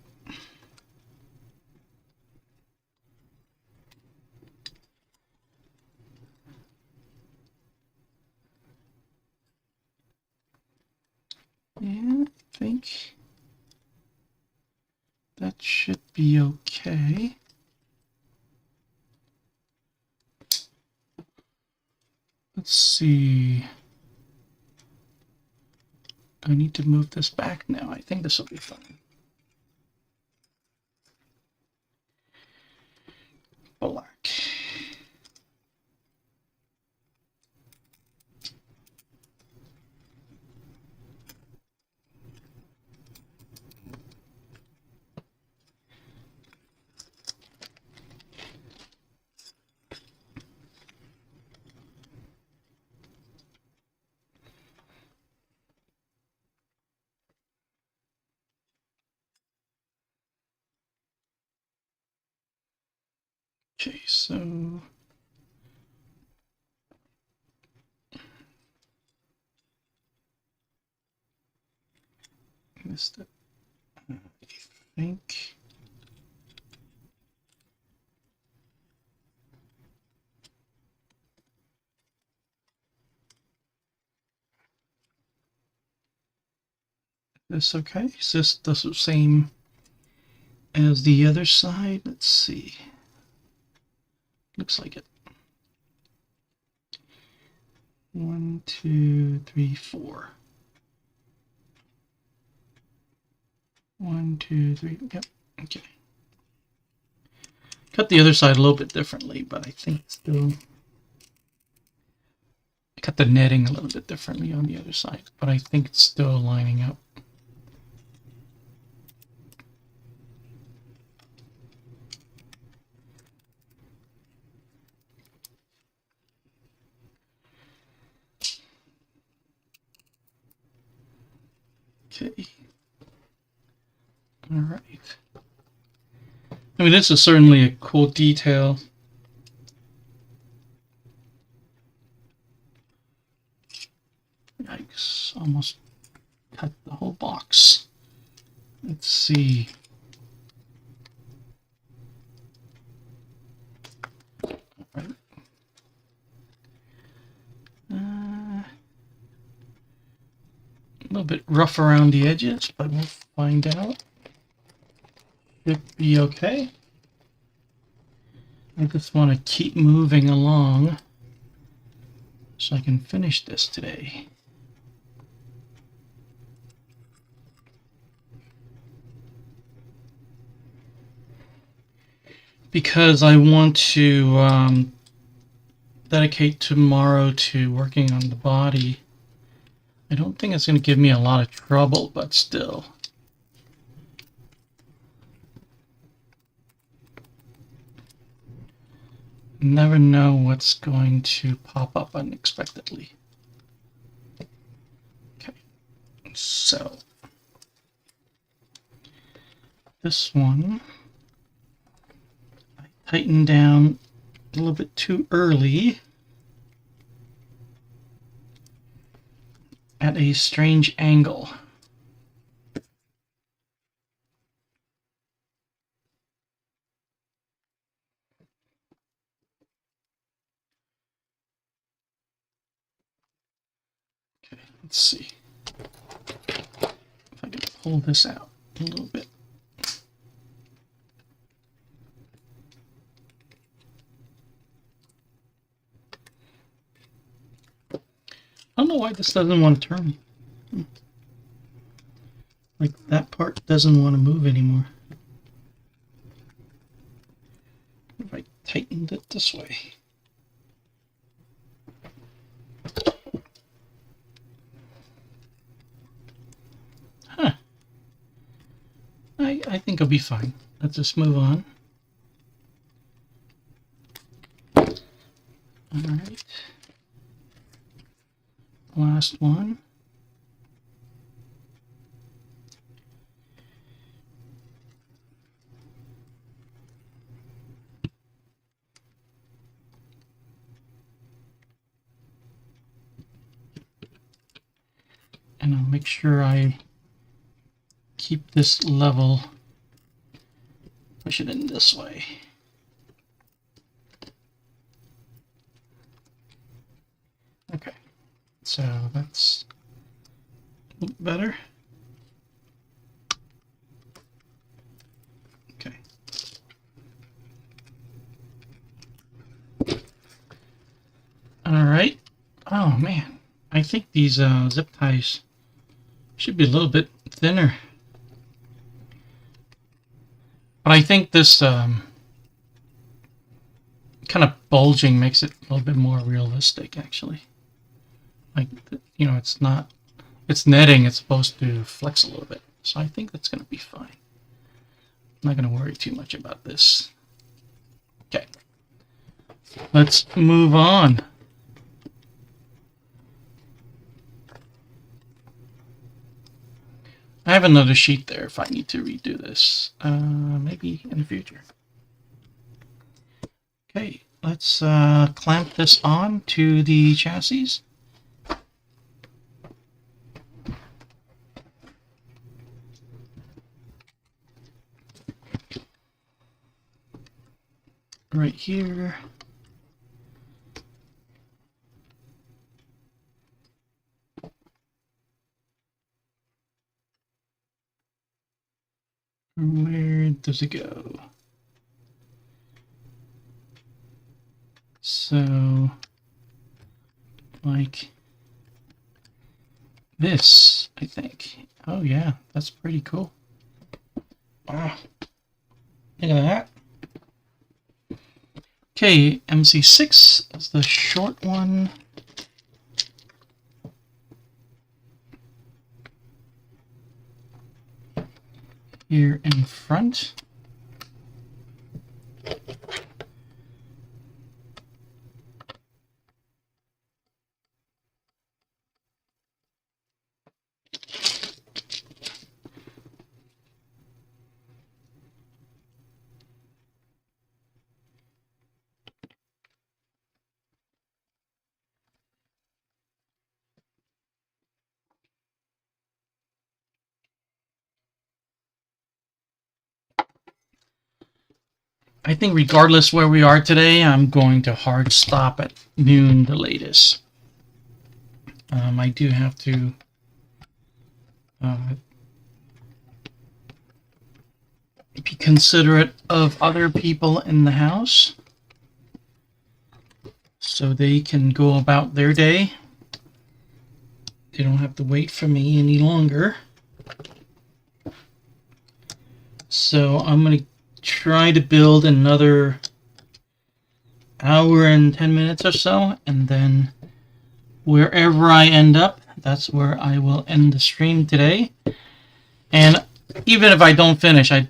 Yeah, I think that should be okay. Let's see. I need to move this back now. I think this will be fine. Black. Okay, so missed it. I think this okay? Is this the same as the other side? Let's see. Looks like it. 1, 2, 3, 4. 1, 2, 3. Yep. Okay. Cut the other side a little bit differently, but I think still. Cut the netting a little bit differently on the other side, but I think it's still lining up. Okay. All right. I mean, this is certainly a cool detail. Yikes, almost cut the whole box. Let's see. All right. A little bit rough around the edges, but we'll find out. Should be okay. I just want to keep moving along so I can finish this today. Because I want to dedicate tomorrow to working on the body. I don't think it's going to give me a lot of trouble, but still. Never know what's going to pop up unexpectedly. Okay, so this one I tightened down a little bit too early at a strange angle. Okay, let's see if I can pull this out a little bit. I don't know why this doesn't want to turn. Like, that part doesn't want to move anymore. If I tightened it this way. Huh. I think I'll be fine. Let's just move on. Alright. Last one. And I'll make sure I keep this level. Push it in this way. Okay, so that's a little better. Okay. All right. Oh man, I think these zip ties should be a little bit thinner. But I think this kind of bulging makes it a little bit more realistic, actually. Like, you know, it's not, it's netting, it's supposed to flex a little bit. So I think that's going to be fine. I'm not going to worry too much about this. Okay. Let's move on. I have another sheet there if I need to redo this. Maybe in the future. Okay, let's clamp this on to the chassis. Right here. Where does it go? So, like this, I think. Oh yeah, that's pretty cool. Wow. Look at that. Okay, MC6 is the short one. Here in front. I think regardless where we are today, I'm going to hard stop at noon the latest. I do have to be considerate of other people in the house so they can go about their day. They don't have to wait for me any longer. So I'm going to try to build another hour and 10 minutes or so, and then wherever I end up, that's where I will end the stream today. And even if I don't finish, I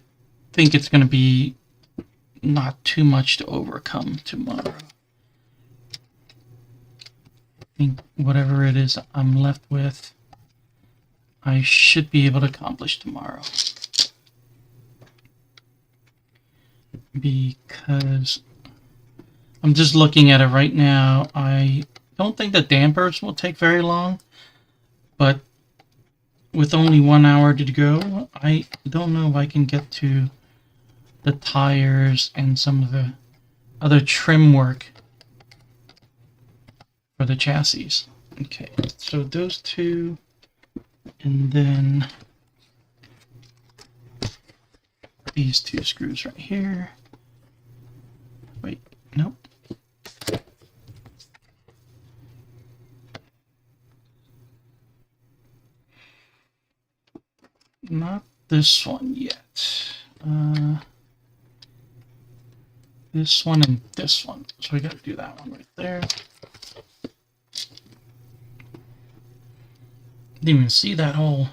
think it's going to be not too much to overcome tomorrow. I think whatever it is I'm left with, I should be able to accomplish tomorrow. Because I'm just looking at it right now. I don't think the dampers will take very long, but with only 1 hour to go, I don't know if I can get to the tires and some of the other trim work for the chassis. Okay, so those two, and then these two screws right here. Wait, nope. this one yet. This one and this one. So we got to do that one right there. Didn't even see that hole.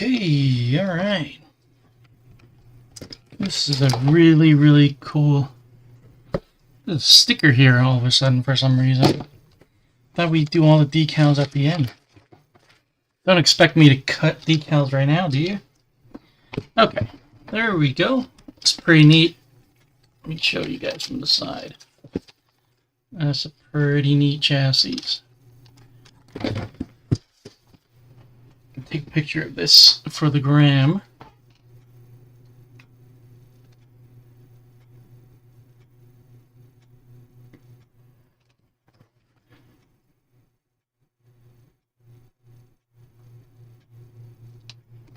Okay, alright. This is a really, really cool sticker here all of a sudden for some reason. Thought we'd do all the decals at the end. Don't expect me to cut decals right now, do you? Okay, there we go. It's pretty neat. Let me show you guys from the side. That's a pretty neat chassis. Take a picture of this for the gram.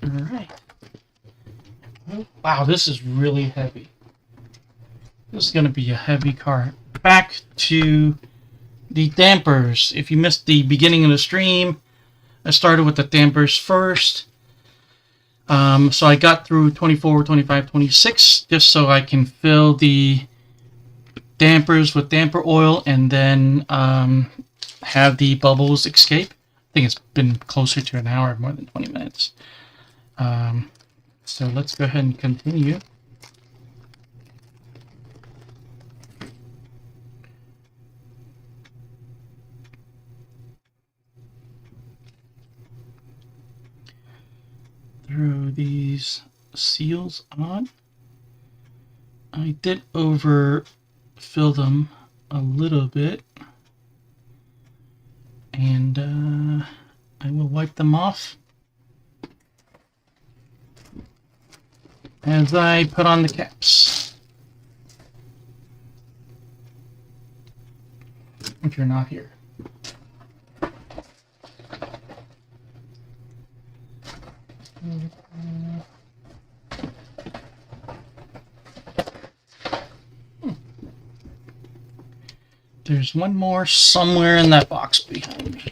Alright. Wow, this is really heavy. This is going to be a heavy car. Back to the dampers. If you missed the beginning of the stream, I started with the dampers first. So I got through 24, 25, 26 just so I can fill the dampers with damper oil and then have the bubbles escape. I think it's been closer to an hour, more than 20 minutes. So let's go ahead and continue. Throw these seals on. I did overfill them a little bit, and I will wipe them off as I put on the caps, if you're not here. There's one more somewhere in that box behind me.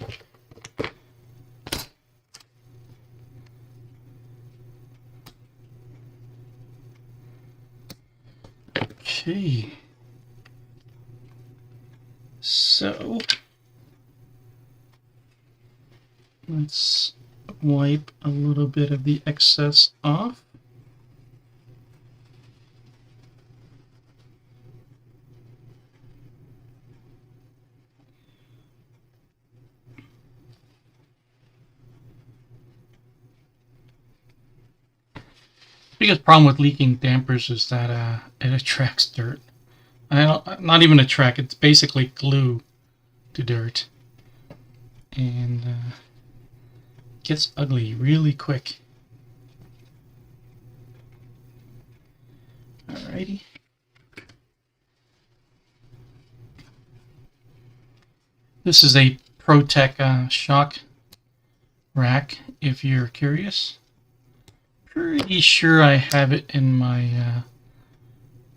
Okay. So let's wipe a little bit of the excess off. Biggest problem with leaking dampers is that it attracts dirt. Not even attract, it's basically glue to dirt. And gets ugly really quick. Alrighty. This is a ProTech shock rack, if you're curious. Pretty sure I have it in my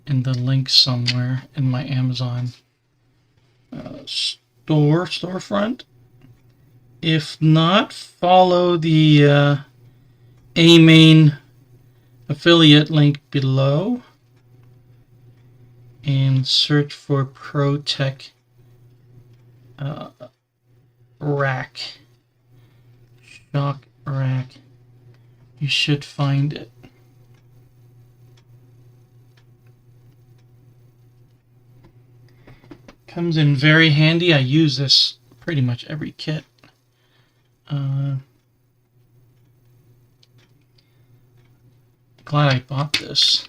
in the link somewhere in my Amazon storefront. If not, follow the A-Main affiliate link below and search for ProTech rack, shock rack. You should find it. Comes in very handy. I use this pretty much every kit. glad I bought this.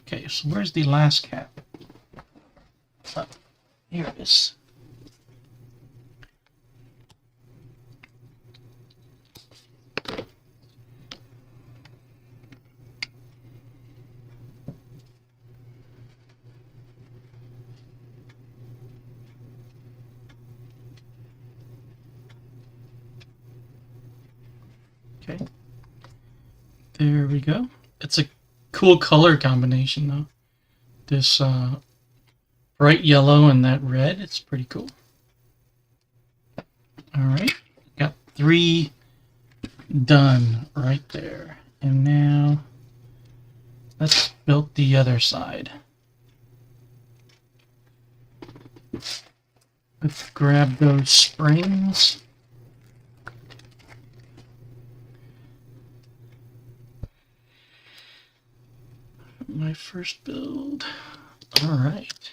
Okay, so where's the last cap? Oh, here it is. Okay, there we go. It's a cool color combination though. This bright yellow and that red, it's pretty cool. Alright, got 3 done right there. And now let's build the other side. Let's grab those springs. My first build. Alright.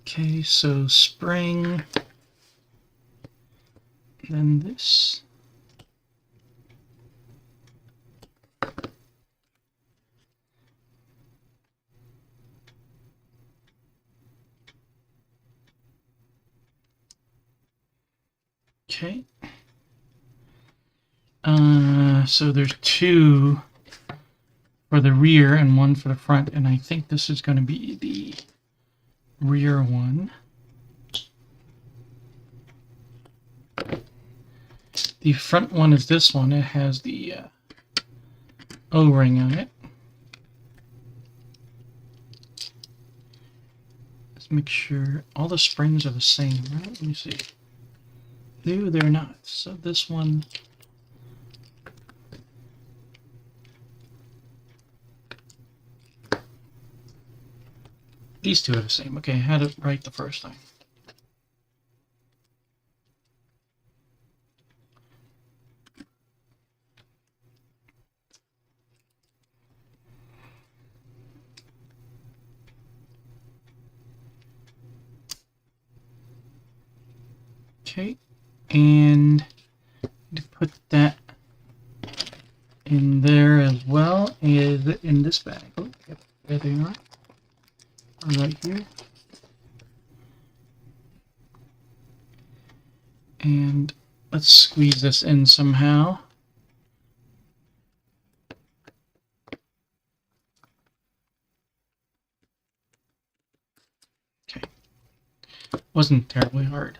Okay, so spring. Then this. Okay. So there's 2 for the rear and 1 for the front, and I think this is going to be the rear one. The front one is this one. It has the O-ring on it. Let's make sure all the springs are the same, right? Let me see. No, they're not. So this one... These 2 are the same. Okay, I had it right the first time. Okay, and to put that in there as well as in this bag. Oh, yep, there they are. Right here. And let's squeeze this in somehow. Okay. Wasn't terribly hard.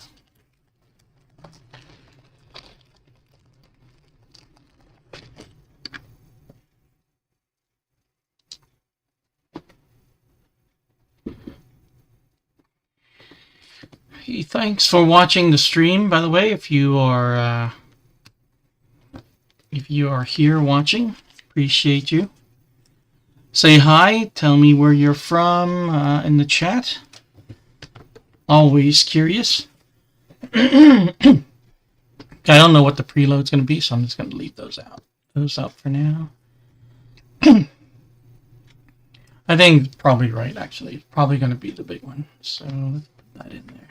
Hey, thanks for watching the stream, by the way. If you are here watching, appreciate you. Say hi, tell me where you're from in the chat. Always curious. I don't know what the preload's going to be, so I'm just going to leave those out. Those out for now. I think probably right, actually. It's probably going to be the big one. So let's put that in there.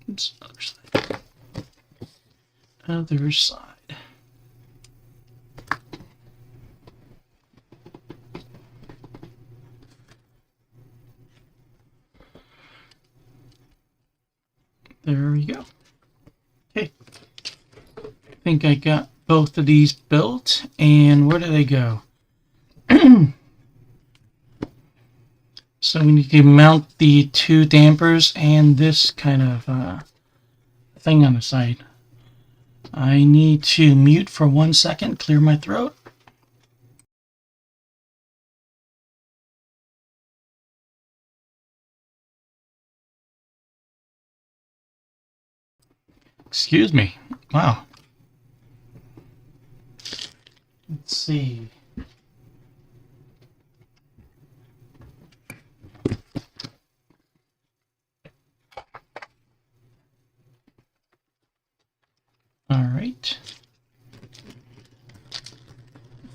Oops, other side. Other side. There we go. Okay. I think I got both of these built. And where do they go? So we need to mount the 2 dampers and this kind of thing on the side. I need to mute for 1 second, clear my throat. Excuse me. Wow. Let's see. right.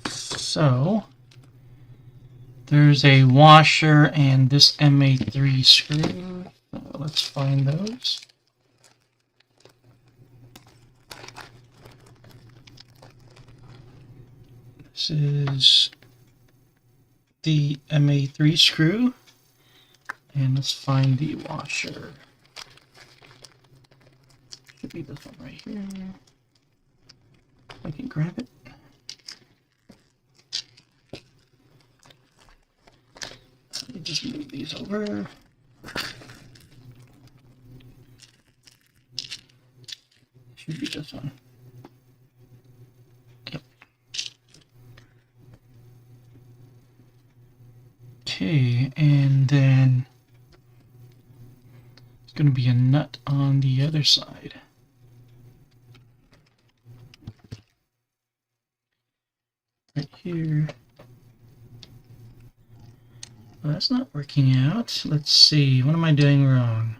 So there's a washer and this MA3 screw. So let's find those. This is the MA3 screw, and let's find the washer. Should be this one right here. I can grab it. Let me just move these over. Should be this one. Yep. Okay, and then it's going to be a nut on the other side. Right here. Well, that's not working out. Let's see. What am I doing wrong?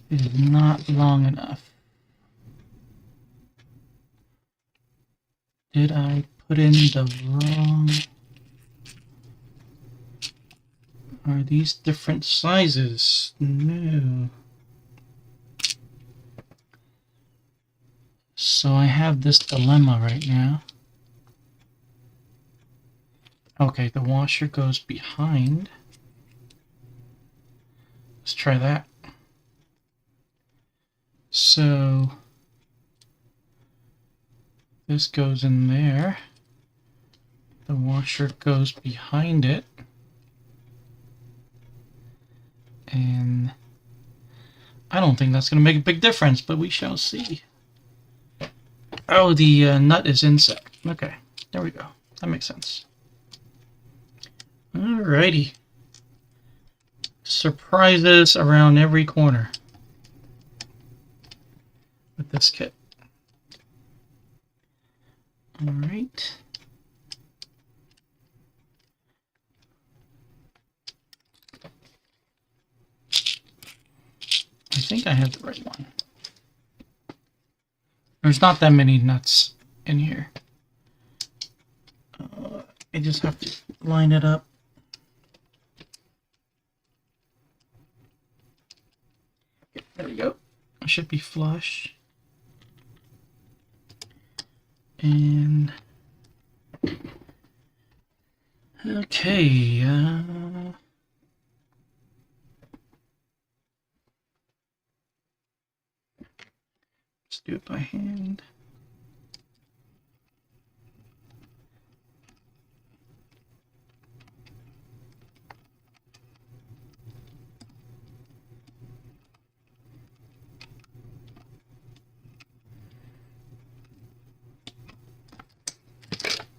It is not long enough. Did I put in the wrong... Are these different sizes? No. So I have this dilemma right now. Okay, the washer goes behind. Let's try that. So this goes in there. The washer goes behind it. And I don't think that's going to make a big difference, but we shall see. Oh, the nut is inside. Okay, there we go. That makes sense. Alrighty. Surprises around every corner with this kit. Alright. I think I have the right one. There's not that many nuts in here. I just have to line it up. There we go. It should be flush. And okay, let's do it by hand.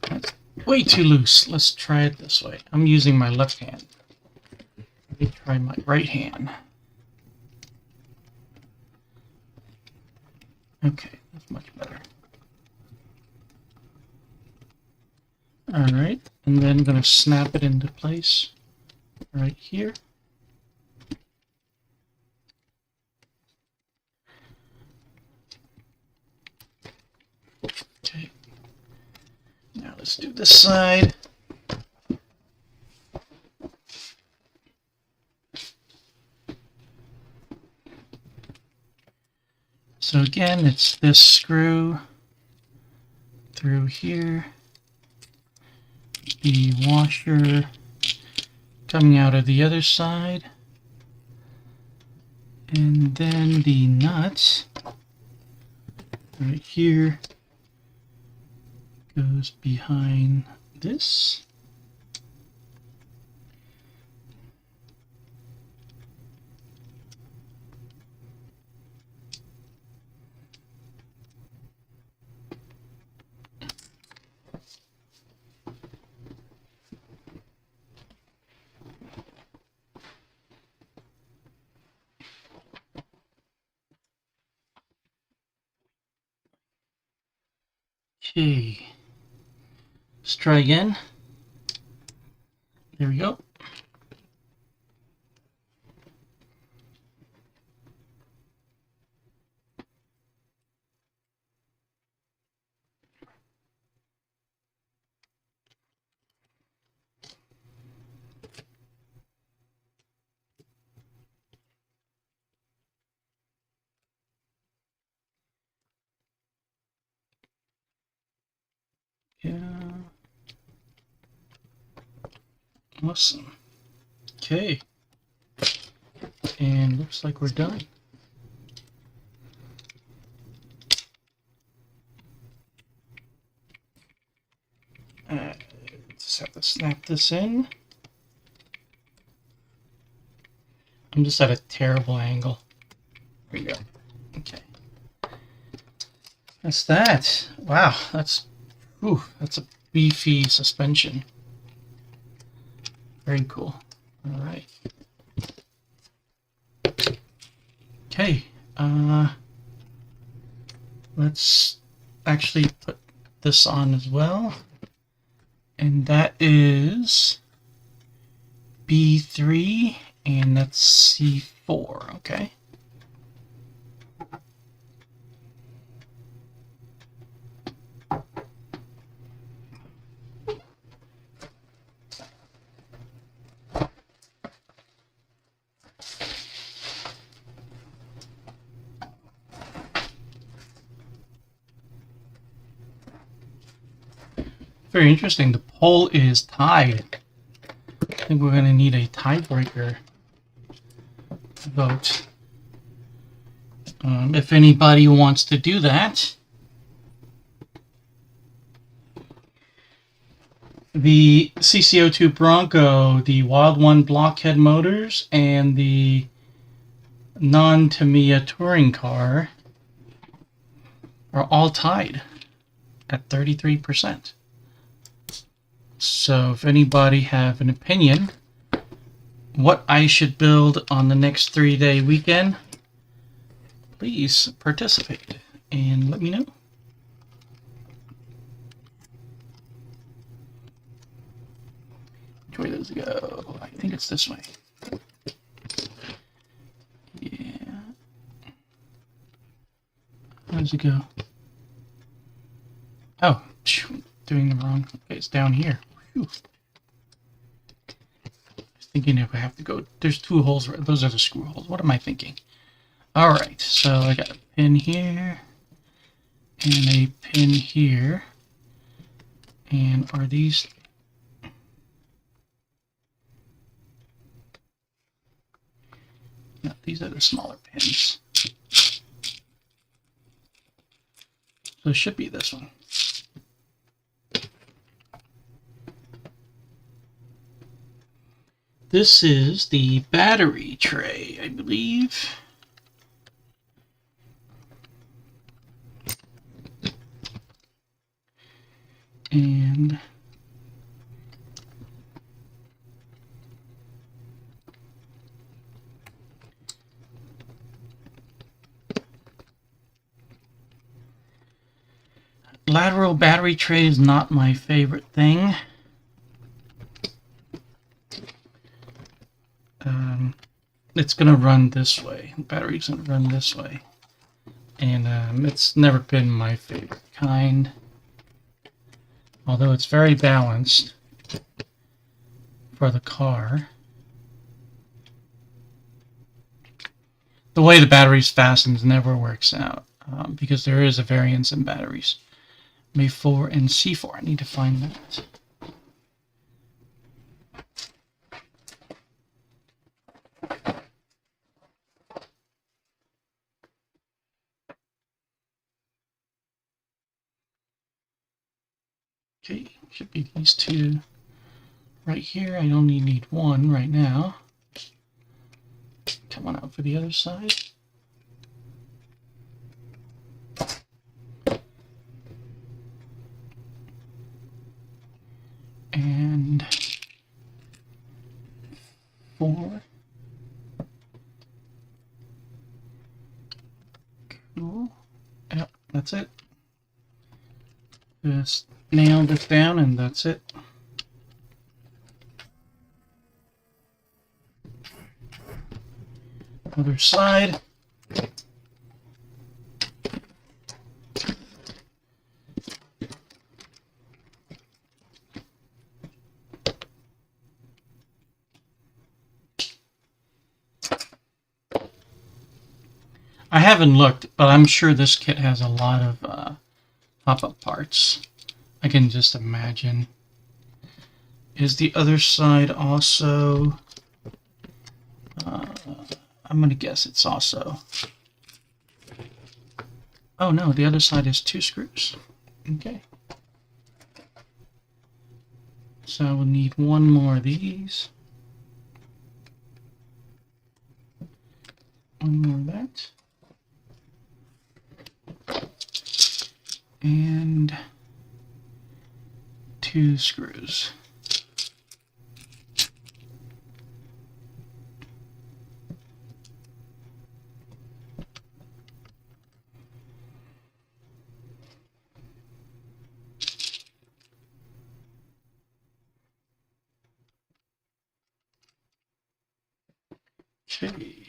That's way too loose. Let's try it this way. I'm using my left hand. Let me try my right hand. Okay, that's much better. Alright, and then I'm going to snap it into place right here. Okay, now let's do this side. So again, it's this screw through here, the washer coming out of the other side, and then the nut right here goes behind this. Okay, let's try again. There we go. Yeah. Awesome. Okay. And looks like we're done. Just have to snap this in. I'm just at a terrible angle. There we go. Okay. That's that. Wow, that's a beefy suspension. Very cool. All right. Okay. Let's actually put this on as well. And that is B3, and that's C4, okay? Very interesting. The poll is tied. I think we're going to need a tiebreaker vote. If anybody wants to do that. The CCO2 Bronco, the Wild One Blockhead Motors, and the non-Tamiya touring car are all tied at 33%. So if anybody have an opinion what I should build on the next 3-day weekend, please participate and let me know. Which way does it go? I think it's this way. Yeah. How does it go? Oh, doing the wrong. Okay, it's down here. Whew. I was thinking if I have to go. There's 2 holes. Those are the screw holes. What am I thinking? All right, so I got a pin here and a pin here. And are these? No, these are the smaller pins. So it should be this one. This is the battery tray, I believe. And lateral battery tray is not my favorite thing. It's going to run this way. The battery's going to run this way. And it's never been my favorite kind. Although it's very balanced for the car. The way the battery's fastened never works out. Because there is a variance in batteries. M4 and C4. I need to find that. Okay, should be these 2 right here. I only need 1 right now. Come on out for the other side. And 4. Cool. Yep, that's it. Just nail this down and that's it. Other side. I haven't looked, but I'm sure this kit has a lot of pop-up parts. I can just imagine. Is the other side also... I'm going to guess it's also... Oh no, the other side is 2 screws. Okay. So I will need 1 more of these. 1 more of that. And 2 screws. Okay.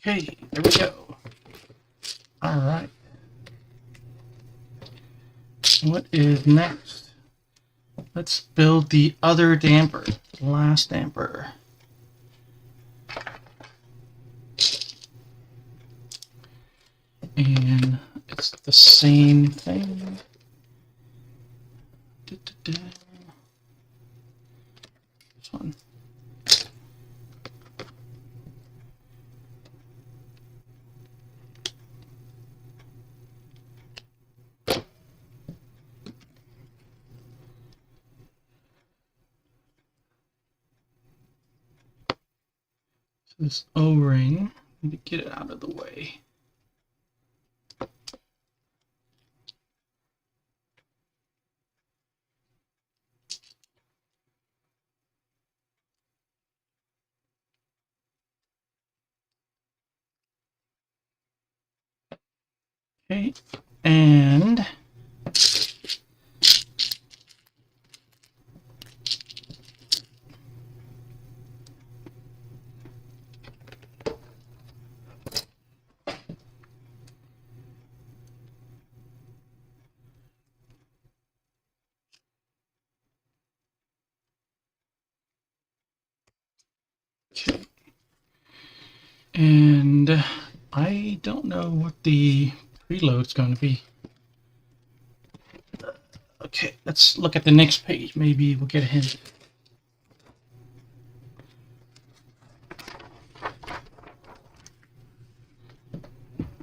Okay, there we go. All right. What is next? Let's build the other damper, the last damper. And it's the same thing. This one. This O-ring, need to get it out of the way. Okay, and okay. And I don't know what the preload's going to be. Okay, let's look at the next page. Maybe we'll get a hint.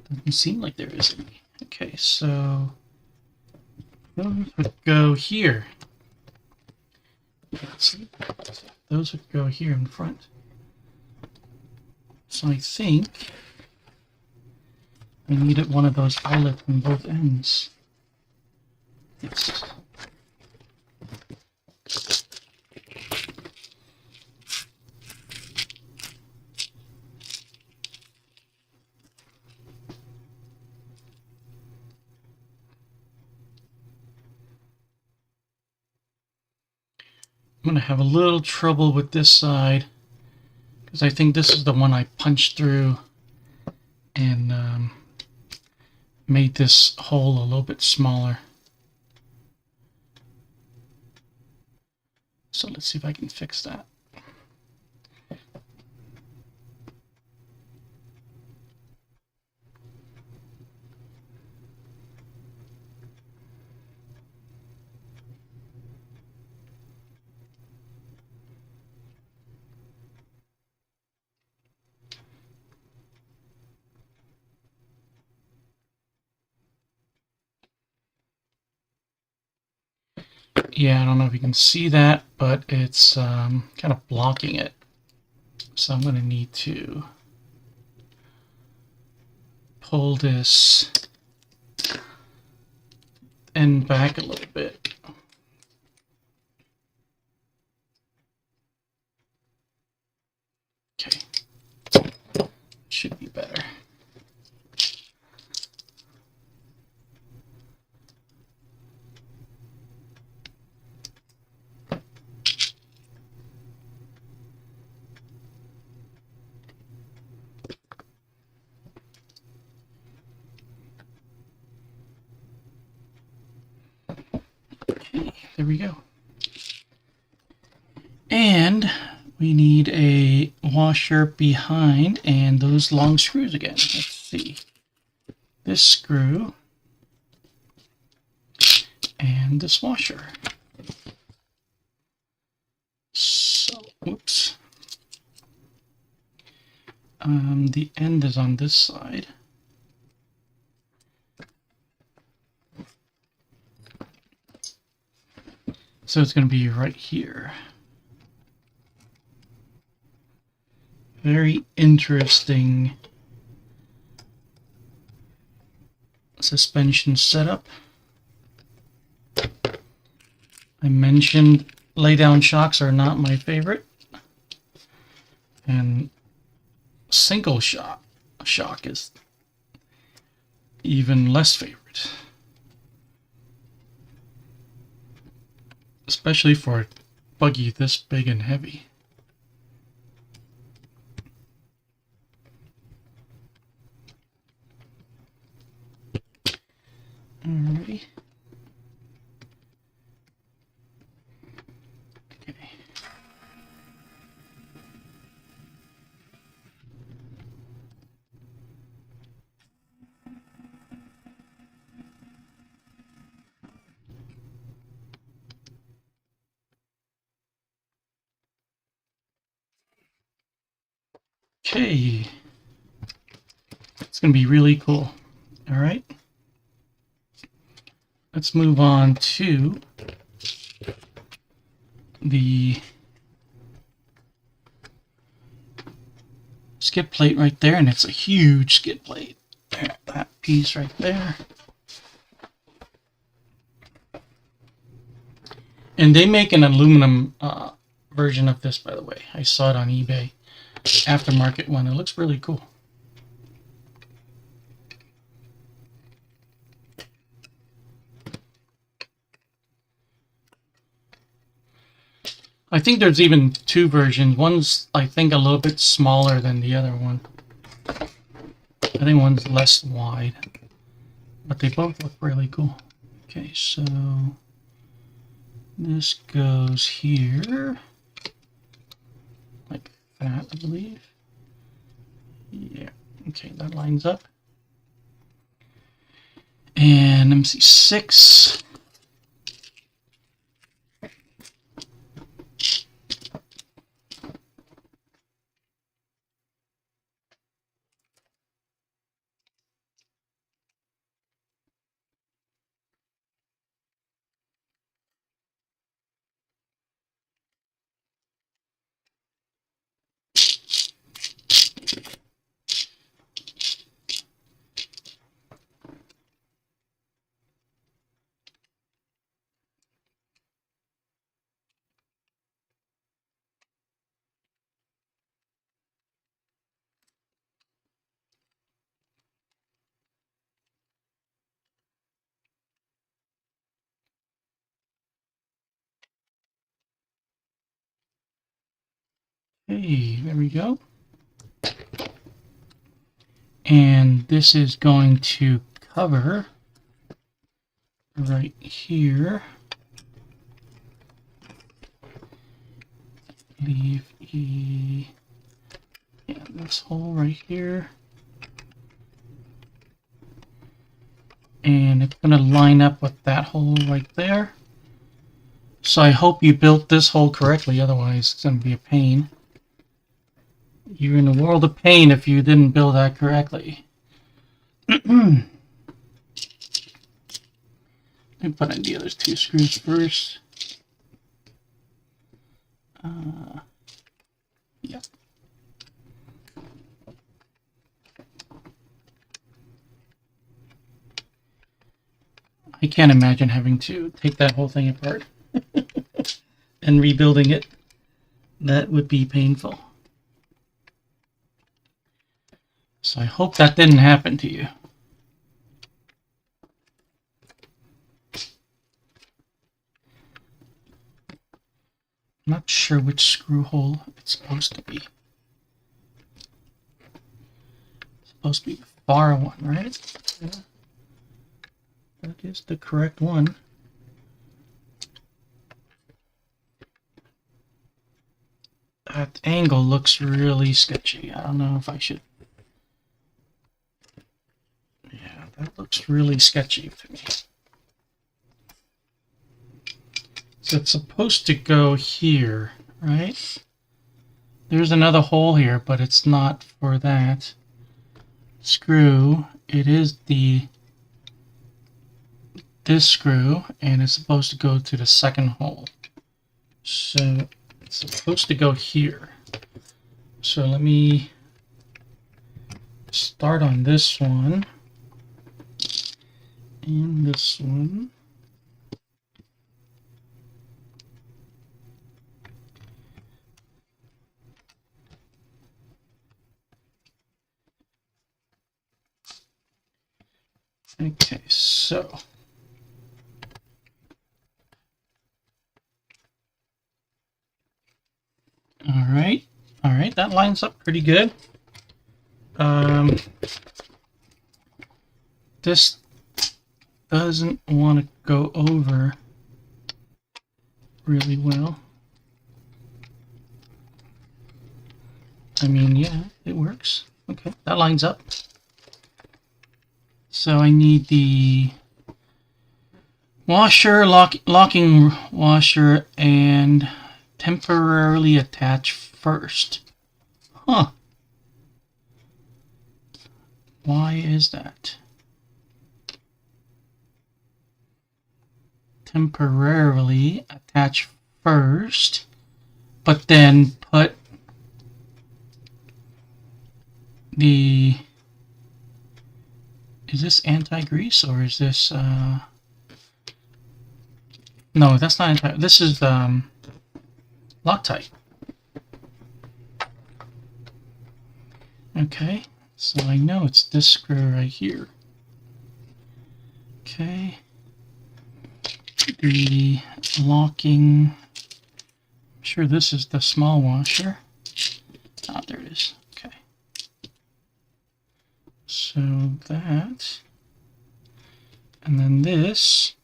Doesn't seem like there is any. Okay, so those would go here. See? Those would go here in front. So I think I needed one of those eyelets on both ends. Yes. I'm going to have a little trouble with this side because I think this is the one I punched through and made this hole a little bit smaller. So let's see if I can fix that. Yeah, I don't know if you can see that, but it's kind of blocking it. So I'm going to need to pull this end back a little bit. Okay, should be better. Okay, there we go. And we need a washer behind and those long screws again. Let's see. This screw and this washer. So, whoops. The end is on this side. So it's going to be right here. Very interesting suspension setup. I mentioned lay-down shocks are not my favorite. And single shock is even less favorite. Especially for a buggy this big and heavy. Alrighty. Okay. Okay. It's going to be really cool. All right. Let's move on to the skid plate right there, and it's a huge skid plate. There, that piece right there. And they make an aluminum version of this, by the way. I saw it on eBay. Aftermarket one. It looks really cool. I think there's even two versions. One's, I think, a little bit smaller than the other one. I think one's less wide. But they both look really cool. Okay, so this goes here. Like that, I believe. Yeah, okay, that lines up. And let me see, 6. Hey, there we go. And this is going to cover right here. Leave this hole right here. And it's going to line up with that hole right there. So I hope you built this hole correctly, otherwise it's going to be a pain. You're in a world of pain if you didn't build that correctly. Let me put in the other 2 screws first. Yep. I can't imagine having to take that whole thing apart and rebuilding it. That would be painful. So I hope that didn't happen to you. I'm not sure which screw hole it's supposed to be. It's supposed to be the far one, right? Yeah. That is the correct one. That angle looks really sketchy. I don't know if I should... Yeah, that looks really sketchy to me. So it's supposed to go here, right? There's another hole here, but it's not for that screw. It is this screw, and it's supposed to go to the second hole. So it's supposed to go here. So let me start on this one and this one. Okay, so all right, that lines up pretty good. This doesn't want to go over really well. I mean, yeah, it works. Okay, that lines up. So I need the washer, locking washer, and temporarily attach first. Huh. Why is that? Temporarily attach first, but then put the... Is this anti-grease or is this no, that's not anti, this is Loctite. Okay, so I know it's this screw right here. Okay, the locking, I'm sure this is the small washer. Ah, there it is. Okay, so that, and then this,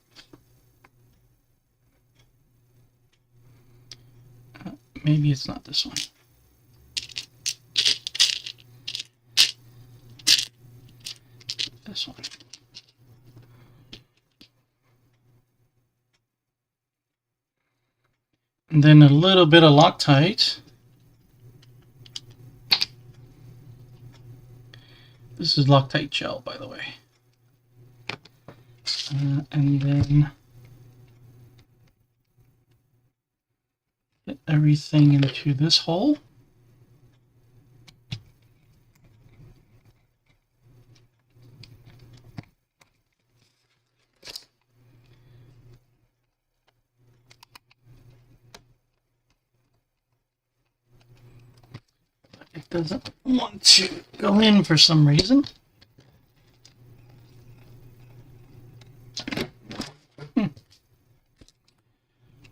maybe it's not this one. This one. And then a little bit of Loctite. This is Loctite gel, by the way. And then get everything into this hole. It doesn't want to go in for some reason.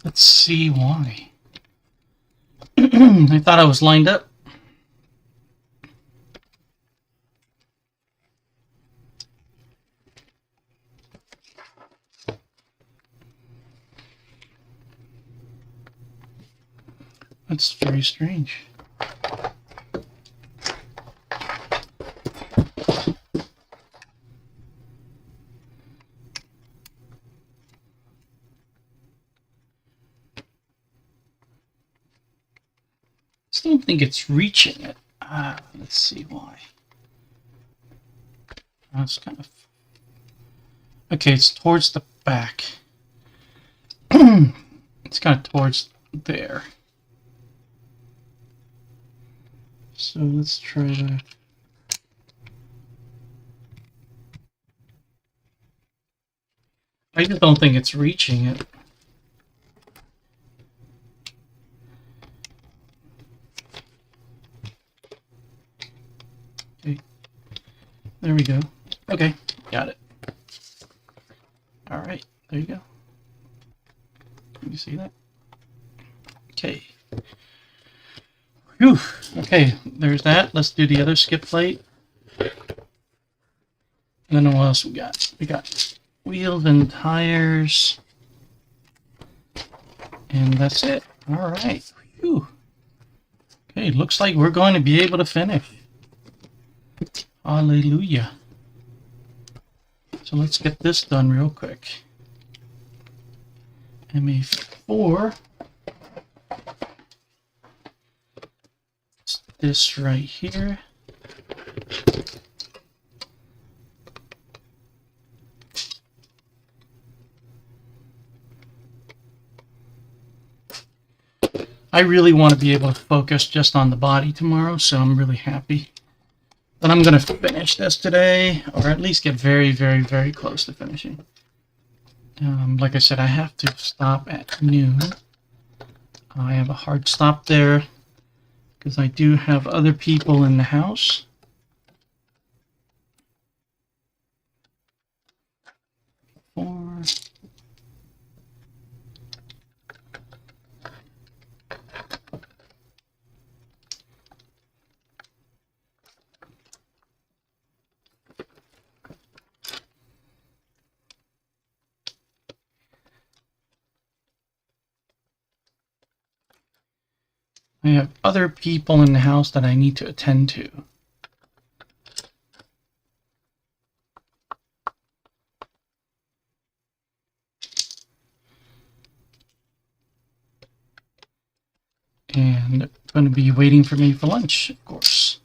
Let's see why. I thought I was lined up. That's very strange. I don't think it's reaching it. Let's see why. That's kind of... Okay, it's towards the back. It's kind of towards there. So let's try to... I just don't think it's reaching it. Okay. There we go. Okay, got it. All right, there you go. Can you see that? Okay. Whew. Okay, there's that. Let's do the other skip plate. And then what else we got? We got wheels and tires. And that's it. All right. Whew. Okay, looks like we're going to be able to finish. Hallelujah. So let's get this done real quick. MA4. It's this right here. I really want to be able to focus just on the body tomorrow, so I'm really happy that I'm going to finish this today, or at least get very, very, very close to finishing. Like I said, I have to stop at noon. I have a hard stop there because I do have other people in the house. Four. I have other people in the house that I need to attend to. And going to be waiting for me for lunch, of course.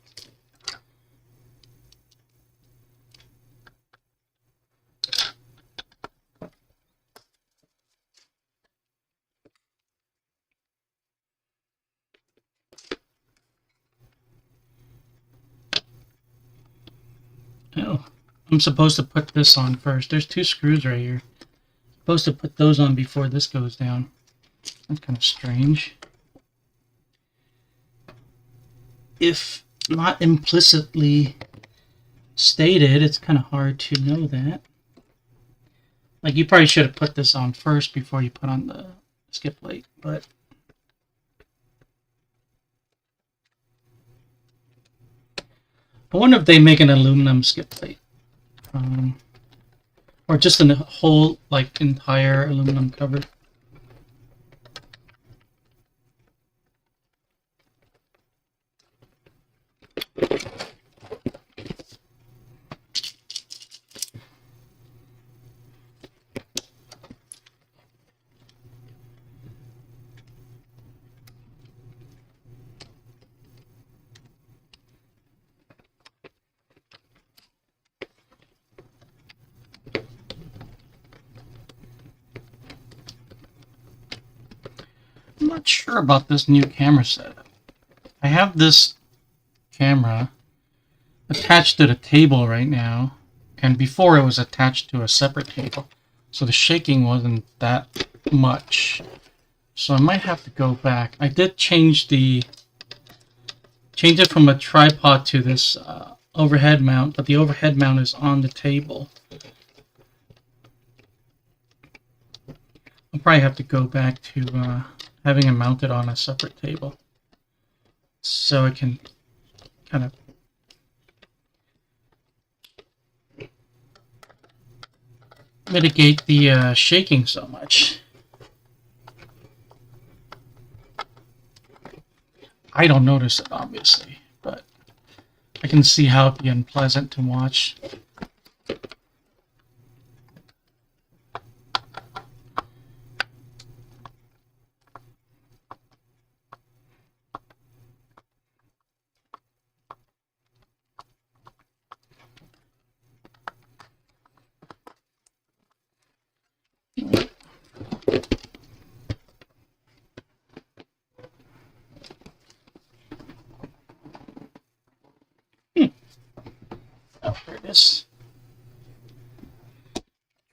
Oh, I'm supposed to put this on first. There's two screws right here. I'm supposed to put those on before this goes down. That's kind of strange. If not implicitly stated, it's kind of hard to know that. Like, you probably should have put this on first before you put on the skip plate, but I wonder if they make an aluminum skip plate. Or just a whole, like, entire aluminum cover. I'm not sure about this new camera setup. I have this camera attached to the table right now, and before it was attached to a separate table, so the shaking wasn't that much. So I might have to go back. I did change it from a tripod to this overhead mount, but the overhead mount is on the table. I'll probably have to go back to having it mounted on a separate table, so I can kind of mitigate the shaking so much. I don't notice it, obviously, but I can see how it'd be unpleasant to watch. Oh, there it is.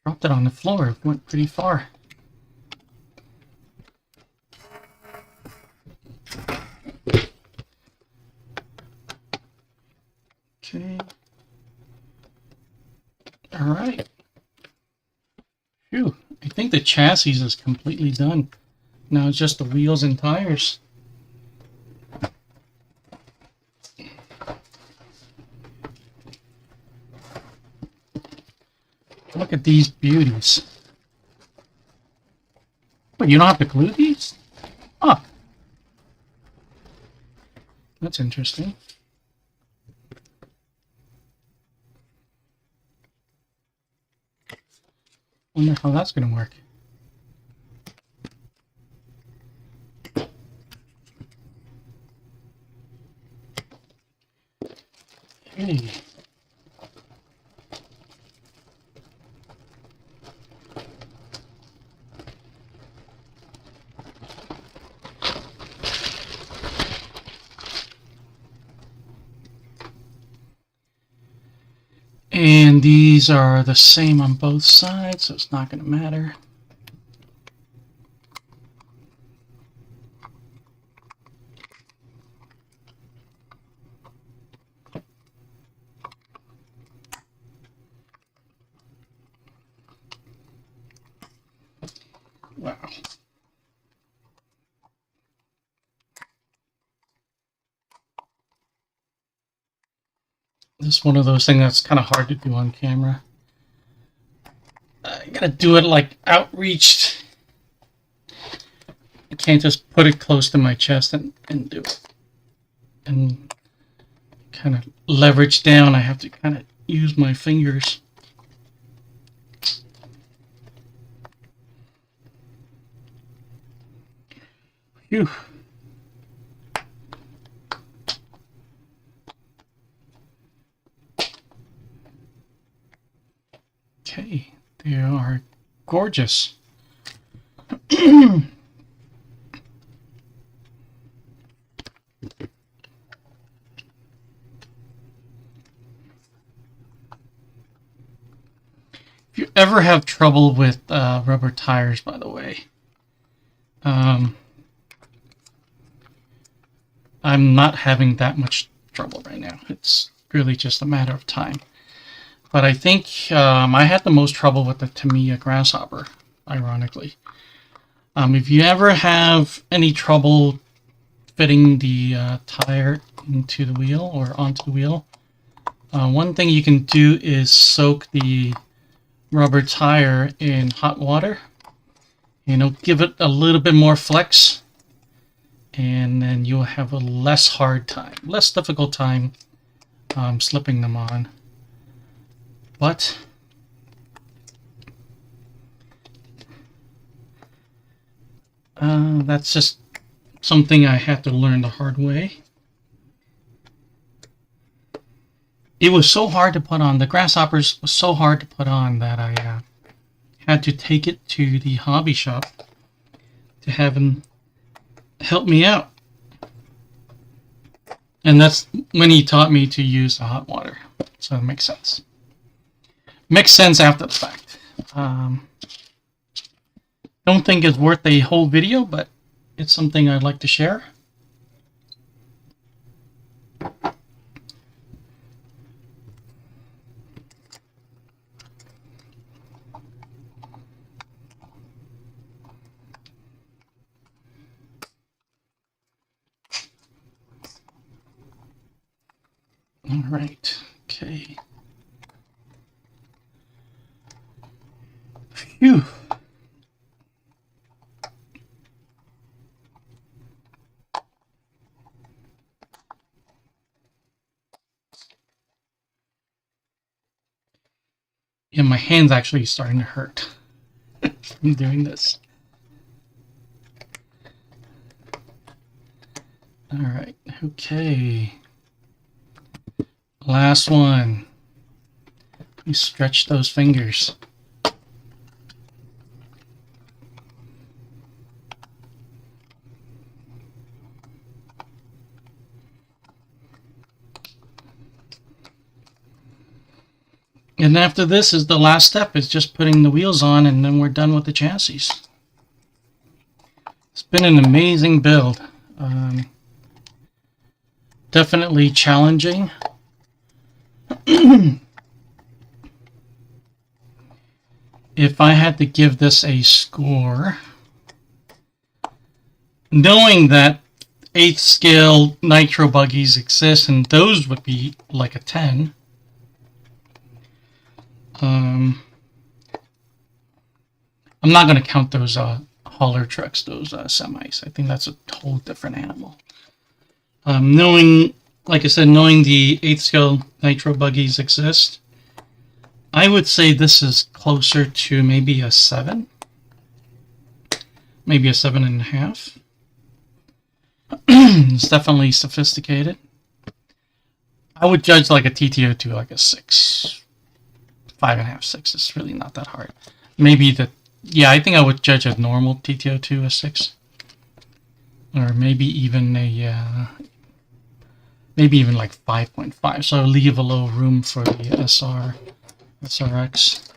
Dropped it on the floor. It went pretty far. Okay. Alright. Phew. I think the chassis is completely done. Now it's just the wheels and tires. Look at these beauties. Wait, you don't have to glue these? Oh. That's interesting. Wonder how that's going to work. Hey. And these are the same on both sides, so it's not going to matter. Wow. This is one of those things that's kind of hard to do on camera. I gotta do it like outreached. I can't just put it close to my chest and do it. And kind of leverage down. I have to kind of use my fingers. Phew. Okay, they are gorgeous. If you ever have trouble with rubber tires, by the way, I'm not having that much trouble right now. It's really just a matter of time. But I think I had the most trouble with the Tamiya Grasshopper, ironically. If you ever have any trouble fitting the tire into the wheel or onto the wheel, one thing you can do is soak the rubber tire in hot water. You know, give it a little bit more flex, and then you'll have a less difficult time slipping them on. But that's just something I had to learn the hard way. It was so hard to put on. The Grasshoppers was so hard to put on that I had to take it to the hobby shop to have him help me out. And that's when he taught me to use the hot water. So it makes sense. Makes sense after the fact. Don't think it's worth a whole video, but it's something I'd like to share. All right. Okay. Phew. Yeah, my hand's actually starting to hurt from doing this. All right. Okay. Last one. Please stretch those fingers. And after this is the last step, is just putting the wheels on, and then we're done with the chassis. It's been an amazing build. Definitely challenging. If I had to give this a score, knowing that 8th scale nitro buggies exist, and those would be like a 10. I'm not going to count those hauler trucks, those semis. I think that's a whole different animal. Knowing, like I said, knowing the 8th scale nitro buggies exist, I would say this is closer to maybe a 7. Maybe a 7.5. It's definitely sophisticated. I would judge like a TTO2 like a 6. 5.5, 6. It's really not that hard. Maybe the, yeah, I think I would judge a normal TTO2 a 6. Or maybe even a, maybe even like 5.5. So leave a little room for the SRX.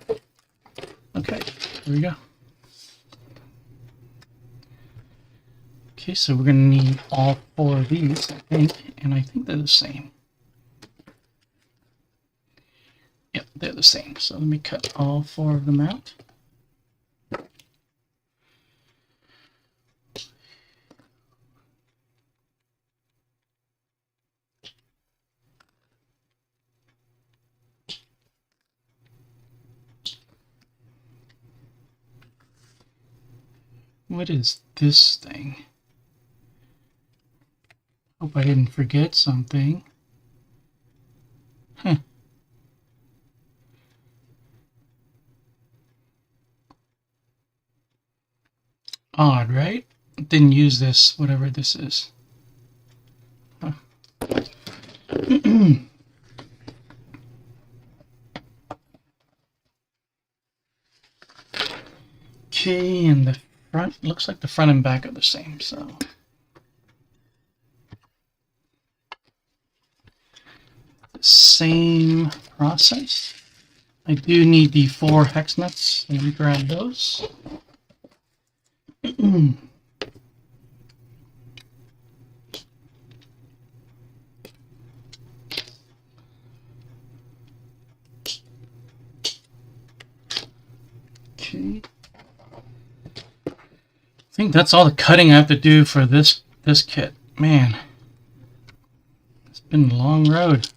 Okay, here we go. Okay, so we're going to need all 4 of these, I think, and I think they're the same. Yep, they're the same. So let me cut all 4 of them out. What is this thing? Hope I didn't forget something. Huh. Odd, right? Didn't use this, whatever this is. Huh. Okay, and the front, looks like the front and back are the same, so. Same process. I do need the 4 hex nuts. Let me grab those. Okay. I think that's all the cutting I have to do for this kit. Man, it's been a long road.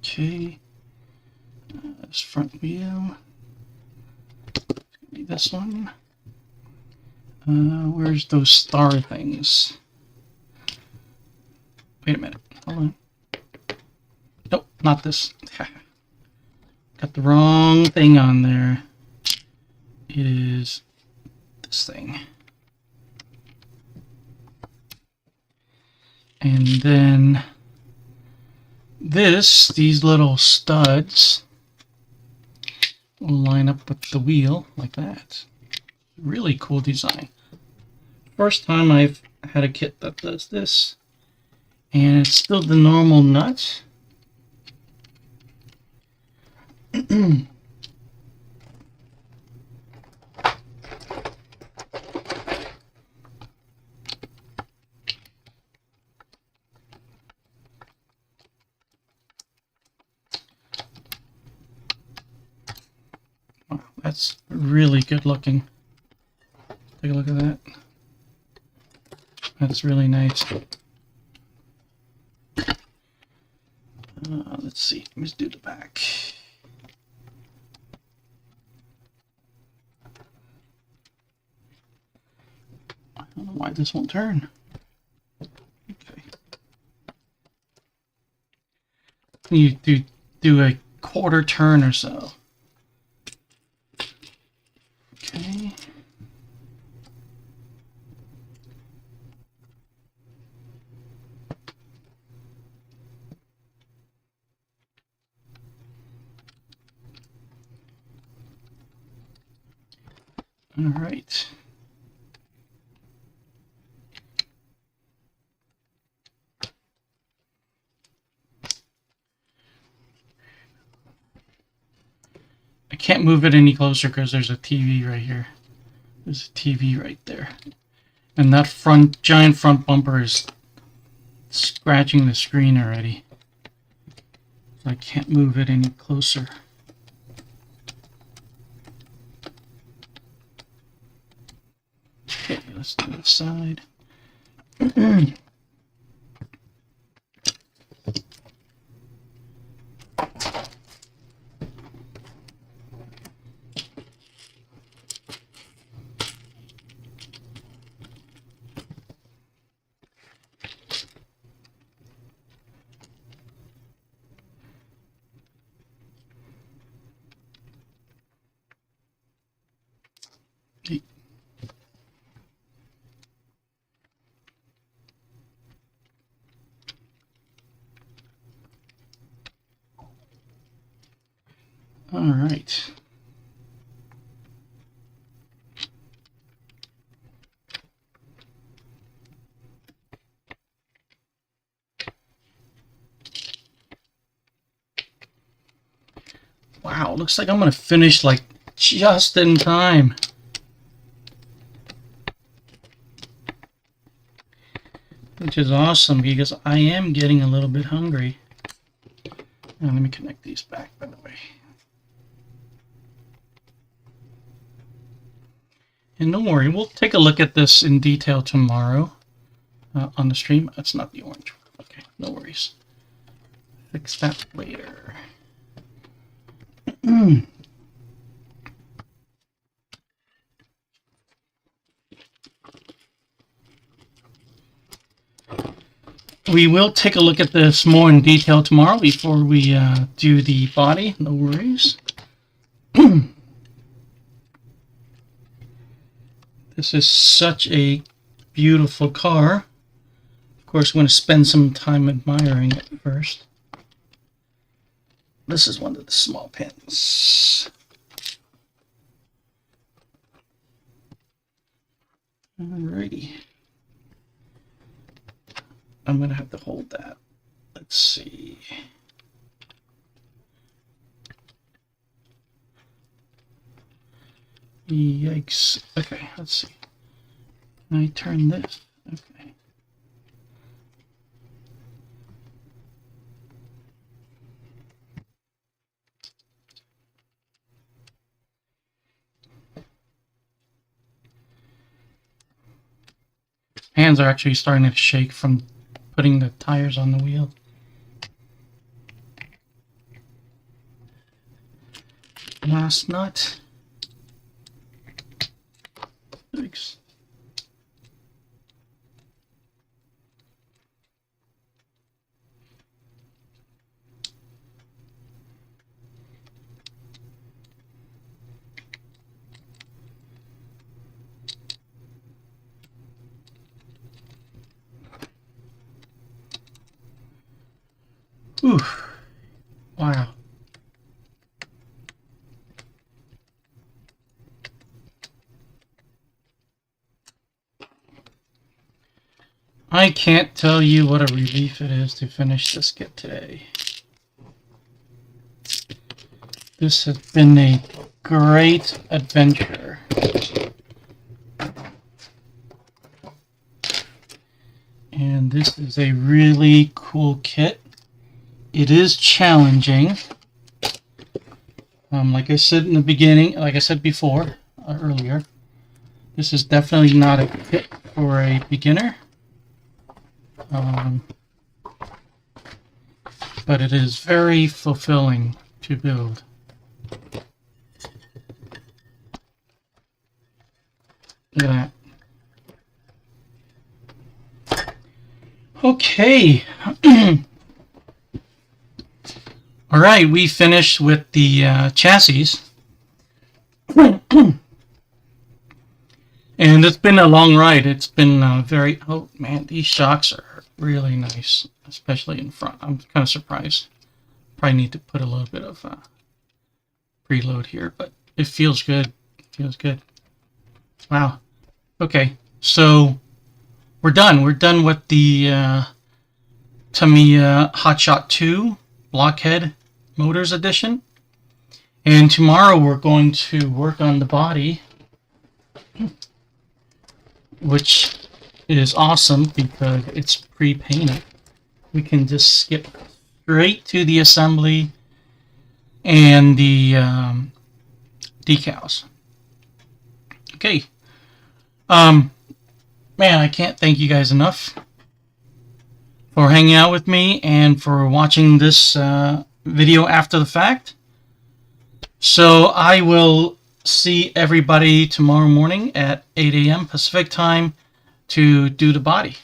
Okay, this front wheel. It's gonna be this one. Where's those star things? Wait a minute. Hold on. Nope, not this. Got the wrong thing on there. It is this thing. And then these little studs will line up with the wheel like that. Really cool design. First time I've had a kit that does this. And it's still the normal nut. Wow, that's really good looking. Take a look at that. That's really nice. Let's see. Let's do the back. I don't know why this won't turn. Okay. You do a quarter turn or so. Okay. All right. I can't move it any closer because there's a TV right here. There's a TV right there. And that giant front bumper is scratching the screen already. So I can't move it any closer. Okay, let's do the side. All right. Wow, looks like I'm gonna finish like just in time. Which is awesome because I am getting a little bit hungry. Now, let me connect these back, by the way. And don't worry, we'll take a look at this in detail tomorrow on the stream. That's not the orange one. Okay, no worries. Fix that later. We will take a look at this more in detail tomorrow before we do the body. No worries. This is such a beautiful car. Of course, we're going to spend some time admiring it first. This is one of the small pins. Alrighty. I'm going to have to hold that. Let's see. Yikes. Okay, let's see. Can I turn this? Okay. Hands are actually starting to shake from putting the tires on the wheel. Last nut. Thanks. Oof. Wow. I can't tell you what a relief it is to finish this kit today. This has been a great adventure. And this is a really cool kit. It is challenging. Like I said in the beginning, like I said before, earlier, this is definitely not a kit for a beginner. But it is very fulfilling to build. Look at that. Okay. All right, we finished with the chassis. And it's been a long ride. It's been very... Oh, man, these shocks are really nice, especially in front. I'm kind of surprised. Probably need to put a little bit of preload here, but it feels good. It feels good. Wow. Okay, so we're done. We're done with the Tamiya Hotshot II Blockhead Motors edition. And tomorrow we're going to work on the body, which is awesome because it's pre-painted. We can just skip straight to the assembly and the decals. Okay. Man, I can't thank you guys enough for hanging out with me and for watching this video after the fact. So I will see everybody tomorrow morning at 8 a.m. Pacific time to do the body.